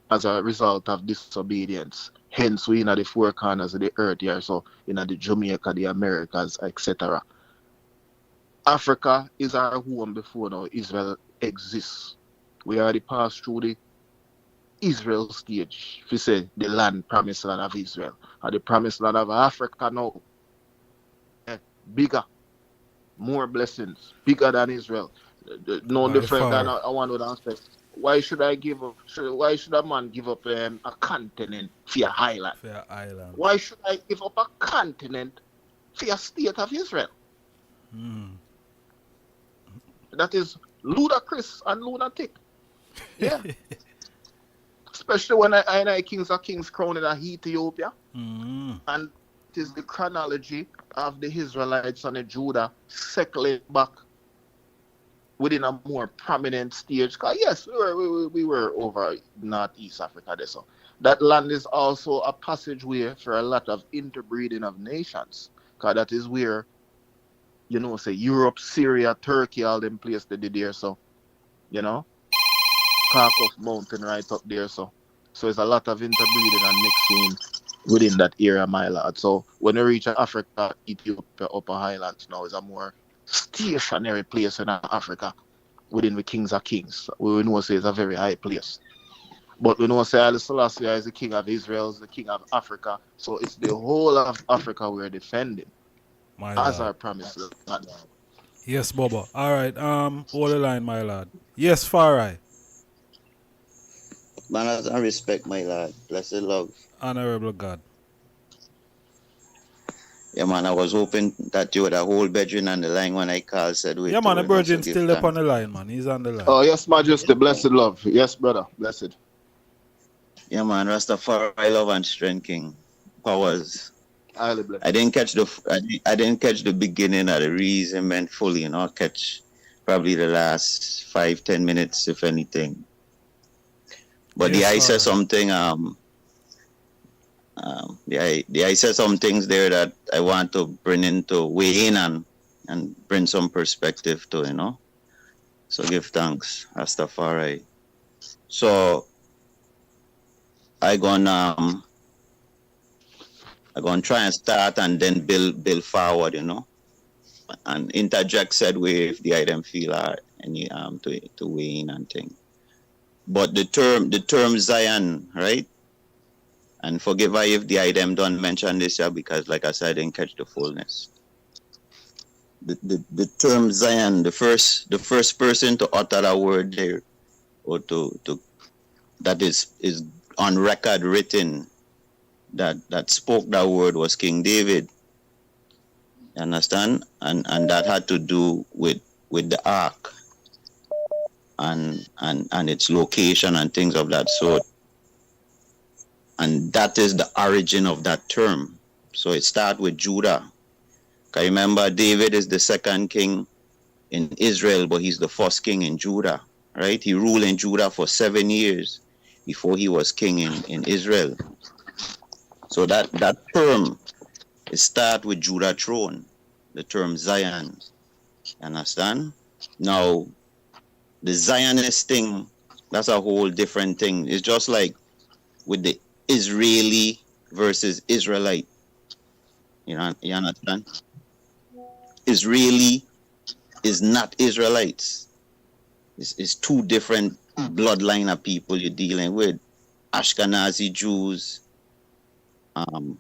as a result of disobedience. Hence, we in the four corners of the earth here, so in the Jamaica, the Americas, etc. Africa is our home before now Israel exists. We already passed through the Israel stage, if you say the land, promised land of Israel, or the promised land of Africa now. Bigger, more blessings, bigger than Israel. No By different far. than I want to answer. Why should I give up? Why should a man give up a continent for a island? Fair island. Why should I give up a continent for a state of Israel? That is ludicrous and lunatic. Yeah. Especially when I kings are kings crowned in Ethiopia. And it is the chronology of the Israelites and the Judah circling back within a more prominent stage. Because yes, we were over Northeast Africa there, so. that land is also a passageway for a lot of interbreeding of nations. Because that is where, you know, say Europe, Syria, Turkey, all them places they did there. So, you know, Kharkov Mountain right up there. So it's a lot of interbreeding and mixing within that area, my lord. So when we reach Africa, Ethiopia, Upper Highlands now is a more stationary place in Africa within the Kings of Kings. We know say it's a very high place. But we know say Selassie is the king of Israel, is the king of Africa. So it's the whole of Africa we're defending. My as lord. our promise. Lord. Yes, Bobo. All right. Hold the line, my lord. Yes, Farai. Manners and respect, my lord. Blessed love. Honorable God. Yeah, man, I was hoping that you would have whole bedroom on the line when I called, said we. Yeah, man, the virgin's still up on the line, man. He's on the line. Oh, yes, Majesty. Blessed love. Yes, brother. Blessed. Yeah, man, Rastafari love and strength, King. Powers. I didn't catch the beginning of the reason fully, you know. Catch probably the last 5-10 minutes, if anything. But yes, the I said something. The I said some things there that I want to weigh in and bring some perspective to, you know. So give thanks, Rastafari. So I gonna try and start and then build forward, you know, and interject said way if the item feel any to weigh in and thing. But the term Zion, right? And forgive I if the item don't mention this here because, like I said, I didn't catch the fullness. The term Zion, the first person to utter that word there, or to that is on record written that spoke that word was King David. You understand? And that had to do with the ark and its location and things of that sort. And that is the origin of that term. So it starts with Judah. Can you remember David is the second king in Israel, but he's the first king in Judah, right? He ruled in Judah for 7 years before he was king in Israel. So that term, it starts with Judah throne, the term Zion. You understand? Now, the Zionist thing, that's a whole different thing. It's just like with the Israeli versus Israelite. You understand? Israeli is not Israelites. It's two different bloodline of people you're dealing with. Ashkenazi Jews, and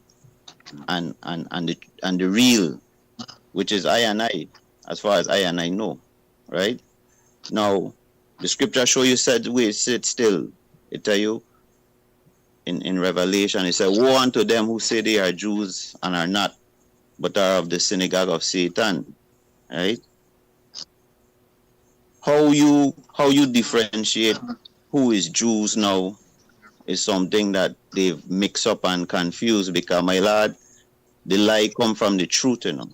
the real, which is I and I, as far as I and I know, right? Now, the scripture show you said we sit still. It tell you in Revelation, it said, woe unto them who say they are Jews and are not, but are of the synagogue of Satan, right? How you differentiate who is Jews now is something that they've mixed up and confused, because, my lord, the lie come from the truth, you know.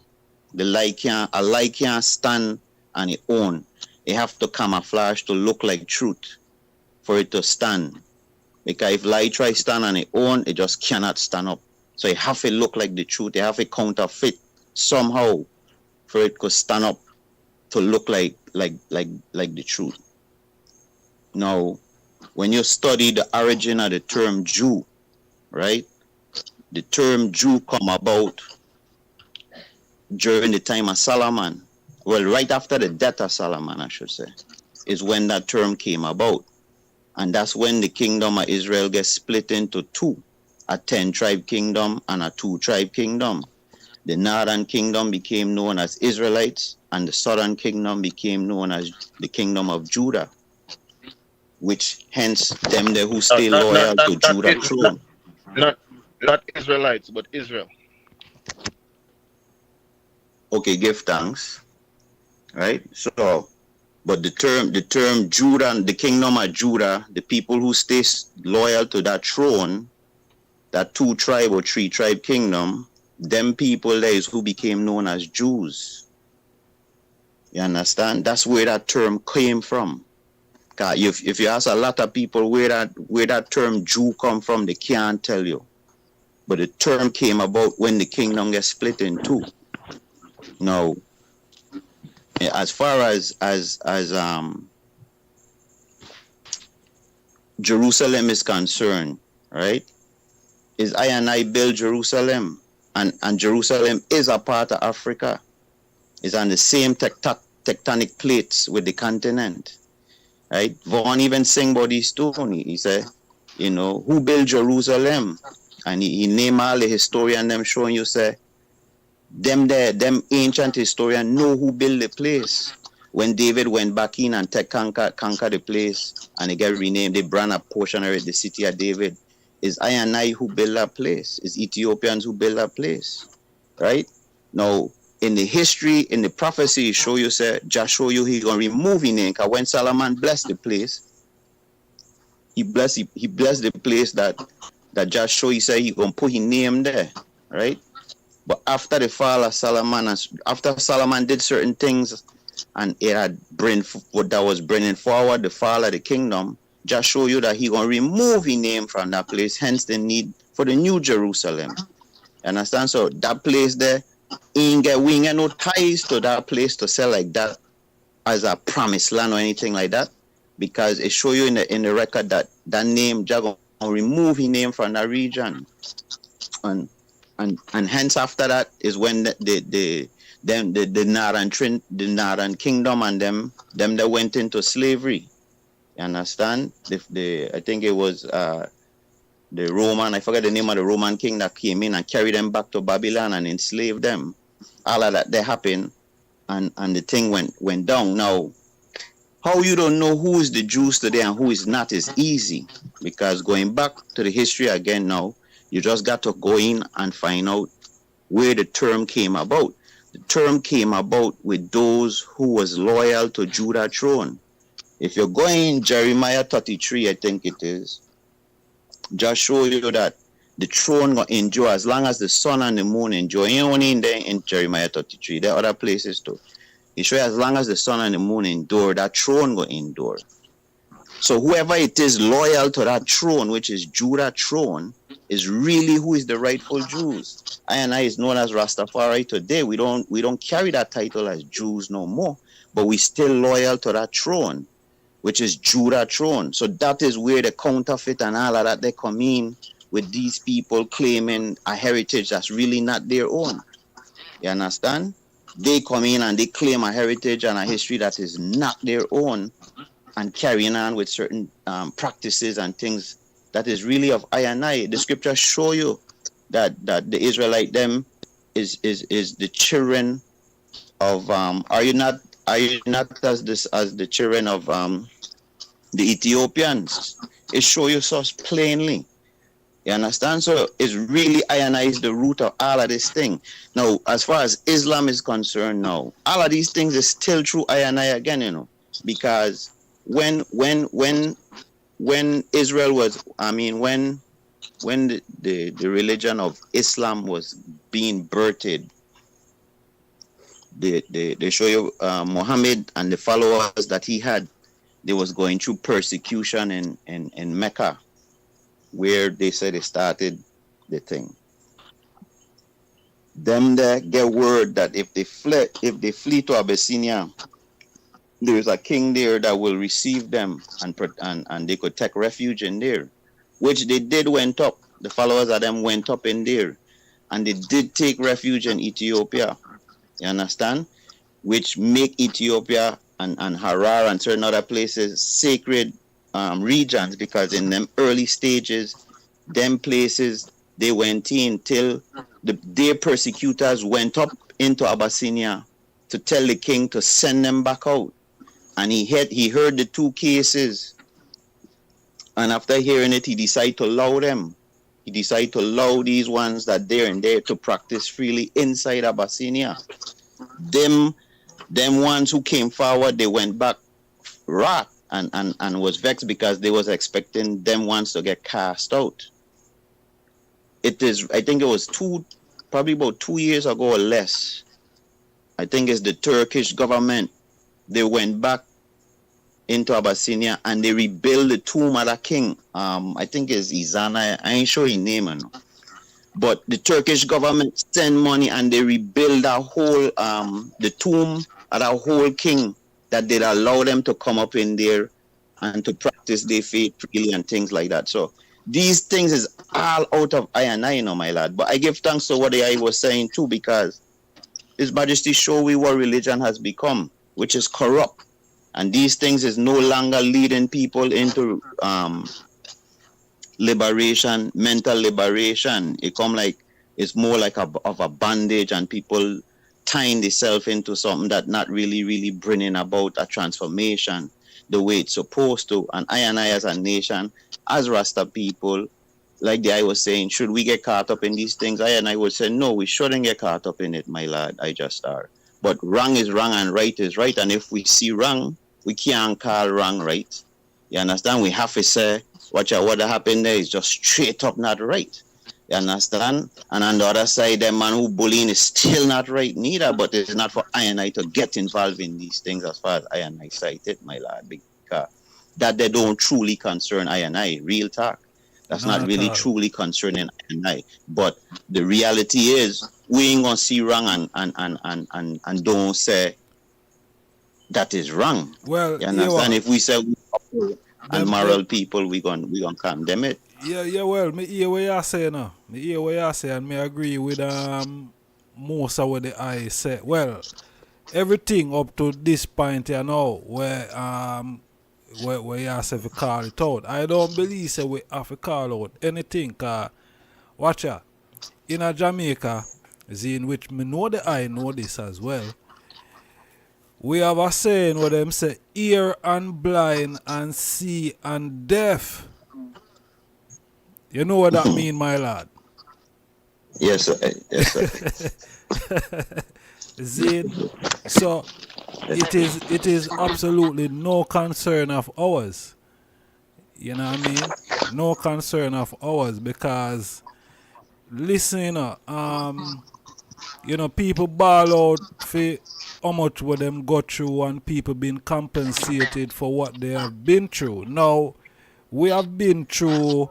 A lie can't stand on its own. It have to camouflage to look like truth for it to stand. Because if lie try stand on its own, it just cannot stand up. So it have to look like the truth. It have to counterfeit somehow for it to stand up to look like the truth. Now, when you study the origin of the term Jew, right? The term Jew come about during the time of Solomon. Well, right after the death of Solomon, I should say, is when that term came about. And that's when the kingdom of Israel gets split into two, a 10-tribe kingdom and a 2-tribe kingdom. The northern kingdom became known as Israelites, and the southern kingdom became known as the kingdom of Judah, which hence them there who stay loyal to Judah throne. Not Israelites, but Israel. Okay, give thanks. Right? So, but the term Judah, the kingdom of Judah, the people who stay loyal to that throne, that 2-tribe or 3-tribe kingdom, them people there is who became known as Jews. You understand? That's where that term came from. If you ask a lot of people where that term Jew come from, they can't tell you. But the term came about when the kingdom gets split in two. Now, as far as Jerusalem is concerned, right? Is I and I build Jerusalem, and Jerusalem is a part of Africa. It's on the same tectonic plates with the continent, right? Vaughn even sing about this too. He said, you know, who built Jerusalem? And he named all the historians, them showing you, say, them ancient historians know who built the place. When David went back in and conquer the place, and they get renamed, they brand a portion of it, the city of David. Is I and I who built that place. Is Ethiopians who built that place, right? Now, in the history, in the prophecy, show you, say, just show you he gonna remove his name. Because when Solomon blessed the place, he blessed the place that just show you, say, he gonna put his name there, right? But after the fall of Solomon, after Solomon did certain things, and it had what that was bringing forward the fall of the kingdom, just show you that he gonna remove his name from that place. Hence the need for the new Jerusalem. You understand? So that place there, we ain't get no ties to that place to sell like that as a promised land or anything like that, because it show you in the record that name just gonna remove his name from that region, and hence after that is when the Northern Kingdom and them that went into slavery. You understand? I think it was the Roman, I forget the name of the Roman king that came in and carried them back to Babylon and enslaved them. All of that happened, and the thing went down. Now, how you don't know who is the Jews today and who is not is easy, because going back to the history again now, you just got to go in and find out where the term came about. The term came about with those who was loyal to Judah throne. If you're going Jeremiah 33, I think it is, just show you that the throne will endure as long as the sun and the moon endure. You only in there in Jeremiah 33. There are other places too. It shows as long as the sun and the moon endure, that throne will endure. So whoever it is loyal to that throne, which is Judah throne, is really who is the rightful Jews. I and I is known as Rastafari today. We don't carry that title as Jews no more, but we still loyal to that throne, which is Judah throne. So that is where the counterfeit and all of that, they come in with these people claiming a heritage that's really not their own. You understand? They come in and they claim a heritage and a history that is not their own, and carrying on with certain practices and things that is really of I and I. The scriptures show you that the Israelite them is the children of are you not as the children of the Ethiopians? It show you so plainly. You understand? So it's really I and I is the root of all of this thing. Now, as far as Islam is concerned, now all of these things is still true I and I again, you know, because when Israel was, I mean, when the religion of Islam was being birthed, they show you Muhammad and the followers that he had, they was going through persecution in Mecca, where they said they started the thing. Them there get word that if they flee to Abyssinia, there is a king there that will receive them, and they could take refuge in there, which they did went up. The followers of them went up in there, and they did take refuge in Ethiopia. You understand? Which make Ethiopia and Harar and certain other places sacred regions, because in them early stages, them places they went in till their persecutors went up into Abyssinia to tell the king to send them back out. And he heard the two cases, and after hearing it, he decided to allow them. He decided to allow these ones that they're in there to practice freely inside Abyssinia. Them ones who came forward, they went back wrath and was vexed because they was expecting them ones to get cast out. It is, I think it was probably about 2 years ago or less. I think it's the Turkish government. They went back into Abyssinia and they rebuild the tomb of the king. I think it's Izana. I ain't sure his name, but the Turkish government send money and they rebuild a whole the tomb of a whole king that they'd allow them to come up in there and to practice their faith freely and things like that. So these things is all out of I and I, my lad. But I give thanks to what I was saying too, because His Majesty show we what religion has become, which is corrupt. And these things is no longer leading people into liberation, mental liberation. It come like it's more like of a bandage, and people tying themselves into something that not really bringing about a transformation the way it's supposed to. And I as a nation, as Rasta people, like the I was saying, should we get caught up in these things? I would say no, we shouldn't get caught up in it, my lad. I just are. But wrong is wrong and right is right. And if we see wrong, we can't call wrong right. You understand? We have to say, what happened there is just straight up not right. You understand? And on the other side, the man who bullying is still not right neither, but it's not for I and I to get involved in these things as far as I and I cite it, my lad, because that they don't truly concern I and I, real talk. That's not really truly concerning I and I. But the reality is, we ain't gonna see wrong and don't say that is wrong. Well, you understand? If we say we and moral people, we gonna condemn it. Yeah, well, me hear what you say now. Me hear what you say, and me agree with most of what the I say. Well, everything up to this point here now, where you say we call it out. I don't believe say we have to call out anything, cause watch out. In a Jamaica, in which me know the I know this as well. We have a saying where them say ear and blind and see and deaf. You know what that mean, my lad? Yes, sir. Yes, sir. Zin, so it is absolutely no concern of ours. You know what I mean? No concern of ours, because listen, people ball out for how much what them go through, and people been compensated for what they have been through. Now, we have been through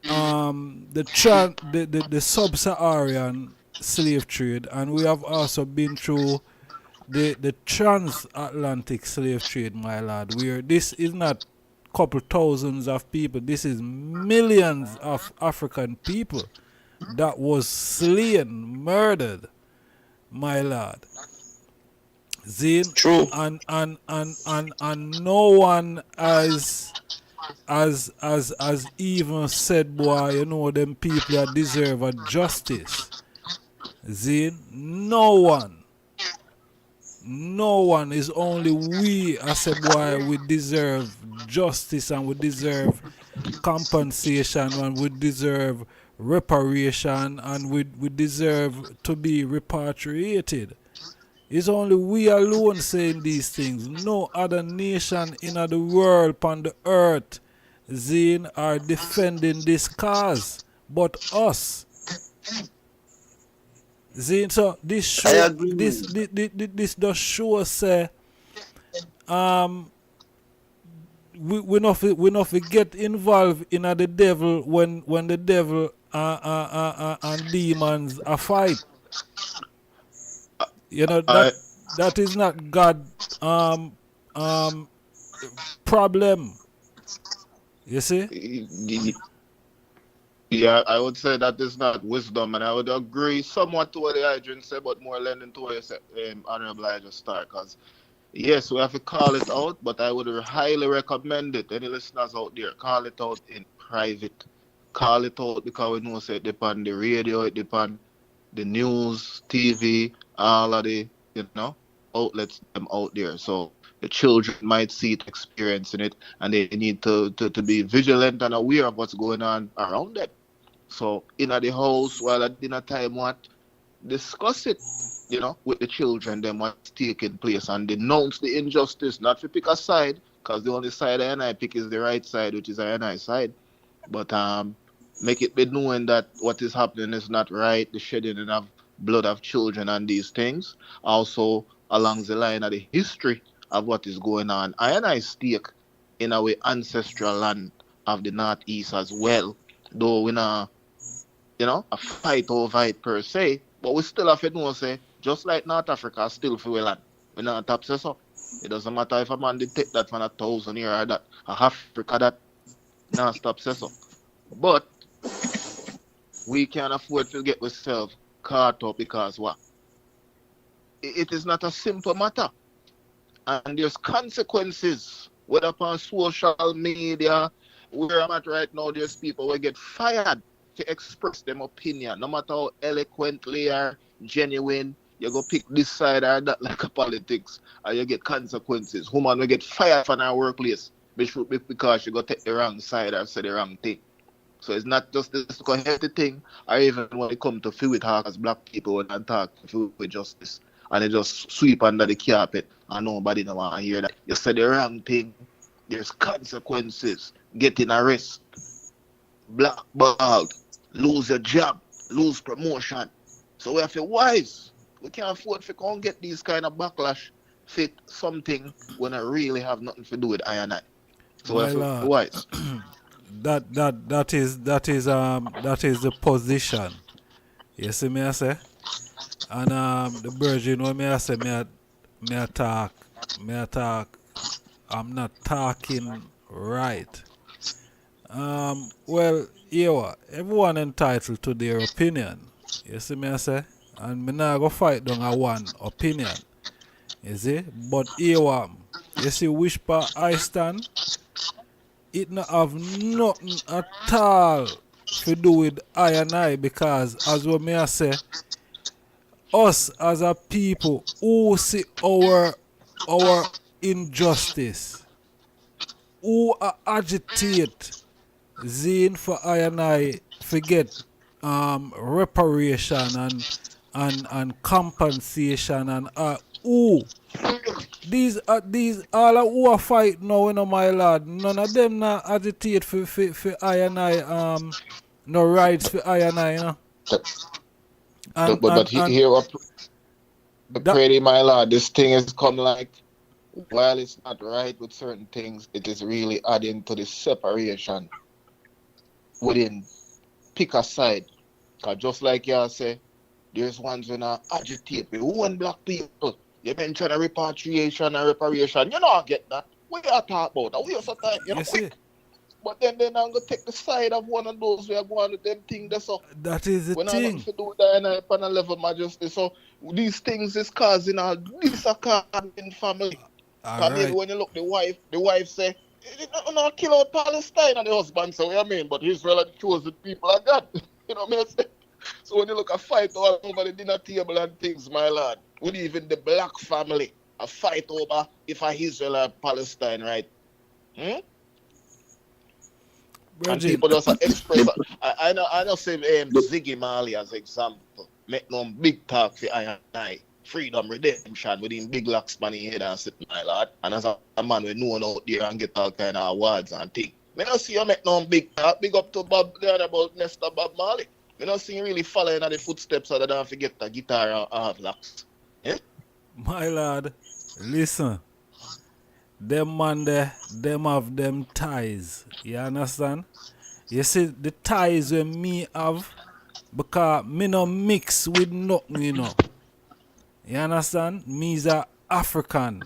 the sub-Saharan slave trade, and we have also been through the transatlantic slave trade, my lad, where this is not a couple thousands of people, this is millions of African people that was slain, murdered, my lad. Zin, true. And no one has even said, boy, them people that deserve a justice. Zin, no one is only we as said, boy, we deserve justice, and we deserve compensation, and we deserve reparation, and we deserve to be repatriated. It's only we alone saying these things. No other nation in the world upon the earth, Zine, are defending this cause but us. Zine, so this show, this does show us we not get involved in the devil when the devil and demons are fight. That is not God problem. You see? Yeah, I would say that is not wisdom, and I would agree somewhat to what the Adrian said, but more leaning to what you said, Honorable ijahstar, because yes, we have to call it out, but I would highly recommend it. Any listeners out there, call it out in private. Call it out because we know it depends on the radio, it depends on the news, TV, all of the, outlets them out there. So the children might see it, experiencing it, and they need to be vigilant and aware of what's going on around them. So in the house, while at dinner time, discuss it, with the children, then what's taking place, and denounce the injustice, not to pick a side, because the only side I pick is the right side, which is I side. But make it be known that what is happening is not right, the shedding of blood of children and these things. Also, along the line of the history of what is going on. I stake in our ancestral land of the Northeast as well, though we're not, a fight over it per se, but we still have to know, say, just like North Africa, still for land. We're not top say so. It doesn't matter if a man did take that from 1,000 years or that, Africa that not stop say so. But we can't afford to get ourselves caught up because what? It is not a simple matter. And there's consequences, whether upon social media, where I'm at right now, there's people who get fired to express them opinion, no matter how eloquently or genuine. You go pick this side or that like a politics, and you get consequences. Woman will get fired from her workplace because she go take the wrong side or say the wrong thing. So it's not just this healthy thing, or even when it comes to feel talk as black people when I talk with justice, and they just sweep under the carpet and nobody don't want to hear that. You say the wrong thing, there's consequences. Getting arrested, blackballed, lose your job, lose promotion. So we have to be wise. We can't afford to come get these kind of backlash fit something when I really have nothing to do with I and I. So we have to be wise. That is the position. You see me I say? And the virgin when me I say me attack, I'm not talking right. Well, everyone entitled to their opinion. You see me I say? And me not go fight down a one opinion. You see? But you see which part I stand? It not have nothing at all to do with I and I, because as what me I say, us as a people who see our injustice, who agitate zine for I and I forget reparation and compensation and who these all who are fight now, my lord, none of them not agitate for I and I no rights for I and I, But here pretty my lord, this thing has come like, while it's not right with certain things, it is really adding to the separation within pick a side. Because just like you say, there's ones when I agitate with one black people. You mention a repatriation and reparation. You know I get that. We are talking about that. We are so time, quick. But then I'm going to take the side of one of those who are going to them things. That's all. That is the when thing. When I want to do that and I on a level majesty. So these things is causing a discord in family. Right. When you look, the wife say, "You know, kill out Palestine," and the husband say, "What I mean?" But Israel are the chosen people of God. You know what I mean? So when you look a fight all over the dinner table and things, my lord, with even the black family, a fight over if a Israel or Palestine, right? And people just express. I know say Ziggy Marley as example. Make no big talk for I. Freedom, redemption within big locks money head and sit, my lord. And as a man we know out there and get all kind of awards and things. Me not see you make no big talk. Big up to Bob there about Nesta Bob Marley. Me not see you really following in the footsteps other than forget the guitar and half locks. Yeah? My lord, listen. Them man there, them have them ties. You understand? You see the ties when me have, because me no mix with nothing, you know. You understand? Me's a African.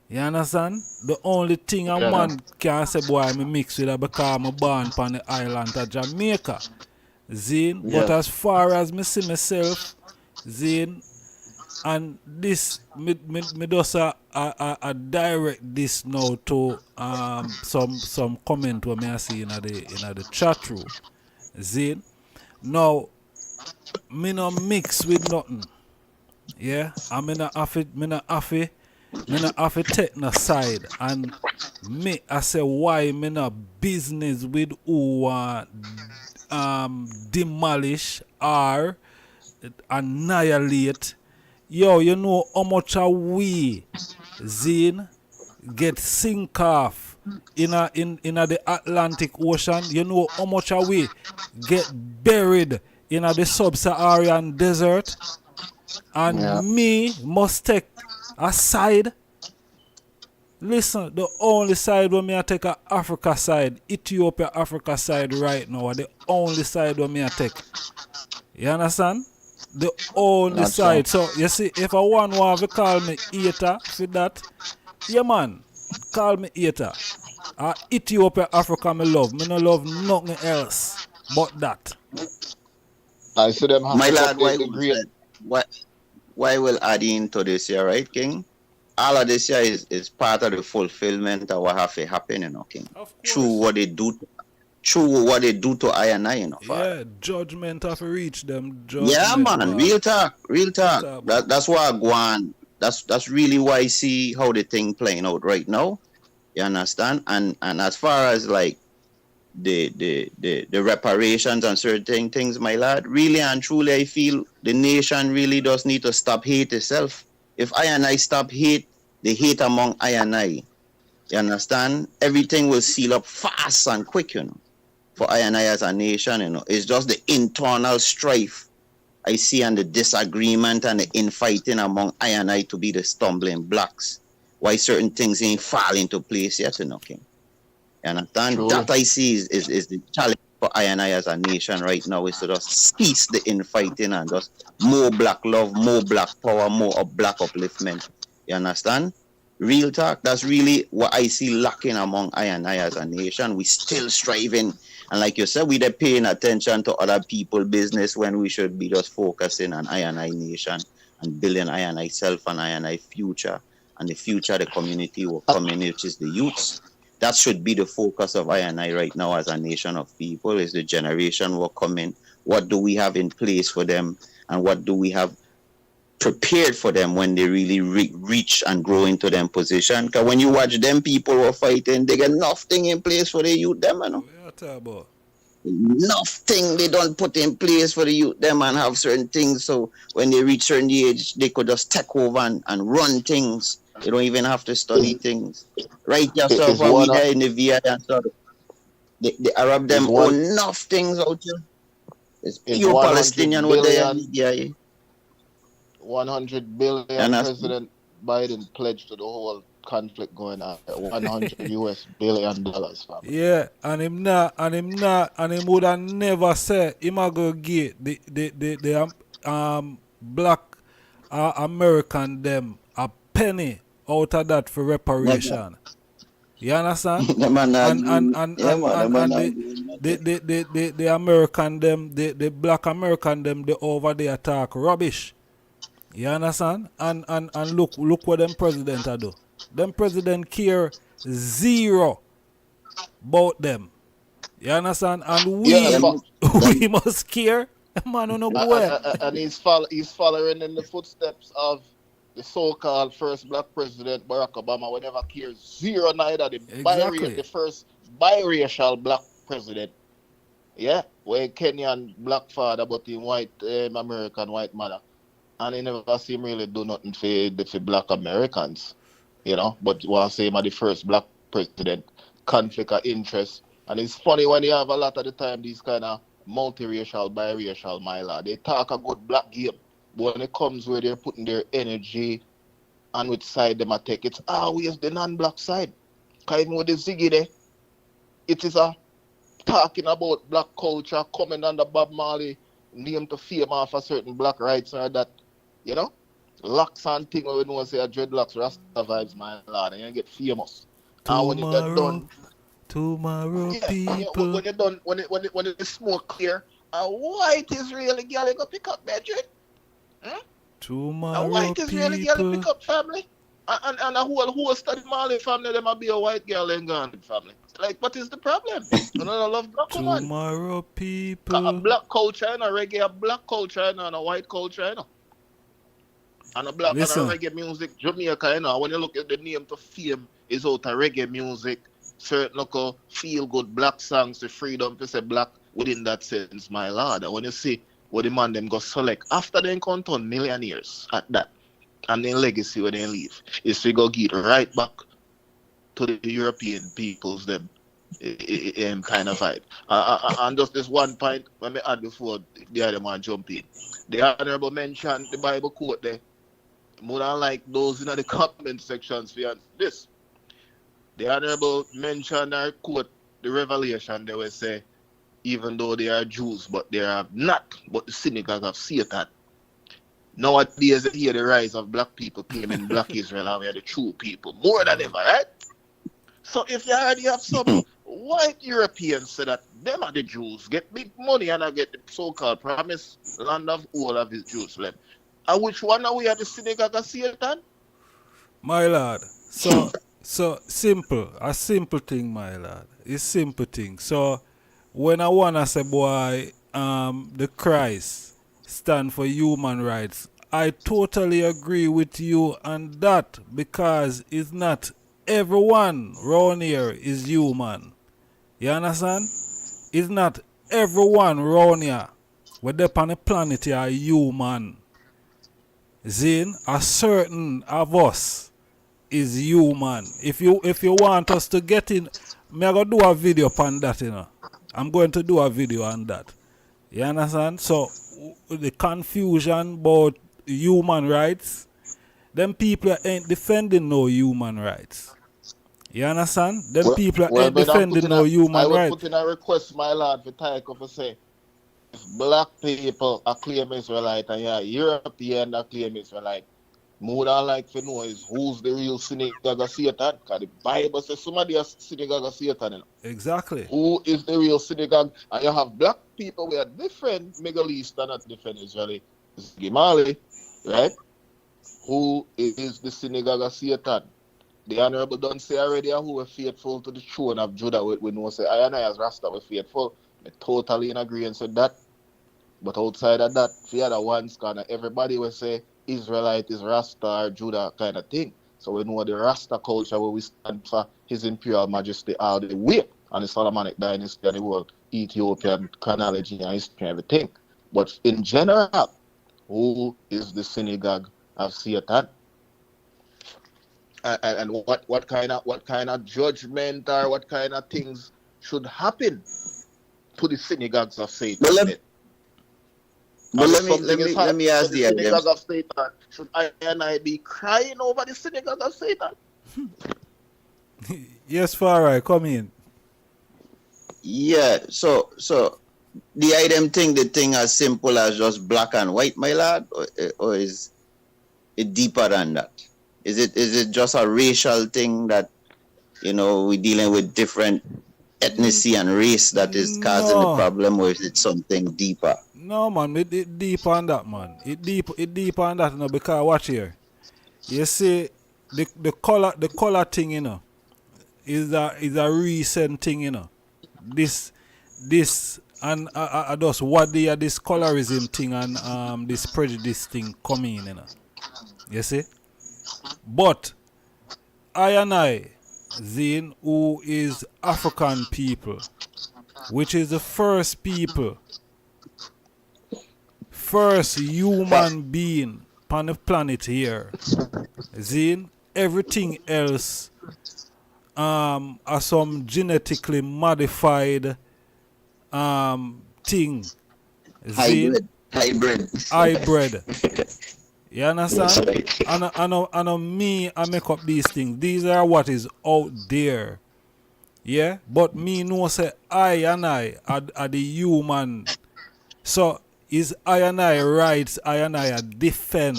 You understand? The only thing a man can say, boy, me mix with her because I'm born on the island of Jamaica. Zine. Yeah. But as far as me see myself, Zine, and this, me does a direct this now to some comment what me I see in the chat room. Zine. Now, me no mix with nothing. Yeah, I mean I have to take no side, and me I say why me no business with who demolish or annihilate. Yo, you know how much we Zine get sink off in the Atlantic Ocean. You know how much we get buried in the sub-Saharan desert. And me must take a side. Listen, the only side when me I take a Africa side, Ethiopia Africa side right now, the only side when me I take. You understand? The only Not so. side. So you see, if I want to call me hater for that, yeah man, call me hater. Ethiopia Africa me love. Me no love nothing else but that. I see them have My to lad, update the great. why will add into this here, right, King? All of this here is part of the fulfillment of what have to happen, you know, King. Through what they do to I and I, you know, Father. Yeah, judgment have to reach them. Yeah, Judgment, man. boy. Real talk. talk, That's why I go on. That's really why I see how the thing playing out right now. You understand? And as far as like the reparations and certain things, my lad, really and truly I feel the nation really does need to stop hate itself. If I and I stop hate, the hate among I and I, you understand? Everything will seal up fast and quick, you know. For I and I as a nation, you know. It's just the internal strife I see and the disagreement and the infighting among I and I to be the stumbling blocks. Why certain things ain't fall into place yet, you know, King. You understand? True. That I see is the challenge for I and I as a nation right now, is to just cease the infighting and just more black love, more black power, more black upliftment. You understand? Real talk. That's really what I see lacking among I and I as a nation. We still striving. And like you said, we're paying attention to other people's business when we should be just focusing on I and I nation and building I and I self and I and I future. And the future of the community will come in, which is the youths. That should be the focus of I and I right now as a nation of people, is the generation will come in. What do we have in place for them? And what do we have prepared for them when they really reach and grow into them position? Because when you watch them people who are fighting, they get nothing in place for the youth them, you know. Nothing they don't put in place for the youth them and have certain things. So when they reach certain age, they could just take over and run things. You don't even have to study things. Right yourself while we there in the VI and stuff. The Arab them own enough things out here. It's pure Palestinian over there in the VI. 100 billion President Biden pledged to the whole conflict going on. $100 US billion, fam. Yeah, and him would have never said him a go get the black American them a penny out of that for reparation. You understand? The American them, the black American them, they over there talk rubbish. You understand? And look what them president do. Them president care zero about them. You understand? And we must care. Man, no go. And he's following in the footsteps of the so-called first black president Barack Obama, who never cares zero neither. The first biracial black president. Yeah, where Kenyan black father but in white American white mother. And he never see him really do nothing for black Americans. You know, but what I say the first black president, conflict of interest. And it's funny when you have a lot of the time these kind of multiracial, biracial, my lad, they talk a good black game. But when it comes where they're putting their energy and which side them take, it's always the non-black side. Because even with the Ziggy there, it is a talking about black culture coming under Bob Marley, name to fame off a certain black rights or that, you know? Locks and thing where we know say a dreadlocks, Rasta vibes, my lad, and you get famous. And when you're done, tomorrow people. When you're done, when the smoke clear, a white Israeli girl you go pick up, bedroom. Tomorrow a white Israeli girl you pick up, family. And a whole study Marley family, there might be a white girl in Ghana family. Like, what is the problem? You know, I love black woman. Tomorrow people. A black culture, and a reggae, a black culture, and a white culture, you know. And a black and a reggae music, Jamaica, you know, when you look at the name to fame, is out of reggae music, certain local feel-good black songs, the freedom to say black within that sense, my lord. And when you see what the man them go select, after they encounter millionaires at that, and then legacy when they leave, is to go get right back to the European peoples, them kind of vibe. And just this one point, when I add before the other man jump in, the honorable mention, the Bible quote there, more than like those in the comment sections for this. The Honorable mentioned or quote the Revelation, they will say, even though they are Jews, but they are not, but the synagogue of Satan. Nowadays, they hear the rise of black people claiming black Israel and we are the true people, more than ever, right? So if you already have some white Europeans say that them are the Jews, get big money and I get the so-called promised land of all of his Jerusalem. And which one are we at the synagogue of Satan? My lord, so simple, a simple thing, my lord. It's simple thing. So when I wanna say, boy, the Christ stand for human rights, I totally agree with you on that, because it's not everyone round here is human. You understand? It's not everyone round here, whether on the planet here, are human. Zin, a certain of us is human. If you want us to get in, me I gonna do a video on that, you know. I'm going to do a video on that. You understand? So the confusion about human rights, them people ain't defending no human rights. You understand? Them people ain't defending no human rights. I would put in a request, my lord, for Taiko to say, if black people are claim Israelite and European are claim Israelite, more than like to know is who's the real synagogue of Satan. Because the Bible says somebody is synagogue of Satan. You know? Exactly. Who is the real synagogue? And you have black people who are different Middle East and not different Israeli. It's Gimali, right? Who is the synagogue of Satan? The Honorable don't say already who were faithful to the throne of Judah. We know say I and I as Rasta were faithful. I'm totally in agreement with that. But outside of that, the other ones kind of everybody will say Israelite is Rasta or Judah kind of thing. So we know the Rasta culture where we stand for His Imperial Majesty all the way and the Solomonic dynasty and the world, Ethiopian chronology and history and everything. But in general, who is the synagogue of Satan? And what kind of judgment or what kind of things should happen to the synagogues of Satan? But let me ask the synagogue of Satan. Should I and I be crying over the synagogue of Satan? Yes, Farai, come in. Yeah, so the item thing, the thing as simple as just black and white, my lad, or is it deeper than that? Is it just a racial thing that, you know, we're dealing with different ethnicity and race that is causing the problem, or is it something deeper? No, man, it deep on that, man. It deep on that, you know, because watch here. You see, the color thing, you know, is a recent thing, you know. This and I just what they are this colorism thing and this prejudice thing coming in, you know. You see? But I, Zin, who is African people, which is the first people, first human being on the planet here, Zin, everything else are some genetically modified thing. Zin, hybrid. You understand? And me, I make up these things. These are what is out there. Yeah? But me know say I are the human. So is I and I rights, I and I defend.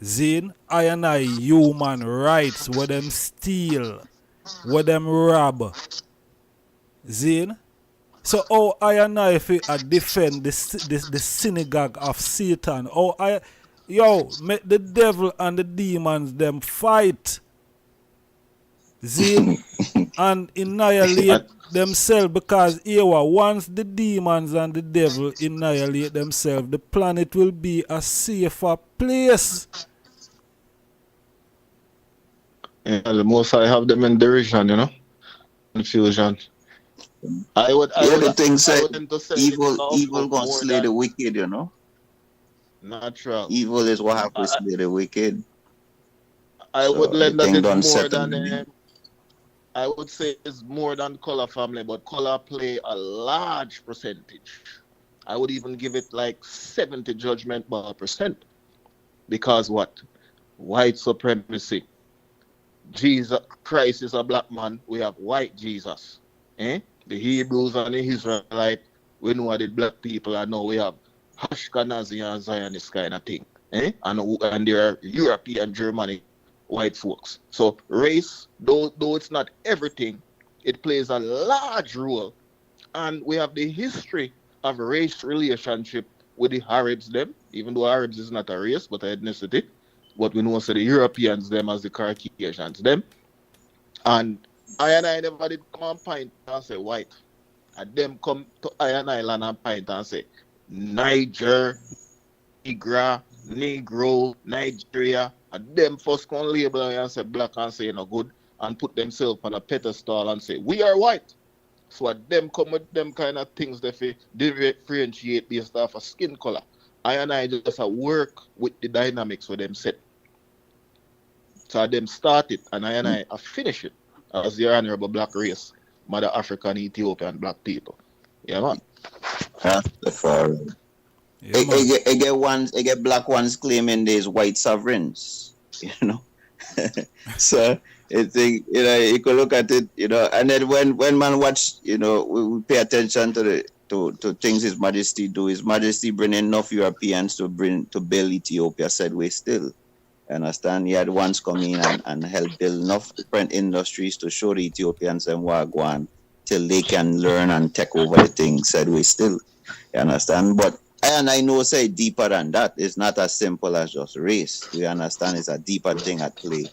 Zin, I and I human rights, where them steal, where them rob. Zin? So I and I if I defend the synagogue of Satan, make the devil and the demons them fight. Zin, and annihilate themselves, because once the demons and the devil annihilate themselves, the planet will be a safer place. Yeah, the most I have them in derision, you know, confusion. The thing said, evil gonna slay the wicked, you know. Natural. Evil is what have to slay the wicked. I would lend that it's more than settled. I would say it's more than color family, but color play a large percentage. I would even give it like 70 judgment %. Because what? White supremacy. Jesus Christ is a black man, we have white Jesus. The Hebrews and the Israelites, we know what the black people are now. We have Ashkenazi and Zionist kind of thing. And there are European, Germanic white folks. So race, though it's not everything, it plays a large role. And we have the history of race relationship with the Arabs them, even though Arabs is not a race but an ethnicity. But we know so the Europeans them as the Caucasians them. And I never did come and point and say white. And them come to Iron Island and point and say Niger, Negro, Nigeria. And them first come label and say black and say no good and put themselves on a pedestal and say we are white. So them come with them kind of things that they differentiate based off of skin color. I just work with the dynamics with them set. So them start it and I finish it as the honorable black race, Mother African, Ethiopian black people. Yeah, man. RASTAFARI. I get black ones claiming there's white sovereigns, you know. So it's you could look at it, you know, and then when man watch, you know, we pay attention to things His Majesty do. His Majesty bring enough Europeans to build Ethiopia said way still. You understand? He had once come in and help build enough different industries to show the Ethiopians and what go on till they can learn and take over the thing said way still. You understand? But I know say deeper than that. It's not as simple as just race. We understand it's a deeper thing at play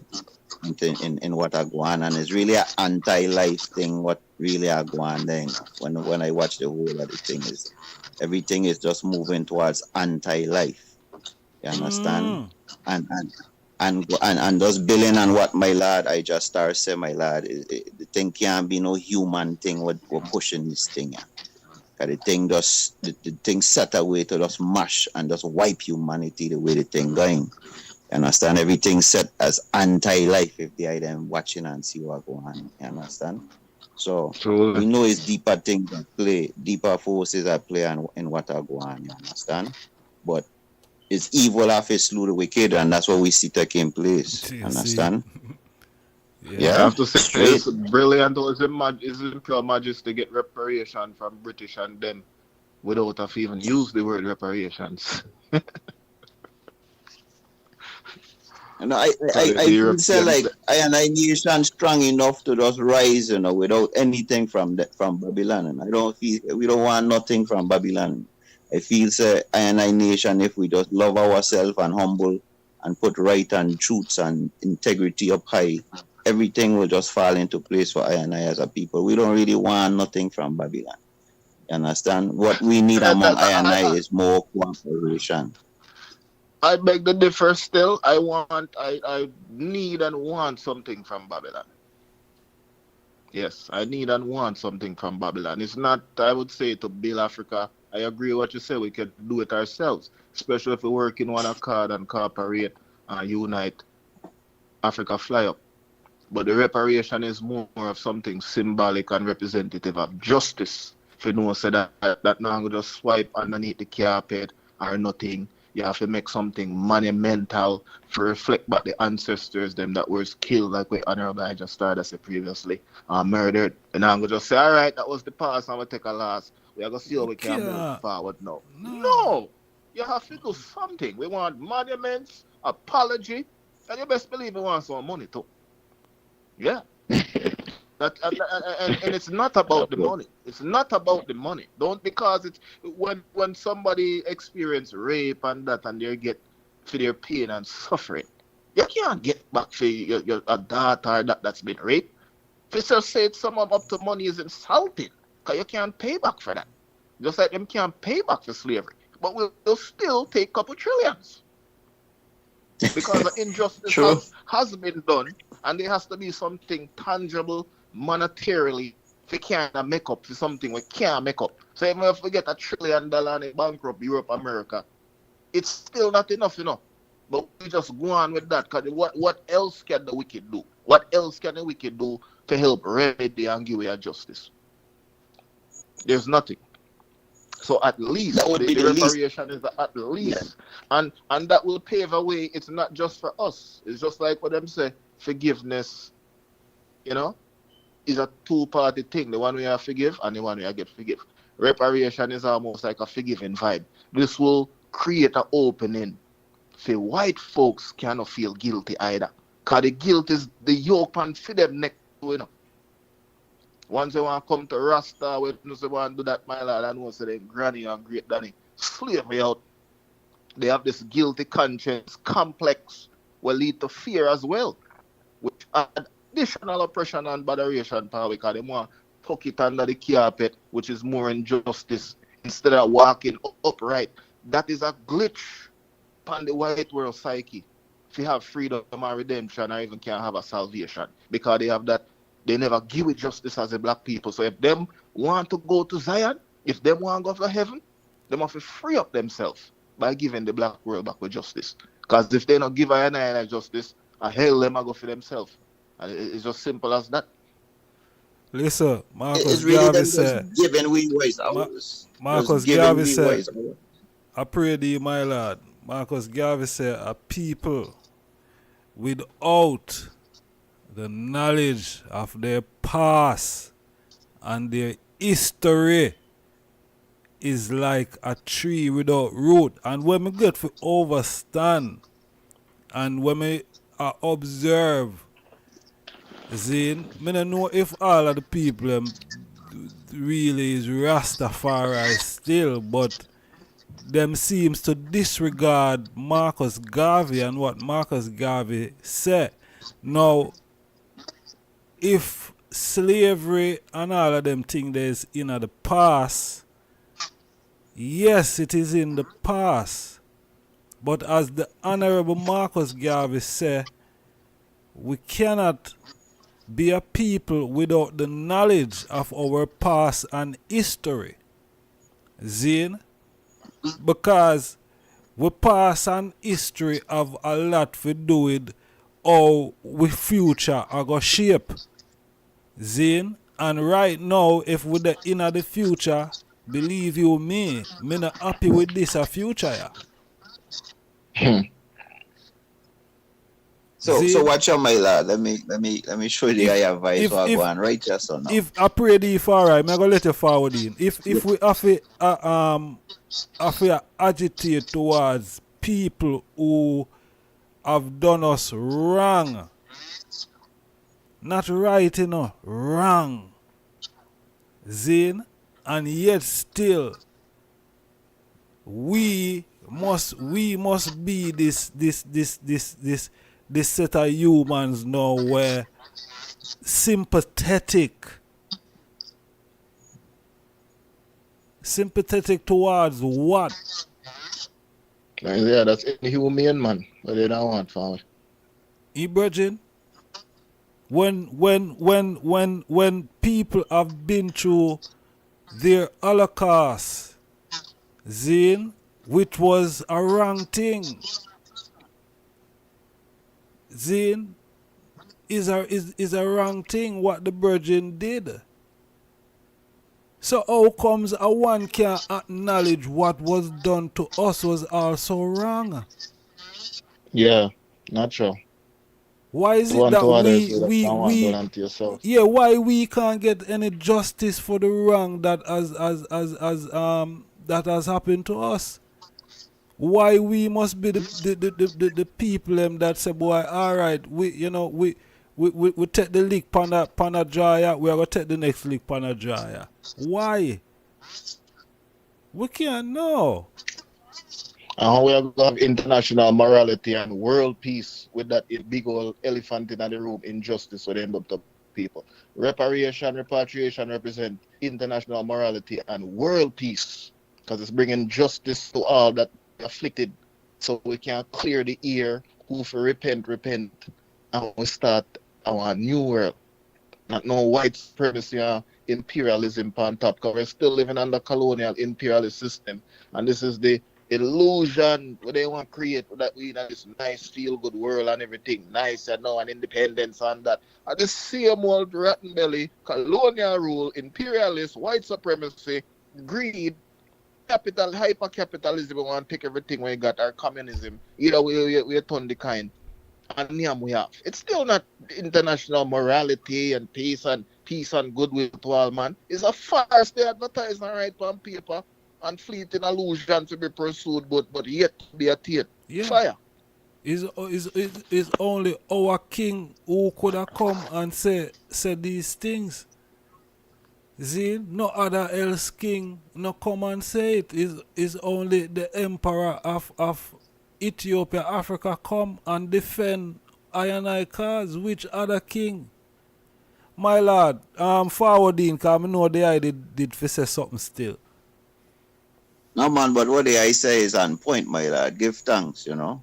in what are going on, and it's really an anti-life thing. What really are going on then? When I watch the whole of the thing, is everything is just moving towards anti-life. You understand? And just building on what my lad ijahstar said, my lad, the thing can't be no human thing. We're pushing this thing. Yeah. The thing just the thing set away to just mash and just wipe humanity the way the thing going. You understand? Everything set as anti-life if they are them watching and see what going on. You understand? So we know it's deeper things at play, deeper forces at play in what are going on. You understand? But it's evil half is slew the wicked, and that's what we see taking place. Understand? Yeah, I have to say it's brilliant. It's Imperial Majesty get reparation from British and them without have even used the word reparations. You know, I feel like I nation strong enough to just rise, you know, without anything from Babylon. And I don't feel we don't want nothing from Babylon. I feel I nation, if we just love ourselves and humble and put right and truths and integrity up high, everything will just fall into place for I as a people. We don't really want nothing from Babylon. You understand? What we need among I is more cooperation. I beg the differ still. I need and want something from Babylon. Yes, I need and want something from Babylon. It's not, I would say, to build Africa. I agree with what you say. We can do it ourselves, especially if we work in one accord and cooperate and unite. Africa fly up. But the reparation is more of something symbolic and representative of justice. If you know, say that now I'm just swipe underneath the carpet or nothing. You have to make something monumental to reflect back the ancestors, them that were killed, like we Honorable ijahstar said previously, murdered. And I'm going to just say, all right, that was the past, I'm going to take a last. We are going to see how we can move forward now. No! You have to do something. We want monuments, apology, and you best believe we want some money too. Yeah. And it's not about the money. It's not about the money. Don't, because it's when somebody experience rape and that and they get for their pain and suffering, you can't get back for your daughter that's been raped. If you say someone up to money is insulting, because you can't pay back for that. Just like them can't pay back for slavery. But we'll still take a couple trillions. Because the injustice has been done, and there has to be something tangible monetarily. We can't make up for something we can't make up. So even if we get $1 trillion and it bankrupt Europe, America, it's still not enough, you know. But we just go on with that, because what else can the wicked do? What else can the wicked do to help remedy and give away justice? There's nothing. So at least that would be the reparation is at least, and that will pave a way. It's not just for us. It's just like what them say. forgiveness, is a two-party thing. The one way I forgive and the one way I get forgive. Reparation is almost like a forgiving vibe. This will create an opening for white folks cannot feel guilty either. Because the guilt is the yoke and for them neck, Once they want to come to Rasta, when they want to do that, my lad, I know so then granny and great Danny slavery out. They have this guilty conscience complex will lead to fear as well, which add additional oppression and botheration power because they want to tuck it under the carpet, which is more injustice, instead of walking upright. That is a glitch upon the white world psyche. If you have freedom and redemption, or even can't have a salvation, because they have that, they never give it justice as a black people. So if them want to go to Zion, if them want to go to heaven, they must free up themselves by giving the black world back with justice. Because if they not give a justice, a hell them go for themselves. And it's just simple as that. Listen, Marcus it's really Garvey said, giving we voice. Marcus Garvey said, I pray thee, my lord. Marcus Garvey said, a people without the knowledge of their past and their history is like a tree without root. And when we get to overstand and when we observe, I don't know if all of the people really is Rastafari still, but them seems to disregard Marcus Garvey and what Marcus Garvey said. Now, if slavery and all of them things there's in the past, yes, it is in the past. But as the Honorable Marcus Garvey said, we cannot be a people without the knowledge of our past and history. Zine? Because we past and history have a lot to do with how we future are going to shape. Zine? And right now, if we're in the future, believe you me not happy with this future. Yeah. So watch out, my lad. Let me show you the advice for go on right just now. If I pray thee for right, I'm gonna let you forward in. If we have to agitate towards people who have done us wrong, not right, wrong, Zine, and yet still we must be this set of humans now where sympathetic towards what? Yeah, that's inhumane, man. But they don't want for me. Virgin, when people have been through their Holocaust, Zine, which was a wrong thing. Zine, is a wrong thing what the Virgin did. So how comes a one can acknowledge what was done to us was also wrong? Yeah, not sure. Why is it that why we can't get any justice for the wrong that has happened to us? Why we must be the people that say, boy, all right, we take the lick pana dryer, we are gonna take the next lick pana dryer. Why? We can't know. And we are going to have international morality and world peace with that big old elephant in the room, injustice for the end of the people. Repatriation represent international morality and world peace because it's bringing justice to all that afflicted, so we can clear the ear, who for repent, and we start our new world. Not no white supremacy or imperialism on top, because we're still living under colonial imperialist system, and this is the illusion what they want to create, that we have this nice feel good world and everything nice and now and independence and that. And the same old rotten belly, colonial rule, imperialist, white supremacy, greed, capital, hyper capitalism, we want to take everything we got, our communism. Either we turn the kind. and name we have. It's still not international morality and peace and goodwill to all man. It's a farce they advertise and write on paper and fleeting illusion to be pursued, but yet to be attained. Yeah. Fire. Is only our king who could have come and said these things. See, no other else king no come and say it. Is only the emperor of Ethiopia, Africa come and defend I and I cause. Which other king? My lord, forwarding, because I know the I did for say something still. No man, but what I say is on point, my lord. Give thanks, you know.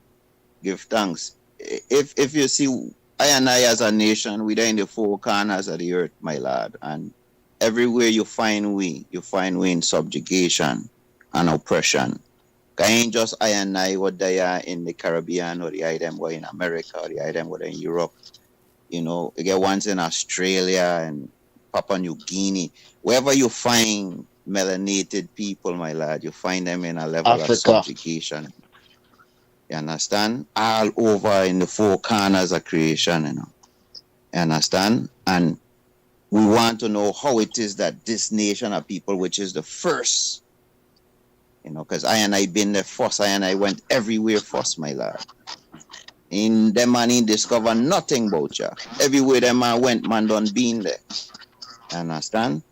Give thanks. If you see I and I as a nation, we are in the four corners of the earth, my lord, and everywhere you find we in subjugation and oppression. It ain't just I and I what they are in the Caribbean or the item were in America or the item were in Europe. You know, you get ones in Australia and Papua New Guinea. Wherever you find melanated people, my lad, you find them in a level Africa. of subjugation. You understand? All over in the four corners of creation, you know. You understand? And we want to know how it is that this nation of people, which is the first, you know, because I and I been there first, I and I went everywhere first, my lord. In them man ain't discover nothing about ya. Everywhere them man went, man done been there. You understand?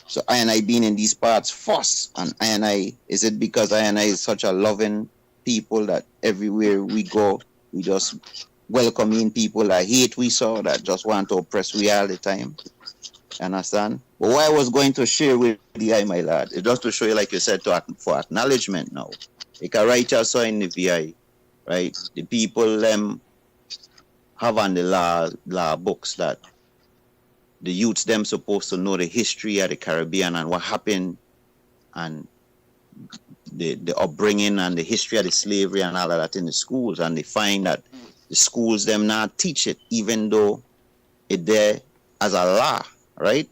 So I and I been in these parts first, and I and I, is it because I and I is such a loving people that everywhere we go, we just welcome in people that hate we saw, that just want to oppress we all the time. Understand? But what I was going to share with the VI, my lad, is just to show you, like you said, for acknowledgement now. You can write also in the VI, right? The people them have on the law books that the youths them supposed to know the history of the Caribbean and what happened and the upbringing and the history of the slavery and all of that in the schools, and they find that the schools them not teach it, even though it there as a law. Right?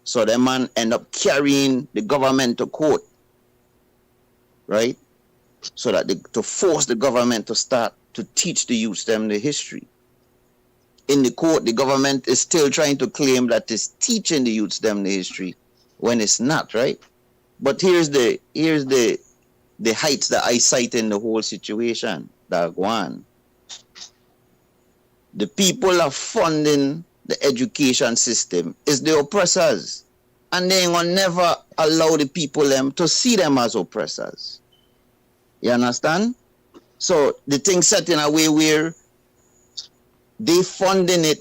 So the man end up carrying the government to court, right? So that to force the government to start to teach the youth them the history. In the court, the government is still trying to claim that it's teaching the youth them the history when it's not, right? But here's the heights that I cite in the whole situation that go on. The people are funding the education system is the oppressors, and they will never allow the people them to see them as oppressors. You understand? So the thing set in a way where they funding it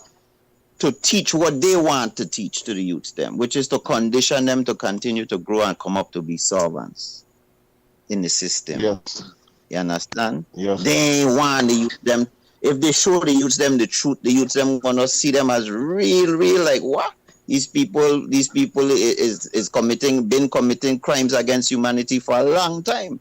to teach what they want to teach to the youths them, which is to condition them to continue to grow and come up to be servants in the system. Yes. You understand? Yes. They ain't want the youth them. If they show the youths them the truth, the youths them gonna see them as real, like what? These people is been committing crimes against humanity for a long time.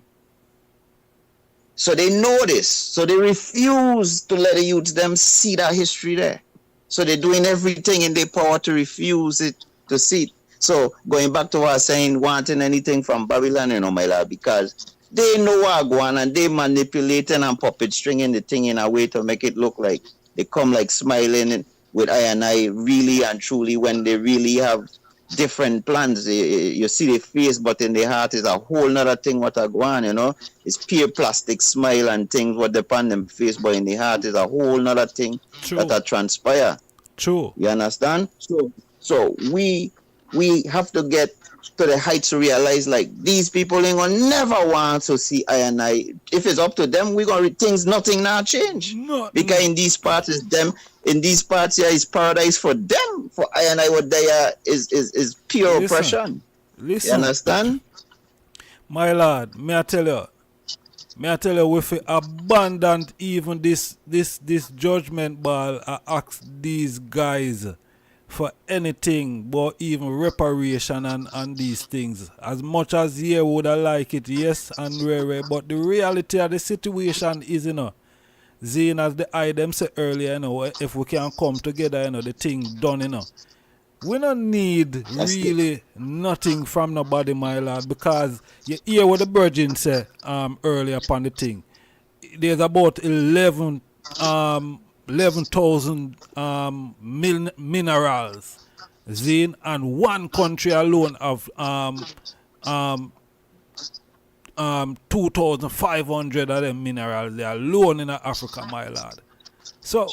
So they know this. So they refuse to let the youths them see that history there. So they're doing everything in their power to refuse it, to see it. So going back to what I was saying, wanting anything from Babylon, you know, my lad, because they know what go on and they manipulating and puppet stringing the thing in a way to make it look like they come like smiling with I and I really and truly when they really have different plans. You see the face, but in the heart is a whole nother thing what I go on, you know. It's pure plastic smile and things what they upon them face, but in the heart is a whole nother thing that transpire. True. You understand? So we have to get to the heights to realize like these people ain't gonna never want to see I and I. If it's up to them, we're gonna things nothing now change. Because in these parts is them, in these parts here is paradise for them. For I and I what they are is pure oppression. Listen. You understand? My lord, may I tell you if we abandon even this judgment ball, I ask these guys for anything but even reparation and these things. As much as you would have like it, yes, and rare, but the reality of the situation is, you know, Zine, as the item said earlier, you know, if we can come together, you know, the thing done, you know. We don't need really nothing from nobody, my lord, because you hear what the Virgin said earlier upon the thing. There's about 11 11,000 minerals, Zine, and one country alone of 2,500 of them minerals. They are alone in Africa, my lord. So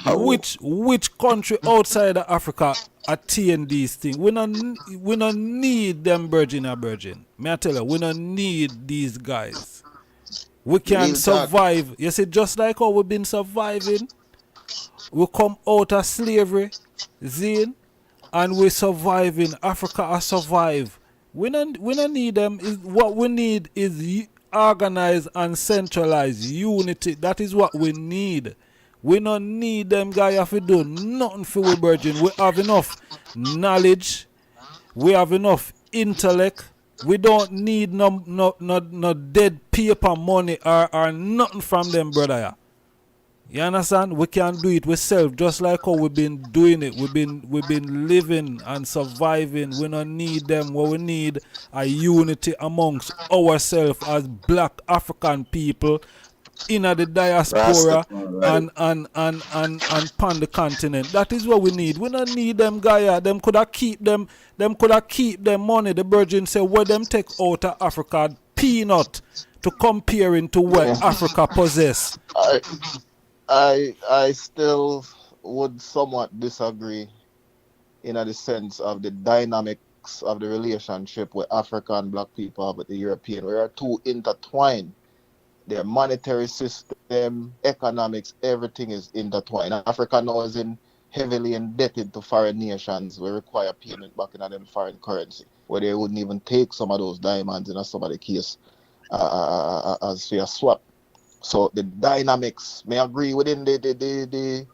which country outside of Africa attain these things? We don't need them virgin. May I tell you, we don't need these guys. We can survive. You see, just like how we've been surviving, we come out of slavery, Zine, and we survive in Africa. I survive. We don't need them. What we need is organized and centralized unity. That is what we need. We don't need them guys have to do nothing for we virgin. We have enough knowledge. We have enough intellect. We don't need no dead paper money or nothing from them, brother. You understand? We can do it ourselves, just like how we've been doing it. We've been living and surviving. We don't need them. What we need a unity amongst ourselves as black African people in the diaspora and pan the continent. That is what we need. We don't need them guys. Them could have keep them money. The Virgin say where them take out of Africa peanut to comparing to what Africa possess. I still would somewhat disagree in the sense of the dynamics of the relationship with Africa and black people with the European. We are too intertwined. Their monetary system, economics, everything is intertwined. Africa now is heavily indebted to foreign nations. We require payment back in them foreign currency, where they wouldn't even take some of those diamonds in some of the case as a swap. So the dynamics, may agree within the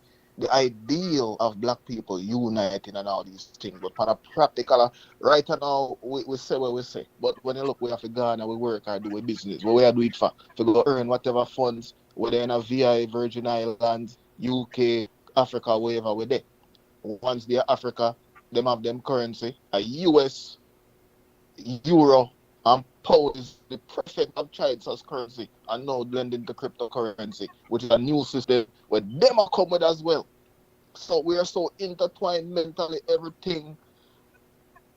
ideal of black people uniting and all these things, but on a practical, right now we say what we say. But when you look, we have to go and we work or do a business. What we are doing for? To go earn whatever funds, whether in a VI, Virgin Islands, UK, Africa, wherever we're there. Once they're Africa, them have them currency, a US, Euro, and pound is the perfect of choice as currency, and now blending to cryptocurrency, which is a new system where them are come with as well. So we are so intertwined mentally, everything.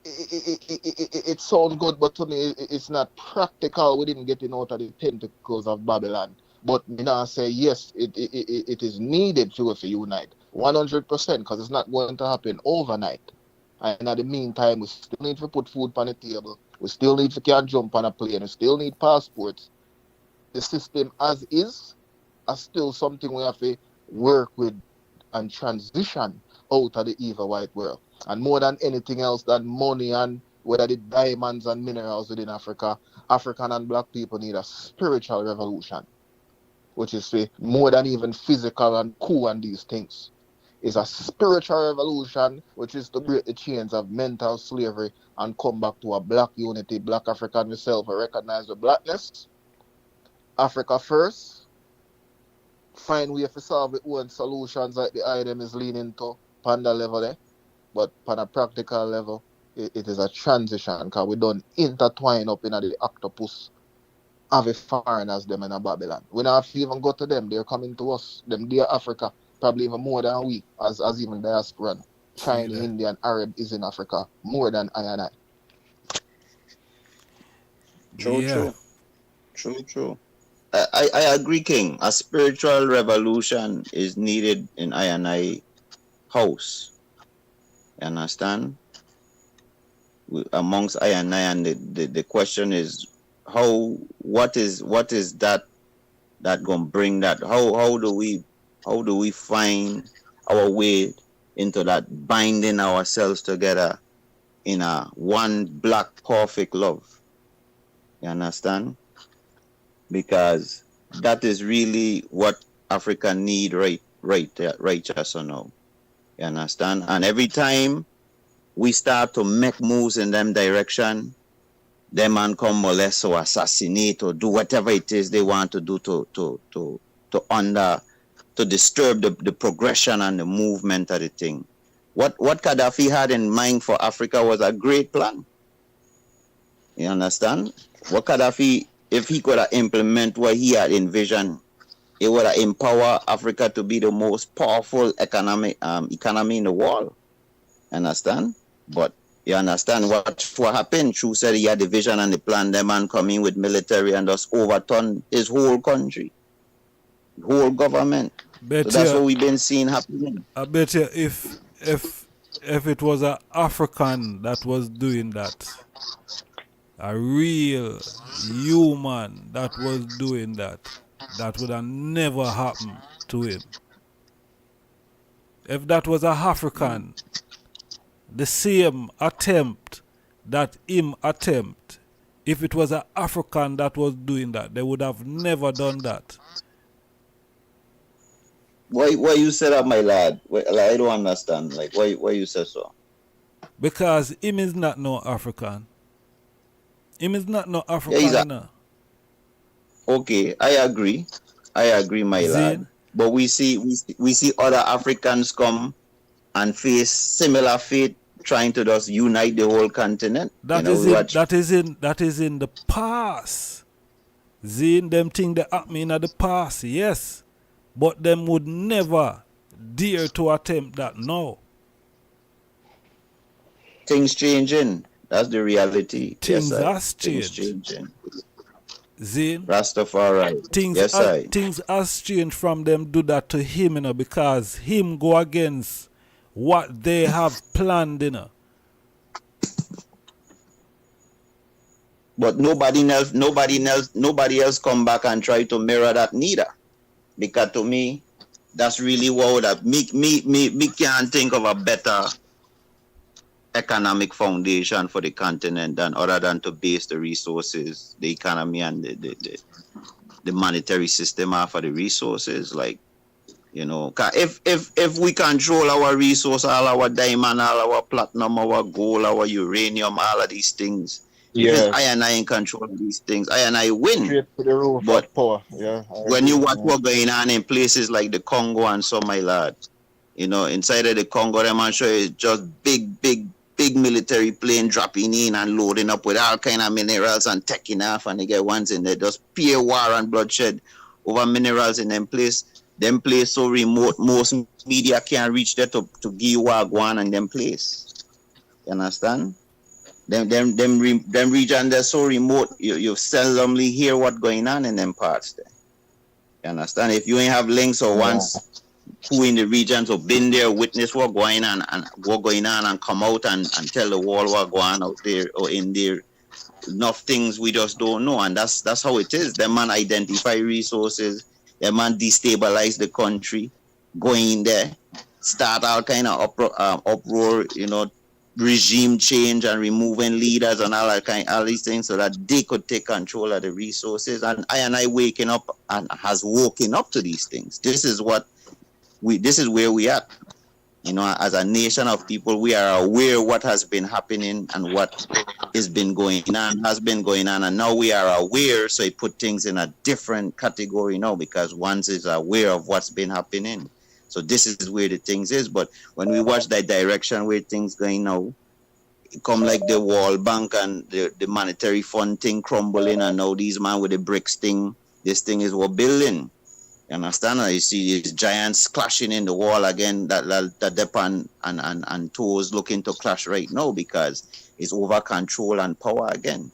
It sounds good, but to me, it's not practical. We didn't get out of the tentacles of Babylon. But me now say yes, it is needed for us to unite 100%, because it's not going to happen overnight. And in the meantime, we still need to put food on the table. We still need to can jump on a plane. We still need passports. The system as is still something we have to work with and transition out of the evil white world. And more than anything else, than money and whether the diamonds and minerals within Africa, African and black people need a spiritual revolution, which is more than even physical and cool and these things. Is a spiritual revolution, which is to break the chains of mental slavery and come back to a black unity, black African myself, recognize the blackness. Africa first. Find way to solve its own solutions like the item is leaning to panda level there. But on a practical level, it is a transition, because we don't intertwine up in the octopus of the foreigners them in a Babylon. We don't have to even go to them. They're coming to us. Them dear Africa. Probably even more than we, as even diaspora. China, India, and Arab is in Africa more than I and I. True. I agree, King. A spiritual revolution is needed in I and I house. You understand? Amongst I and I, and the question is what is that gonna bring that? How do we find our way into that binding ourselves together in a one black perfect love? You understand? Because that is really what Africa need right just now. You understand? And every time we start to make moves in them direction, them man come molest or assassinate or do whatever it is they want to do to disturb the progression and the movement of the thing. What Gaddafi had in mind for Africa was a great plan. You understand? What Gaddafi, if he could have implement what he had envisioned it would empower Africa to be the most powerful economy in the world. Understand? But you understand what happened? True said he had the vision and the plan, them man come in with military and just overturn his whole country, whole government. So that's what we've been seeing happening. I bet you if it was an African that was doing that, a real human that was doing that, that would have never happened to him. If that was a African, the same attempt that him attempt, if it was an African that was doing that, they would have never done that. Why you say that, my lad? I don't understand. Like why you say so? Because him is not no African. Him is not no African. Yeah, okay, I agree, my lad. But we see other Africans come and face similar fate, trying to just unite the whole continent. That is in the past. Zine, them thing that happened in the past, yes. But them would never dare to attempt that now. Things changing. That's the reality. Things has changed. Things changing. Zine, Rastafari. Things has changed from them do that to him, because him go against what they have planned, But nobody else come back and try to mirror that neither. Because to me, that's really what would have me can't think of a better economic foundation for the continent than other than to base the resources, the economy and the monetary system off of the resources. Like, if we control our resource, all our diamond, all our platinum, our gold, our uranium, all of these things. Yeah. If I and I in control of these things, I and I win. Straight to the roof of power. Yeah. When you watch what's going on in places like the Congo and so, my lad, inside of the Congo, them I'm sure it's just big military plane dropping in and loading up with all kind of minerals and taking off, and they get ones in there just pure war and bloodshed over minerals in them place. Them place so remote, most media can't reach there to give you wagwan and them place. You understand? Them region they're so remote, you seldomly hear what's going on in them parts there. You understand? If you ain't have links or once who in the regions or been there, witness what's going on and come out and tell the world what's going on out there or in there. Enough things we just don't know, and that's how it is. Them man identify resources, them man destabilize the country, going in there, start all kind of uproar, regime change and removing leaders and all these things so that they could take control of the resources. And I waking up and has woken up to these things. This is where we are. As a nation of people, we are aware what has been happening and what has been going on, and now we are aware, so it put things in a different category now, because one is aware of what's been happening. So this is where the things is. But when we watch that direction where things going now, it come like the World Bank and the monetary fund thing crumbling, and now these man with the bricks thing, this thing is what building. You understand? You see these giants clashing in the wall again, that depend and toes looking to clash right now because it's over control and power again.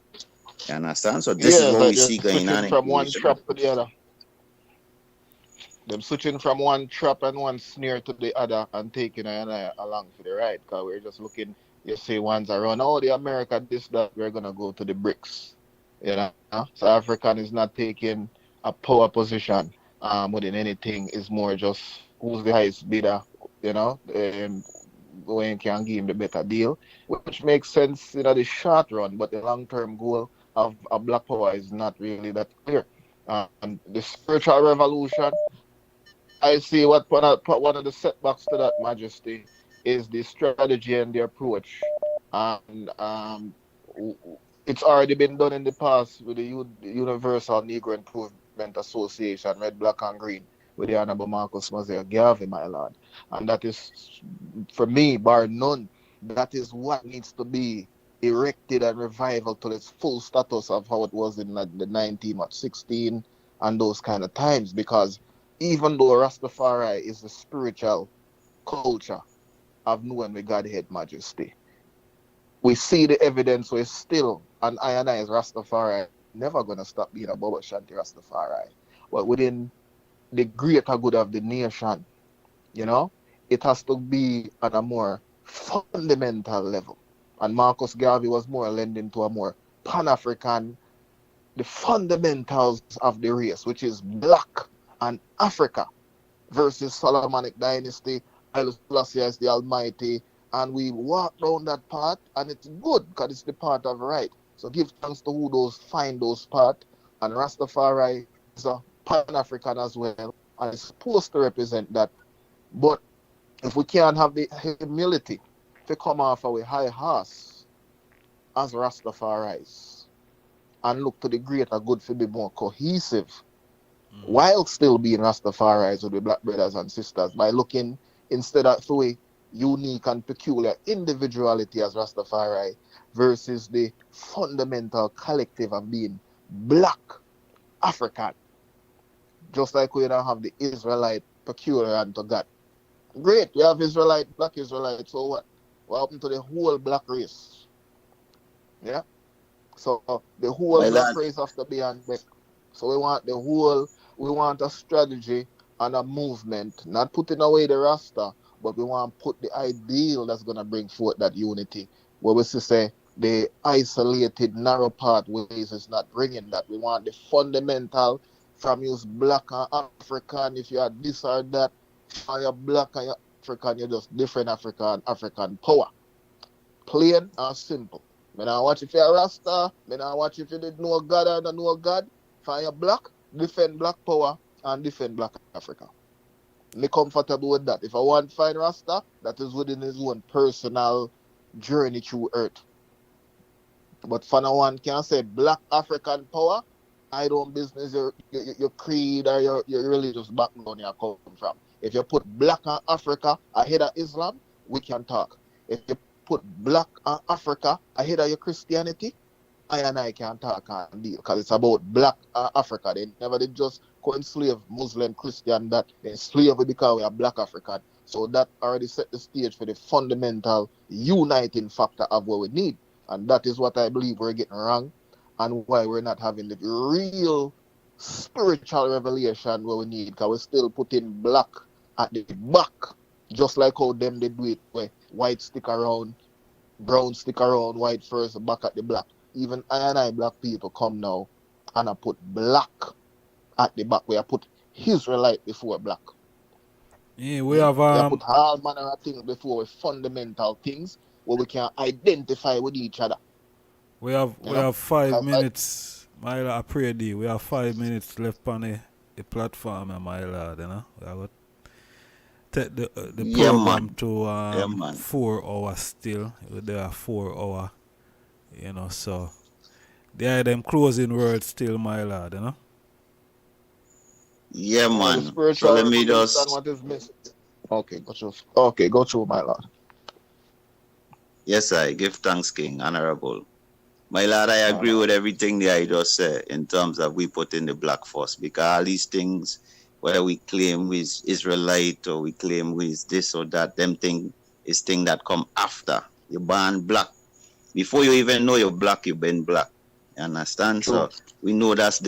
You understand? So this is what we see going on. From one trap to the other. Them switching from one trap and one snare to the other and taking along for the ride. Because we're just looking, you see ones around, the America, this, that, we're going to go to the BRICS. So African is not taking a power position within anything. It's more just who's the highest bidder, and going can give him the better deal, which makes sense in the short run, but the long-term goal of a black power is not really that clear. And the spiritual revolution, I see one of the setbacks to that, Majesty, is the strategy and the approach. And it's already been done in the past with the Universal Negro Improvement Association, Red, Black, and Green, with the Honorable Marcus Mosier Garvey, my lord. And that is, for me, bar none, that is what needs to be erected and revived to its full status of how it was in the 1916 and those kind of times, because even though Rastafari is the spiritual culture of knowing the Godhead majesty, we see the evidence where still an ionized Rastafari never going to stop being a Baba Shanti Rastafari. But within the greater good of the nation, you know, it has to be at a more fundamental level. And Marcus Garvey was more lending to a more Pan-African, the fundamentals of the race, which is black and Africa versus Solomonic dynasty, Selassie is the Almighty, and we walk down that path, and it's good because it's the path of right. So give thanks to who find those paths, and Rastafari is a Pan-African as well, and it's supposed to represent that. But if we can't have the humility to come off our high horse as Rastafaris and look to the greater good to be more cohesive, while still being Rastafaris with the black brothers and sisters, by looking instead of through a unique and peculiar individuality as Rastafari versus the fundamental collective of being black African. Just like we don't have the Israelite peculiar unto God. Great, we have Israelite, black Israelite, so what? What happened to the whole black race? Yeah? So the whole black race has to be on deck. So we want a strategy and a movement, not putting away the Rasta, but we want to put the ideal that's going to bring forth that unity. Where we say the isolated, narrow pathways is not bringing that. We want the fundamental from use black and African. If you are this or that, or you're black and you're African, you're just different African power. Plain and simple. I don't watch if you're a Rasta, I don't watch if you didn't know God or don't know God. If you're black, defend black power and defend black Africa. Me comfortable with that. If I want to find Rasta, that is within his own personal journey through earth. But for no one can say black African power, I don't business your creed or your religious background you come from. If you put black and Africa ahead of Islam, we can talk. If you put black and Africa ahead of your Christianity, I can talk and deal, because it's about black Africa. They never did just go enslave Muslim, Christian, that they enslave because we are black African. So that already set the stage for the fundamental uniting factor of what we need. And that is what I believe we're getting wrong, and why we're not having the real spiritual revelation where we need, because we're still putting black at the back, just like how them they do it, where white stick around, brown stick around, white first, back at the black. Even I black people come now and I put black at the back, where I put Israelite before black. Yeah, we have put all manner of things before fundamental things where we can identify with each other. We have 5 minutes, my lord. I pray thee. We have 5 minutes left on the platform, my lord. You know, we have take the program to 4 hours still. There are 4 hours. You know, so there are them closing words still, my lord. You know. Yeah, man. So let me just. What is missing? Okay, go through, my lord. Yes, I give thanks, King, honorable. My lord, I agree with everything that I just said in terms of we put in the black force, because all these things, whether we claim we is Israelite or we claim we is this or that, them thing is thing that come after. You born black. Before you even know you're black, you've been black. You understand? True. So we know that's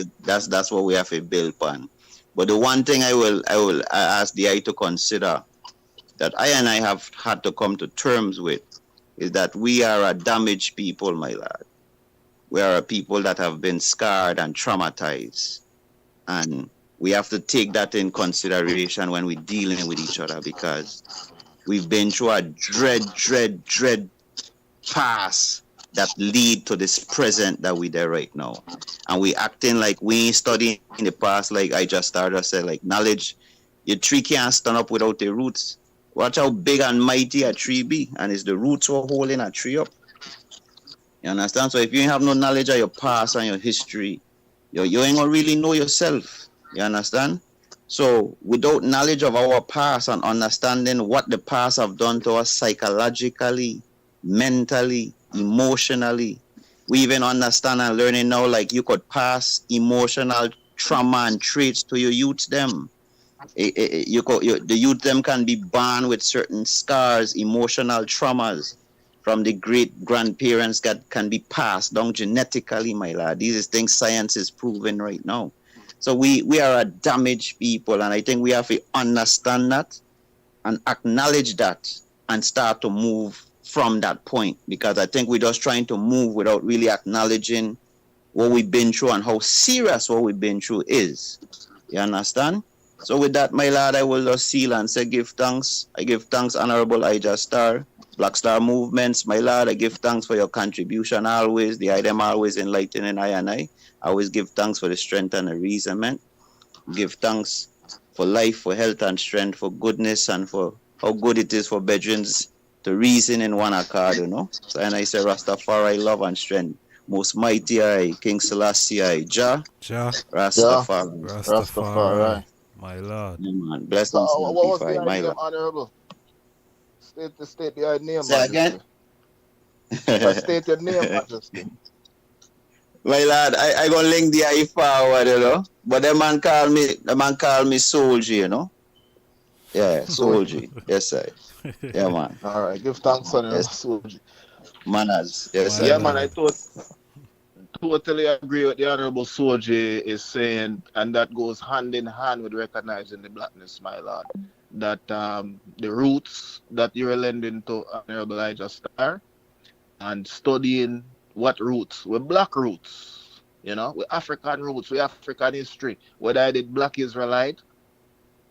what we have to build upon. But the one thing I ask the eye to consider that I have had to come to terms with is that we are a damaged people, my lord. We are a people that have been scarred and traumatized. And we have to take that in consideration when we're dealing with each other, because we've been through a dread past that lead to this present that we there right now. And we acting like we ain't studying in the past, like I just started said, like knowledge, your tree can't stand up without the roots. Watch how big and mighty a tree be, and it's the roots who are holding a tree up. You understand? So if you have no knowledge of your past and your history, you ain't gonna really know yourself. You understand? So without knowledge of our past and understanding what the past have done to us psychologically, mentally, emotionally, we even understand and learning now, like you could pass emotional trauma and traits to your youths them. The youth them can be born with certain scars, emotional traumas from the great grandparents that can be passed down genetically, my lad. These are things science is proving right now. So we are a damaged people, and I think we have to understand that and acknowledge that and start to move from that point, because I think we're just trying to move without really acknowledging what we've been through and how serious what we've been through is. You understand? So with that, my lad, I will just seal and say give thanks. I give thanks, Honorable Ijahstar, Black Star Movements, my lad. I give thanks for your contribution always. The item always enlightening I and I. I always give thanks for the strength and the reasonment. Give thanks for life, for health and strength, for goodness, and for how good it is for bedrooms to reason in one accord, you know. So and I say Rastafari, love and strength. Most mighty I, King Selassie I, Rastafari. Rastafari. My Lord. Yeah, man. Blessings So, and what was peace, the my name, Lord. Honorable? State the name, Say again? If I state your name, Majesty. My lad, I gonna link the eye forward, you know. But the man call me Soldier, you know. Yeah, Soldier. Yes, sir. Yeah, man. All right, give thanks, Honorable Yes. Soldier. Manners. Yes, My sir. Yeah, man, I Lord. totally agree with the Honorable Soldier is saying, and that goes hand in hand with recognizing the blackness, my lord. That the roots that you're lending to Honorable Ijahstar and studying what roots, we're black roots, you know, we're African roots, we're African history. Whether I did black Israelite,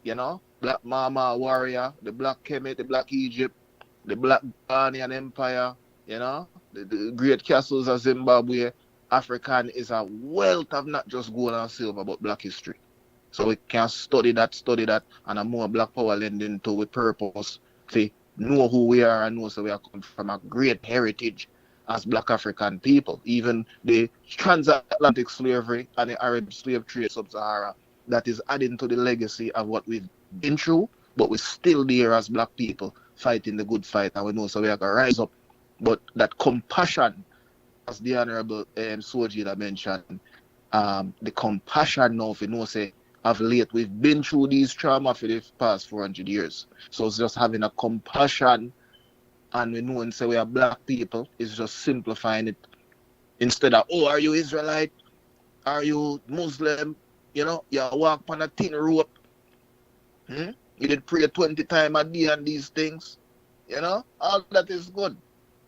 you know, black Mama warrior, the black Kemet, the black Egypt, the black Ghanaian Empire, you know, the great castles of Zimbabwe. African is a wealth of not just gold and silver, but black history. So we can study that, and a more black power lending to with purpose to know who we are and know so we are come from a great heritage as black African people. Even the transatlantic slavery and the Arab slave trade sub-Sahara, that is adding to the legacy of what we've been through, but we're still there as black people fighting the good fight, and we know so we are going to rise up. But that compassion, as the Honorable Soji mentioned, the compassion now, if you know, say, of late, we've been through these trauma for the past 400 years. So it's just having a compassion, and we know and say we are black people, it's just simplifying it. Instead of, oh, are you Israelite? Are you Muslim? You know, you walk on a thin rope. You did pray 20 times a day and these things. You know, all that is good.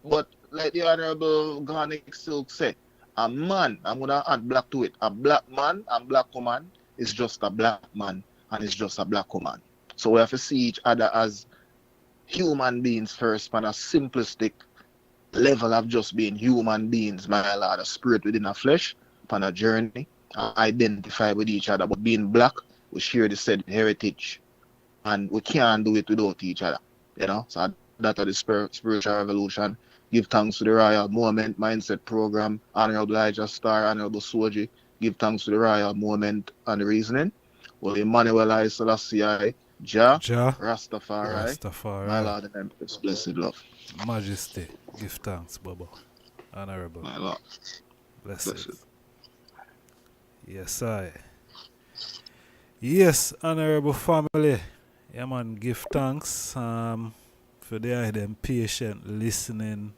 But like the Honorable Garnick Silk said, a man, I'm going to add black to it, a black man and black woman is just a black man and it's just a black woman. So we have to see each other as human beings first, on a simplistic level of just being human beings, my lord, a spirit within a flesh, upon a journey, identify with each other. But being black, we share the said heritage, and we can't do it without each other, you know. So that is the spiritual revolution. Give thanks to the Royal Moment Mindset Program, Honorable Ijahstar, Honorable Soji. Give thanks to the Royal Moment and the Reasoning. Well, Emmanuel I, Selassie, Rastafari, my Lord and Empress, blessed love. Majesty, give thanks, Baba. Honorable. My Lord. Blessed. Yes, I. Yes, honorable family. Yeah, man, give thanks for them patient listening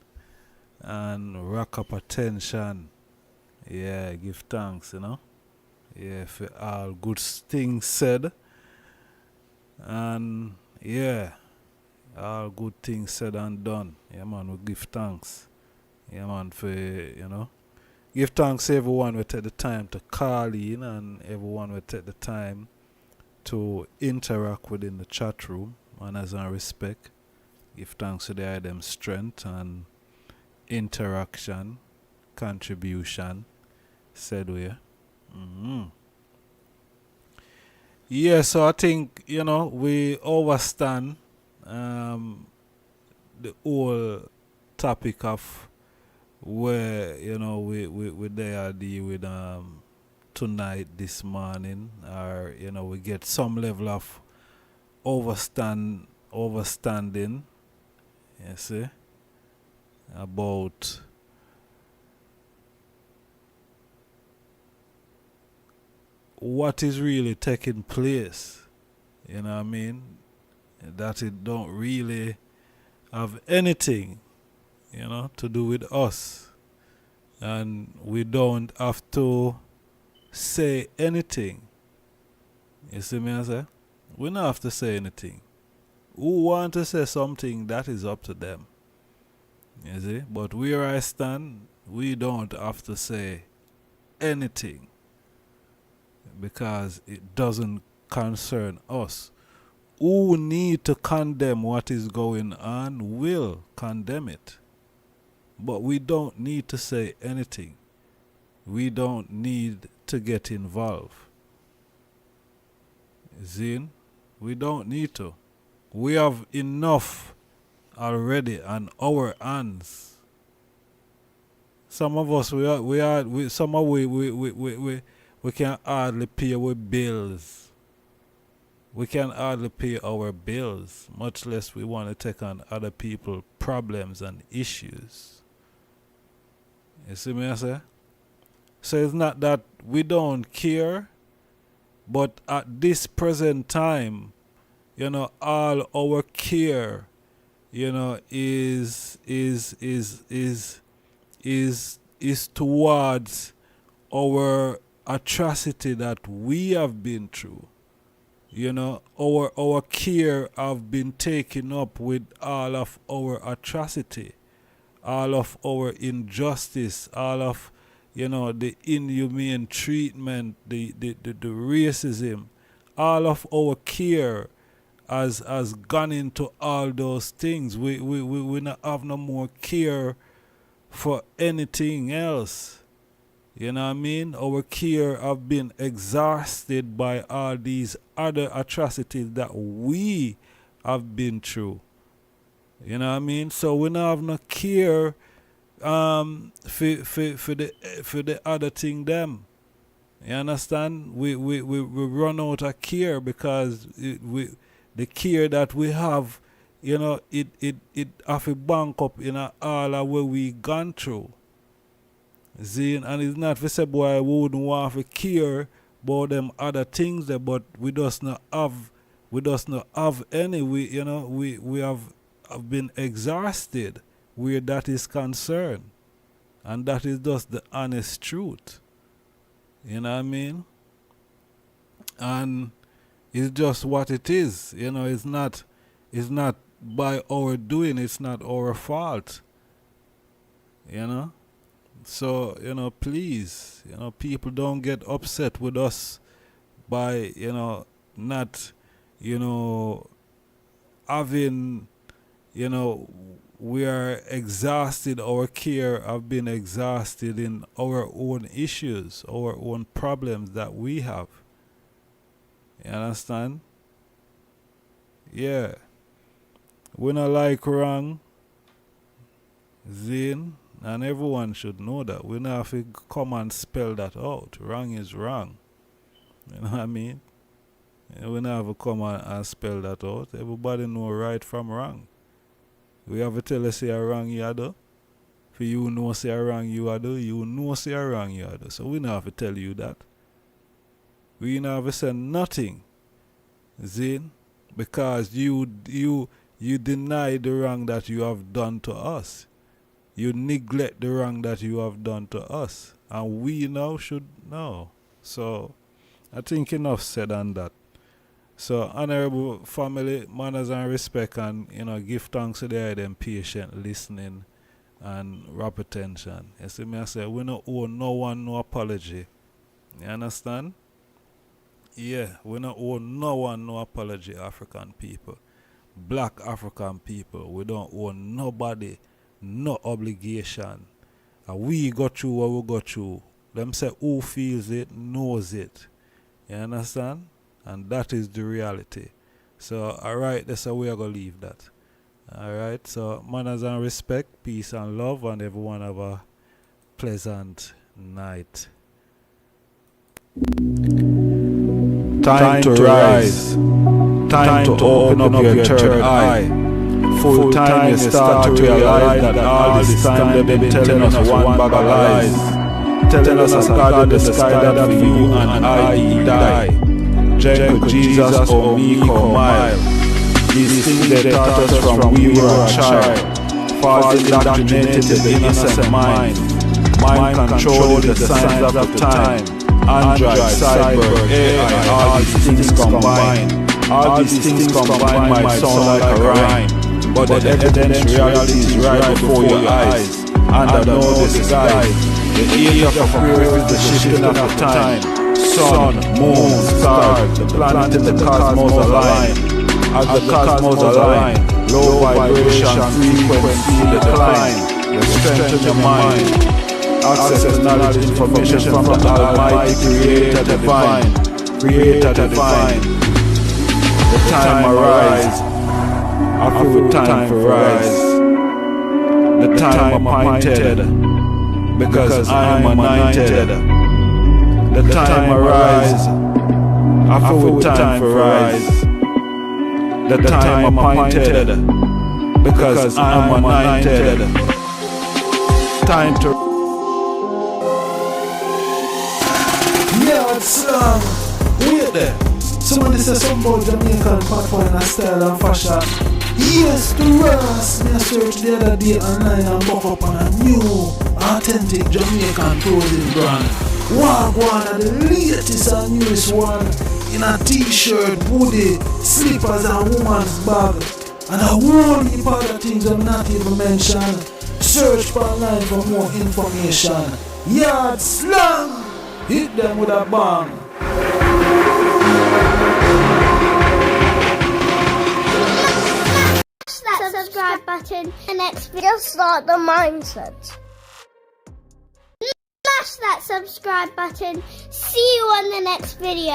and rack up attention. Yeah, give thanks, you know. Yeah, for all good things said. And yeah, all good things said and done. Yeah, man, we give thanks. Yeah, man, for, you know. Give thanks to everyone who take the time to call in and everyone who take the time to interact within the chat room. Manners and respect. Give thanks to their them strength and interaction, contribution, said we. Yeah, so I think, you know, we overstand the whole topic of where, you know, we there deal with tonight, this morning, or, you know, we get some level of overstanding, you see, about what is really taking place, You know what I mean? That it don't really have anything, you know, to do with us. And we don't have to say anything. You see me, I say? We don't have to say anything. Who want to say something, that is up to them. You see? But where I stand, we don't have to say anything because it doesn't concern us. Who need to condemn what is going on will condemn it. But we don't need to say anything. We don't need to get involved. Zin, we don't need to. We have enough already on our hands. Some of us we can hardly pay our bills. We can hardly pay our bills, much less we want to take on other people's problems and issues. You see me, I say? So it's not that we don't care, but at this present time, you know, all our care, you know, is towards our atrocity that we have been through. You know, our care have been taken up with all of our atrocity, all of our injustice, all of, you know, the inhumane treatment, the racism. All of our care has gone into all those things. We not have no more care for anything else. You know what I mean? Our care have been exhausted by all these other atrocities that we have been through. You know what I mean? So we don't have no care for the other thing them. You understand? We run out of care because the care that we have, you know, it have a bank up in all of where we gone through. See, and it's not for say boy we wouldn't want to care about them other things there, but we just not have any. We have been exhausted where that is concerned. And that is just the honest truth. You know what I mean? And it's just what it is. You know, it's not by our doing, it's not our fault. You know? So, you know, please, you know, people don't get upset with us by, you know, not, you know, having, you know, we are exhausted, our care have been exhausted in our own issues, our own problems that we have. You understand? Yeah. We not like wrong, Zin. And everyone should know that. We don't have to come and spell that out. Wrong is wrong. You know what I mean? We don't have to come and spell that out. Everybody know right from wrong. We have to tell us say a wrong you do. For you know say a wrong you do, you know say a wrong you do. So we don't have to tell you that. We don't have to say nothing. Zin? Because you deny the wrong that you have done to us. You neglect the wrong that you have done to us. And we now should know. So, I think enough said on that. So, honorable family, manners and respect, and, you know, give thanks to them patient listening and rap attention. You see me, I say, we don't owe no one no apology. You understand? Yeah, we don't owe no one no apology, African people. Black African people, we don't owe nobody no obligation. And we go through what we go through. Them say who feels it knows it. You understand? And that is the reality. So, alright, that's how we are going to leave that. Alright, so manners and respect, peace and love, and everyone have a pleasant night. Time to rise. Time to open up your third eye. Full time you start to realize that all this time they've been telling us one bag of lies. Telling us a God in the sky that for you and I die. reject with Jesus or meek or mild. These things they taught us from we were a child. False indoctrinated the innocent mind. Mind control is the signs of the time. Android, cyber, AI, all these things combined. All these things combined might sound like a rhyme, but the evidence reality is right before your eyes. Under no disguise, the age of Aquarius is the shifting of the time. Sun, moon, stars, the planet in the cosmos align. As the cosmos align, low vibration frequency decline. Strengthen your mind. Access knowledge, information from the Almighty Creator Divine. Creator Divine. The time arise. I feel time for rise. The time appointed, because I am anointed. The time arise. I feel time for rise. The time appointed, because I am anointed. Time to YardSlangz. Wait there. Somebody said something about Jamaican patois and style and fashion. Yes, to us. Me a search the other day online and buck up on a new, authentic Jamaican clothing brand. Wagwan are the latest and newest one. In a t-shirt, hoodie, slippers and woman's bag. And a whole heap of other things I'm not even mention. Search online for more information. YardSlangz. Hit them with a bang. Smash that subscribe button. The next video, start the mindset. Smash that subscribe button. See you on the next video.